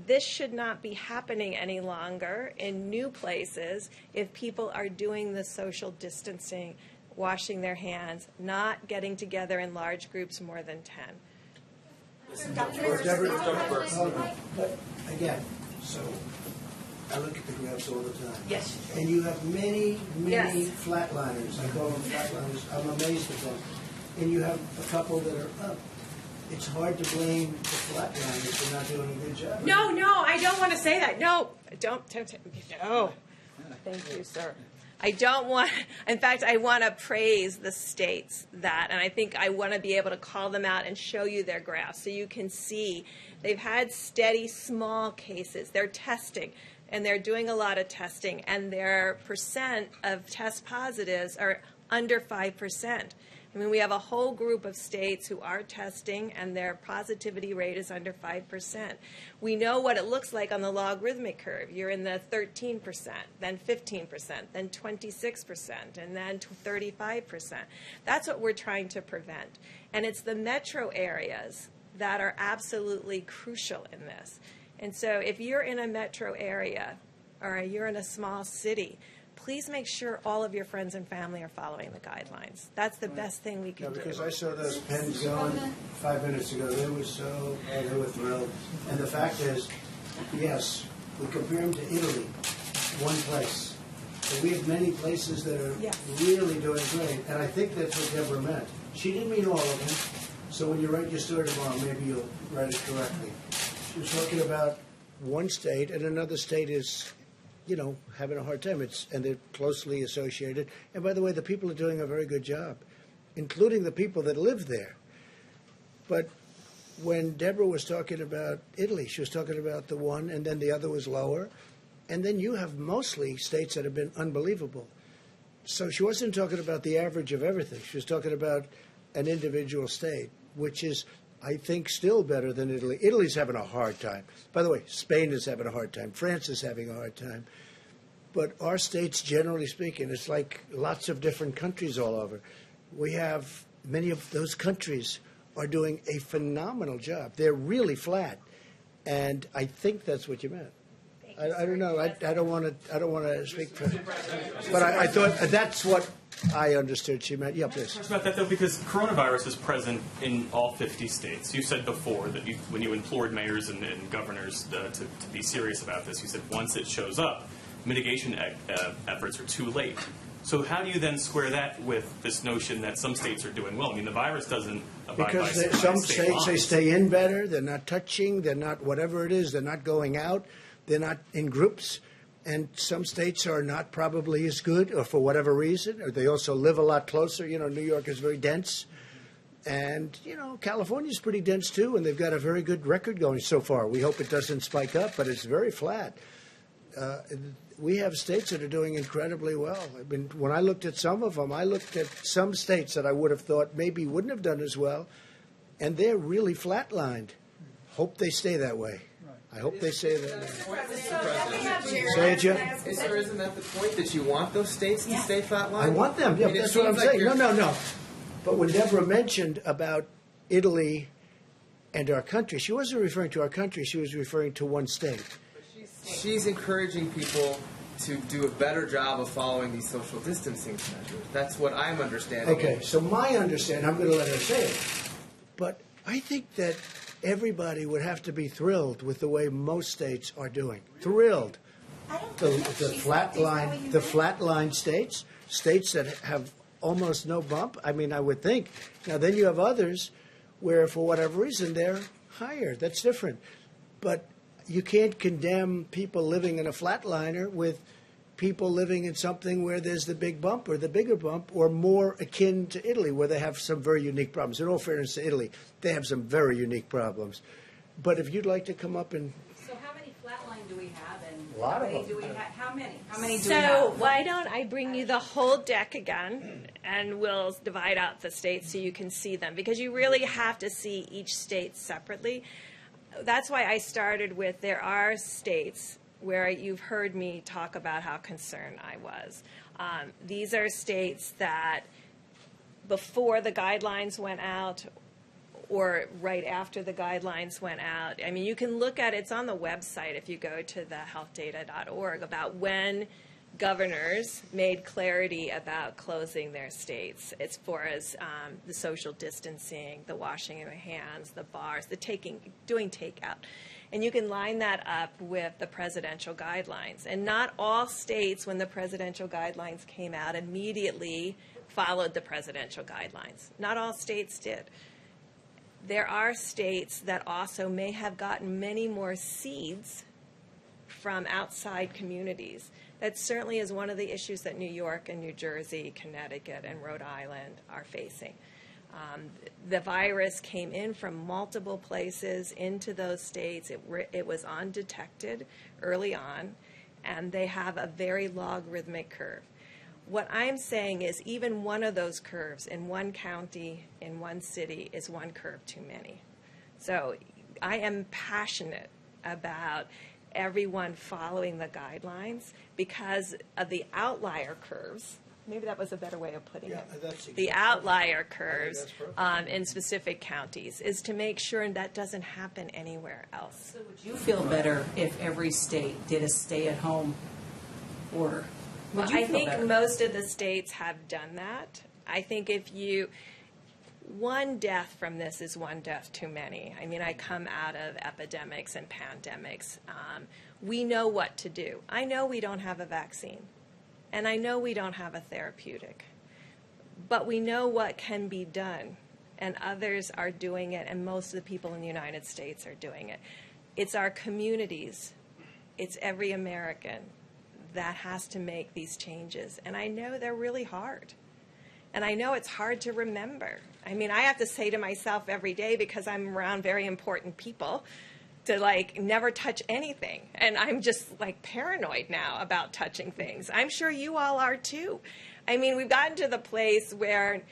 this should not be happening any longer in new places if people are doing the social distancing, washing their hands, not getting together in large groups more than 10. But again, so I look at the graphs all the time. Yes. And you have many Yes. flatliners. I call them flatliners. I'm amazed at them. And you have a couple that are up. It's hard to blame the flatliners for not doing a good job. No, I don't want to say that. No, don't. No. Thank you, sir. I don't want, in fact, I want to praise the states that, and I think I want to be able to call them out and show you their graphs so you can see they've had steady, small cases. They're testing. and they're doing a lot of testing, and their percent of test positives are under 5%. I mean, we have a whole group of states who are testing, and their positivity rate is under 5%. We know what it looks like on the logarithmic curve. You're in the 13%, then 15%, then 26%, and then 35%. That's what we're trying to prevent. And it's the metro areas that are absolutely crucial in this. And so if you're in a metro area or you're in a small city, please make sure all of your friends and family are following the guidelines. That's the best thing we can do. Because I saw those pens going 5 minutes ago. They were they were thrilled. And the fact is, yes, we compare them to Italy, one place. But we have many places that are really doing great. And I think that's what Deborah meant. She didn't mean all of them. So when you write your story tomorrow, maybe you'll write it correctly. She was talking about one state, and another state is, having a hard time. And they're closely associated. And by the way, the people are doing a very good job, including the people that live there. But when Deborah was talking about Italy, she was talking about the one, and then the other was lower. And then you have mostly states that have been unbelievable. So she wasn't talking about the average of everything. She was talking about an individual state, which is, I think, still better than Italy. Italy's having a hard time. By the way, Spain is having a hard time. France is having a hard time. But our states, generally speaking, it's like lots of different countries all over. We have many of those countries are doing a phenomenal job. They're really flat. And I think that's what you meant. I don't know. I don't want to speak for, but I thought that's what I understood she meant. Yeah, please. About that though, because coronavirus is present in all 50 states. You said before that when you implored mayors and governors to be serious about this, you said once it shows up, mitigation efforts are too late. So how do you then square that with this notion that some states are doing well? I mean, the virus doesn't abide by some states they stay in better. They're not touching. They're not whatever it is. They're not going out. They're not in groups, and some states are not probably as good, or for whatever reason, or they also live a lot closer. New York is very dense, and, California's pretty dense too, and they've got a very good record going so far. We hope it doesn't spike up, but it's very flat. We have states that are doing incredibly well. I mean, when I looked at some of them, I looked at some states that I would have thought maybe wouldn't have done as well, and they're really flatlined. Hope they stay that way. I hope they say that. Say it, Jim. Isn't that the point, that you want those states to stay flatlined? I want them. Yeah, that's what I'm saying. No. But when Deborah mentioned about Italy and our country, she wasn't referring to our country. She was referring to one state. She's encouraging people to do a better job of following these social distancing measures. That's what I'm understanding. Okay, so my understanding, I'm going to let her say it, but I think that everybody would have to be thrilled with the way most states are doing. Thrilled. The flatline states that have almost no bump. I mean, I would think. Now, then you have others where, for whatever reason, they're higher. That's different. But you can't condemn people living in a flatliner with people living in something where there's the big bump or the bigger bump, or more akin to Italy, where they have some very unique problems. In all fairness to Italy, they have some very unique problems. But if you'd like to come up and... So how many flatline do we have? And a lot of them. Do we have? How many? How many do so we have? So why don't I bring you the whole deck again, and we'll divide out the states so you can see them, because you really have to see each state separately. That's why I started with there are states where you've heard me talk about how concerned I was. These are states that before the guidelines went out or right after the guidelines went out. I mean, you can look at it. It's on the website if you go to the healthdata.org about when governors made clarity about closing their states as far as the social distancing, the washing of hands, the bars, the doing takeout. And you can line that up with the presidential guidelines. And not all states, when the presidential guidelines came out, immediately followed the presidential guidelines. Not all states did. There are states that also may have gotten many more seeds from outside communities. That certainly is one of the issues that New York and New Jersey, Connecticut, and Rhode Island are facing. The virus came in from multiple places into those states. It was undetected early on, and they have a very logarithmic curve. What I'm saying is even one of those curves in one county, in one city, is one curve too many. So I am passionate about everyone following the guidelines because of the outlier curves. Maybe that was a better way of putting it. The outlier curves in specific counties is to make sure that doesn't happen anywhere else. So would you feel better if every state did a stay-at-home order? Would you I feel think better? most of the states have done that. I think one death from this is one death too many. I mean, I come out of epidemics and pandemics. We know what to do. I know we don't have a vaccine, and I know we don't have a therapeutic, but we know what can be done, and others are doing it, and most of the people in the United States are doing it. It's our communities. It's every American that has to make these changes, and I know they're really hard. And I know it's hard to remember. I mean, I have to say to myself every day, because I'm around very important people, to never touch anything. And I'm just paranoid now about touching things. I'm sure you all are too. I mean, we've gotten to the place where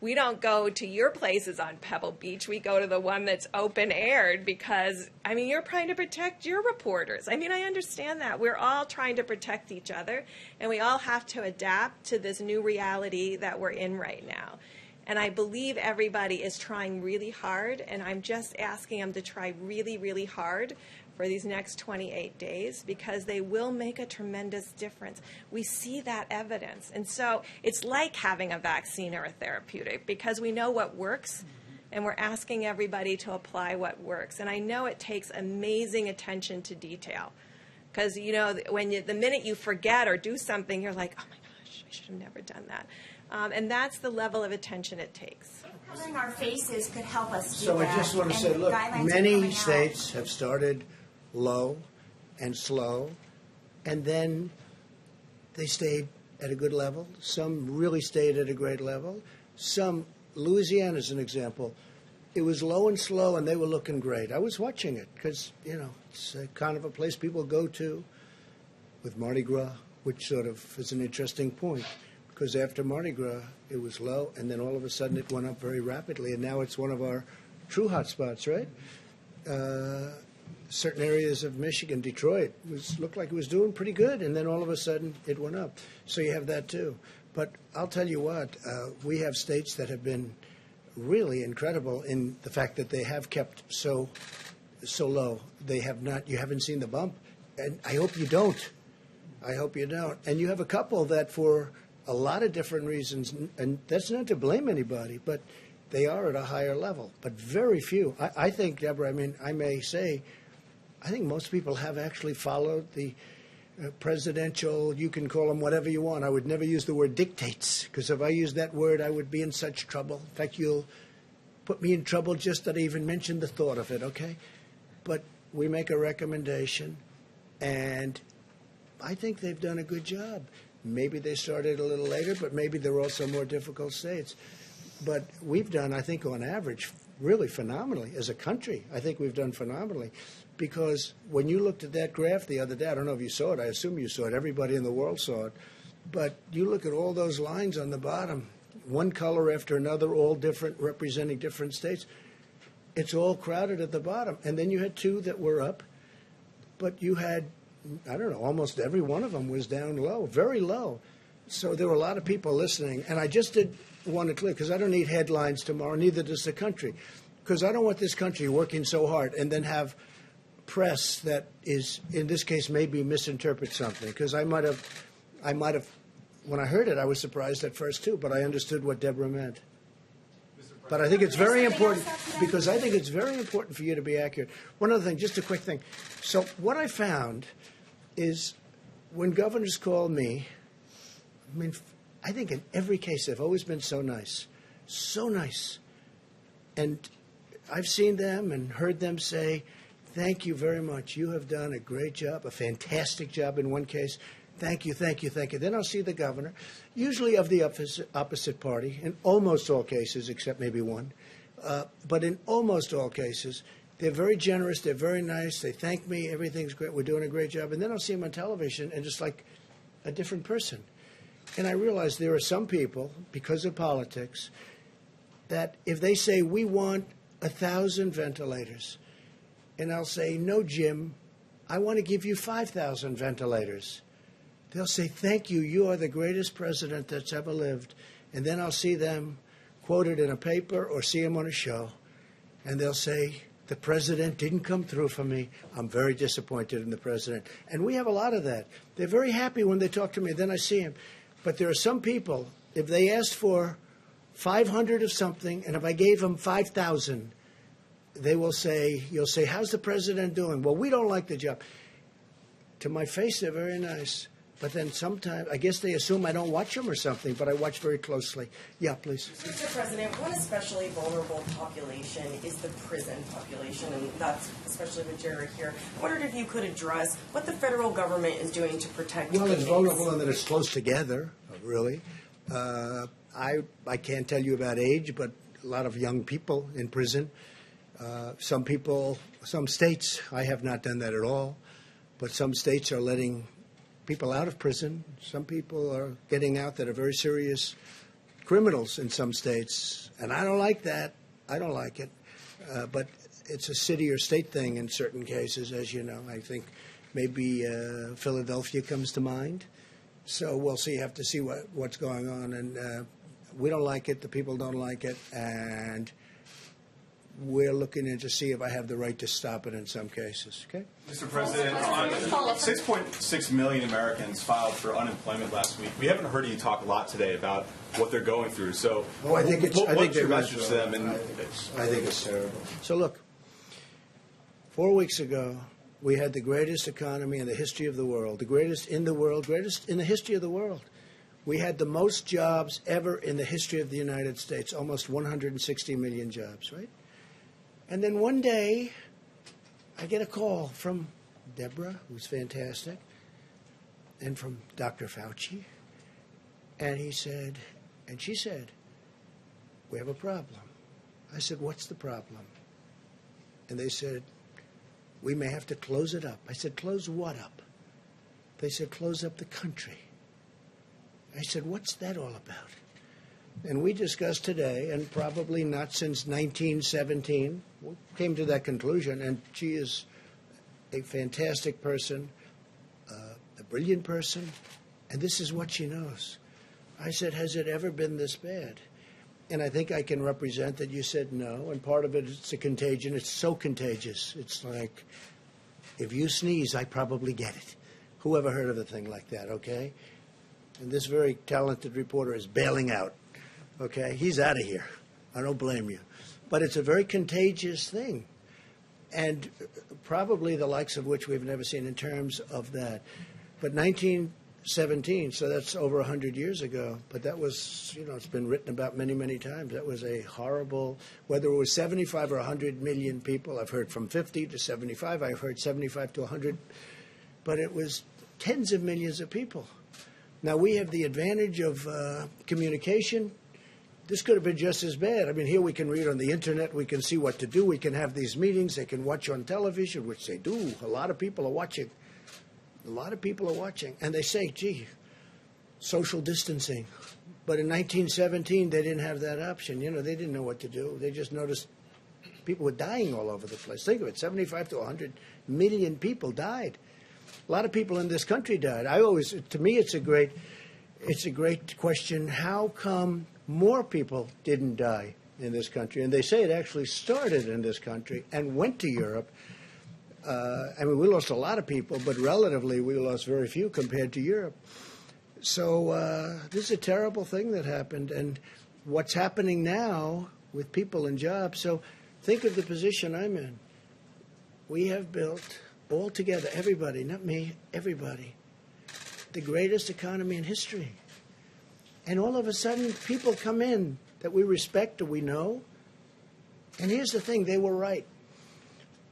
we don't go to your places on Pebble Beach. We go to the one that's open aired because, I mean, you're trying to protect your reporters. I mean, I understand that. We're all trying to protect each other, and we all have to adapt to this new reality that we're in right now. And I believe everybody is trying really hard, and I'm just asking them to try really, really hard for these next 28 days because they will make a tremendous difference. We see that evidence. And so it's like having a vaccine or a therapeutic because we know what works, and we're asking everybody to apply what works. And I know it takes amazing attention to detail because, when the minute you forget or do something, you're like, oh my gosh, I should have never done that. And that's the level of attention it takes. Covering our faces could help us do So that. I just want to say, look, many states have started low and slow, and then they stayed at a good level. Some really stayed at a great level. Some, Louisiana is an example, it was low and slow, and they were looking great. I was watching it because, it's a kind of a place people go to with Mardi Gras, which sort of is an interesting point. Because after Mardi Gras, it was low, and then all of a sudden it went up very rapidly, and now it's one of our true hot spots, right? Certain areas of Michigan, Detroit, looked like it was doing pretty good, and then all of a sudden it went up. So you have that too. But I'll tell you what, we have states that have been really incredible in the fact that they have kept so low. They have not. You haven't seen the bump, and I hope you don't. I hope you don't. And you have a couple that for a lot of different reasons, and that's not to blame anybody, but they are at a higher level. But very few. I think, Deborah, I mean, I may say, I think most people have actually followed the presidential, you can call them whatever you want. I would never use the word dictates, because if I used that word, I would be in such trouble. In fact, you'll put me in trouble just that I even mentioned the thought of it, okay? But we make a recommendation, and I think they've done a good job. Maybe they started a little later, but maybe they're also more difficult states. But we've done, I think, on average, really phenomenally. As a country, I think we've done phenomenally. Because when you looked at that graph the other day, I don't know if you saw it, I assume you saw it, everybody in the world saw it, but you look at all those lines on the bottom, one color after another, all different, representing different states. It's all crowded at the bottom. And then you had two that were up, but you had, I don't know, almost every one of them was down low, very low. So there were a lot of people listening. And I just did want to clear, because I don't need headlines tomorrow, neither does the country. Because I don't want this country working so hard and then have press that is, in this case, maybe misinterpret something. Because I might have, when I heard it, I was surprised at first too, but I understood what Deborah meant. But I think it's very important, because I think it's very important for you to be accurate. One other thing, just a quick thing. So what I found is when governors call me, I mean, I think in every case they've always been so nice, so nice. And I've seen them and heard them say, thank you very much. You have done a great job, a fantastic job in one case. Thank you, thank you, thank you. Then I'll see the governor, usually of the opposite party, in almost all cases, except maybe one. But in almost all cases, They're very generous. They're very nice. They thank me. Everything's great. We're doing a great job. And then I'll see them on television, and it's like a different person. And I realize there are some people, because of politics, that if they say, we want 1,000 ventilators, and I'll say, no, Jim, I want to give you 5,000 ventilators. They'll say, thank you. You are the greatest president that's ever lived. And then I'll see them quoted in a paper or see them on a show, and they'll say, the president didn't come through for me. I'm very disappointed in the president. And we have a lot of that. They're very happy when they talk to me. Then I see them. But there are some people, if they asked for 500 of something, and if I gave them 5,000, they will say, you'll say, how's the president doing? Well, we don't like the job. To my face, they're very nice. But then sometimes, I guess they assume I don't watch them or something, but I watch very closely. Yeah, please. Mr. President, one especially vulnerable population is the prison population, and that's especially with Jared here. I wondered if you could address what the federal government is doing to protect Well, it's inmates. vulnerable and that it's close together, really. I can't tell you about age, but a lot of young people in prison. Some people, some states, I have not done that at all, but some states are letting people out of prison. Some people are getting out that are very serious criminals in some states, and I don't like that. I don't like it. But it's a city or state thing in certain cases, as you know. I think maybe Philadelphia comes to mind. So we'll see. Have to see what's going on. And we don't like it. The people don't like it. And we're looking in to see if I have the right to stop it in some cases. Okay? Mr. President, 6.6 million Americans filed for unemployment last week. We haven't heard you talk a lot today about what they're going through. So, I think what's your message to them? And I think it's terrible. So look, 4 weeks ago, we had the greatest economy in the history of the world, the greatest in the world, greatest in the history of the world. We had the most jobs ever in the history of the United States, almost 160 million jobs, right? And then one day, I get a call from Deborah, who's fantastic, and from Dr. Fauci. And she said, we have a problem. I said, what's the problem? And they said, we may have to close it up. I said, close what up? They said, close up the country. I said, what's that all about? And we discussed today, and probably not since 1917, we came to that conclusion, and she is a fantastic person, a brilliant person, and this is what she knows. I said, has it ever been this bad? And I think I can represent that you said no, and part of it is a contagion. It's so contagious. It's like, if you sneeze, I probably get it. Who ever heard of a thing like that, okay? And this very talented reporter is bailing out, okay? He's out of here. I don't blame you. But it's a very contagious thing, and probably the likes of which we've never seen in terms of that. But 1917, so that's over 100 years ago, but that was, it's been written about many, many times. That was a horrible, whether it was 75 or 100 million people, I've heard from 50 to 75, I've heard 75 to 100, but it was tens of millions of people. Now, we have the advantage of communication. This could have been just as bad. I mean, here we can read on the internet, we can see what to do, we can have these meetings, they can watch on television, which they do. A lot of people are watching. A lot of people are watching. And they say, gee, social distancing. But in 1917, they didn't have that option. They didn't know what to do. They just noticed people were dying all over the place. Think of it, 75 to 100 million people died. A lot of people in this country died. To me, it's a great question. How come more people didn't die in this country? And they say it actually started in this country and went to Europe. We lost a lot of people, but relatively we lost very few compared to Europe. So this is a terrible thing that happened. And what's happening now with people and jobs, so think of the position I'm in. We have built all together, everybody, not me, everybody, the greatest economy in history. And all of a sudden, people come in that we respect or we know. And here's the thing, they were right.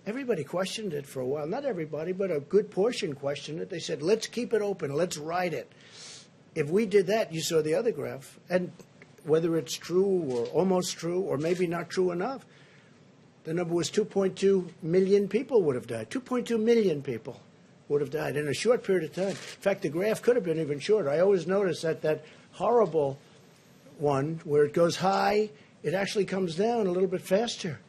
Everybody questioned it for a while. Not everybody, but a good portion questioned it. They said, let's keep it open, let's ride it. If we did that, you saw the other graph. And whether it's true or almost true or maybe not true enough, the number was 2.2 million people would have died. 2.2 million people would have died in a short period of time. In fact, the graph could have been even shorter. I always notice that horrible one where it goes high, it actually comes down a little bit faster.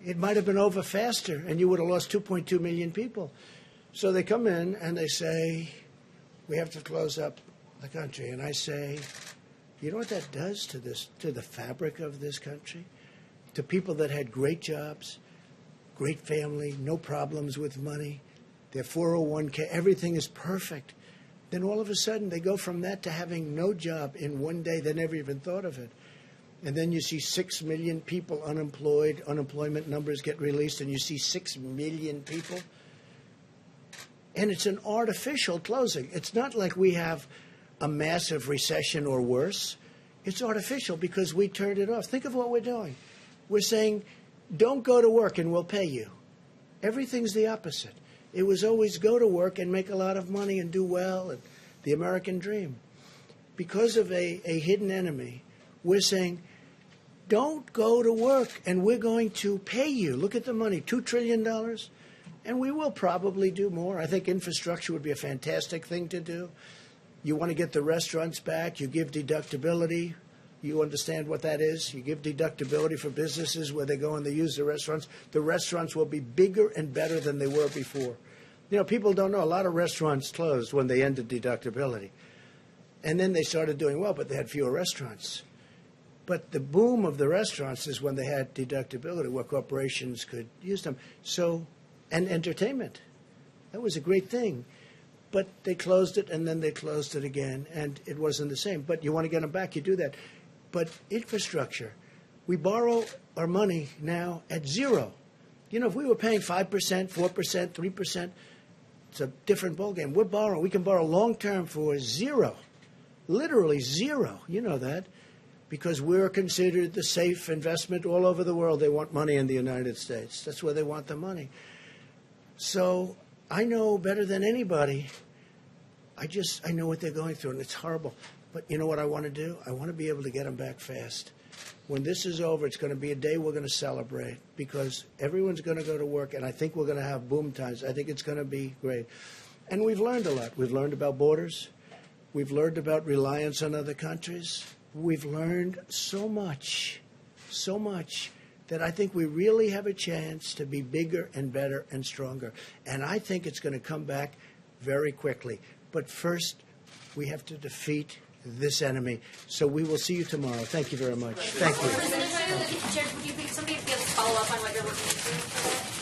It might have been over faster, and you would have lost 2.2 million people. So they come in and they say, we have to close up the country. And I say, you know what that does to the fabric of this country? To people that had great jobs, great family, no problems with money, their 401k, everything is perfect. Then all of a sudden they go from that to having no job in one day. They never even thought of it. And then you see 6 million people unemployed, unemployment numbers get released, and you see 6 million people. And it's an artificial closing. It's not like we have a massive recession or worse. It's artificial because we turned it off. Think of what we're doing. We're saying, don't go to work and we'll pay you. Everything's the opposite. It was always go to work and make a lot of money and do well, and the American dream. Because of a hidden enemy, we're saying, don't go to work and we're going to pay you. Look at the money, $2 trillion. And we will probably do more. I think infrastructure would be a fantastic thing to do. You want to get the restaurants back, you give deductibility. You understand what that is? You give deductibility for businesses where they go and they use the restaurants. The restaurants will be bigger and better than they were before. You know, people don't know. A lot of restaurants closed when they ended deductibility. And then they started doing well, but they had fewer restaurants. But the boom of the restaurants is when they had deductibility, where corporations could use them. So, and entertainment. That was a great thing. But they closed it, and then they closed it again, and it wasn't the same. But you want to get them back, you do that. But infrastructure, we borrow our money now at zero. You know, if we were paying 5%, 4%, 3%, it's a different ballgame. We're borrowing. We can borrow long-term for zero, literally zero. You know that, because we're considered the safe investment all over the world. They want money in the United States. That's where they want the money. So I know better than anybody. I know what they're going through, and it's horrible. But you know what I want to do? I want to be able to get them back fast. When this is over, it's going to be a day we're going to celebrate because everyone's going to go to work, and I think we're going to have boom times. I think it's going to be great. And we've learned a lot. We've learned about borders. We've learned about reliance on other countries. We've learned so much that I think we really have a chance to be bigger and better and stronger. And I think it's going to come back very quickly. But first, we have to defeat this enemy. So we will see you tomorrow. Thank you very much. Thank you. Jared, would you think somebody be able to follow up on what you're looking into for that?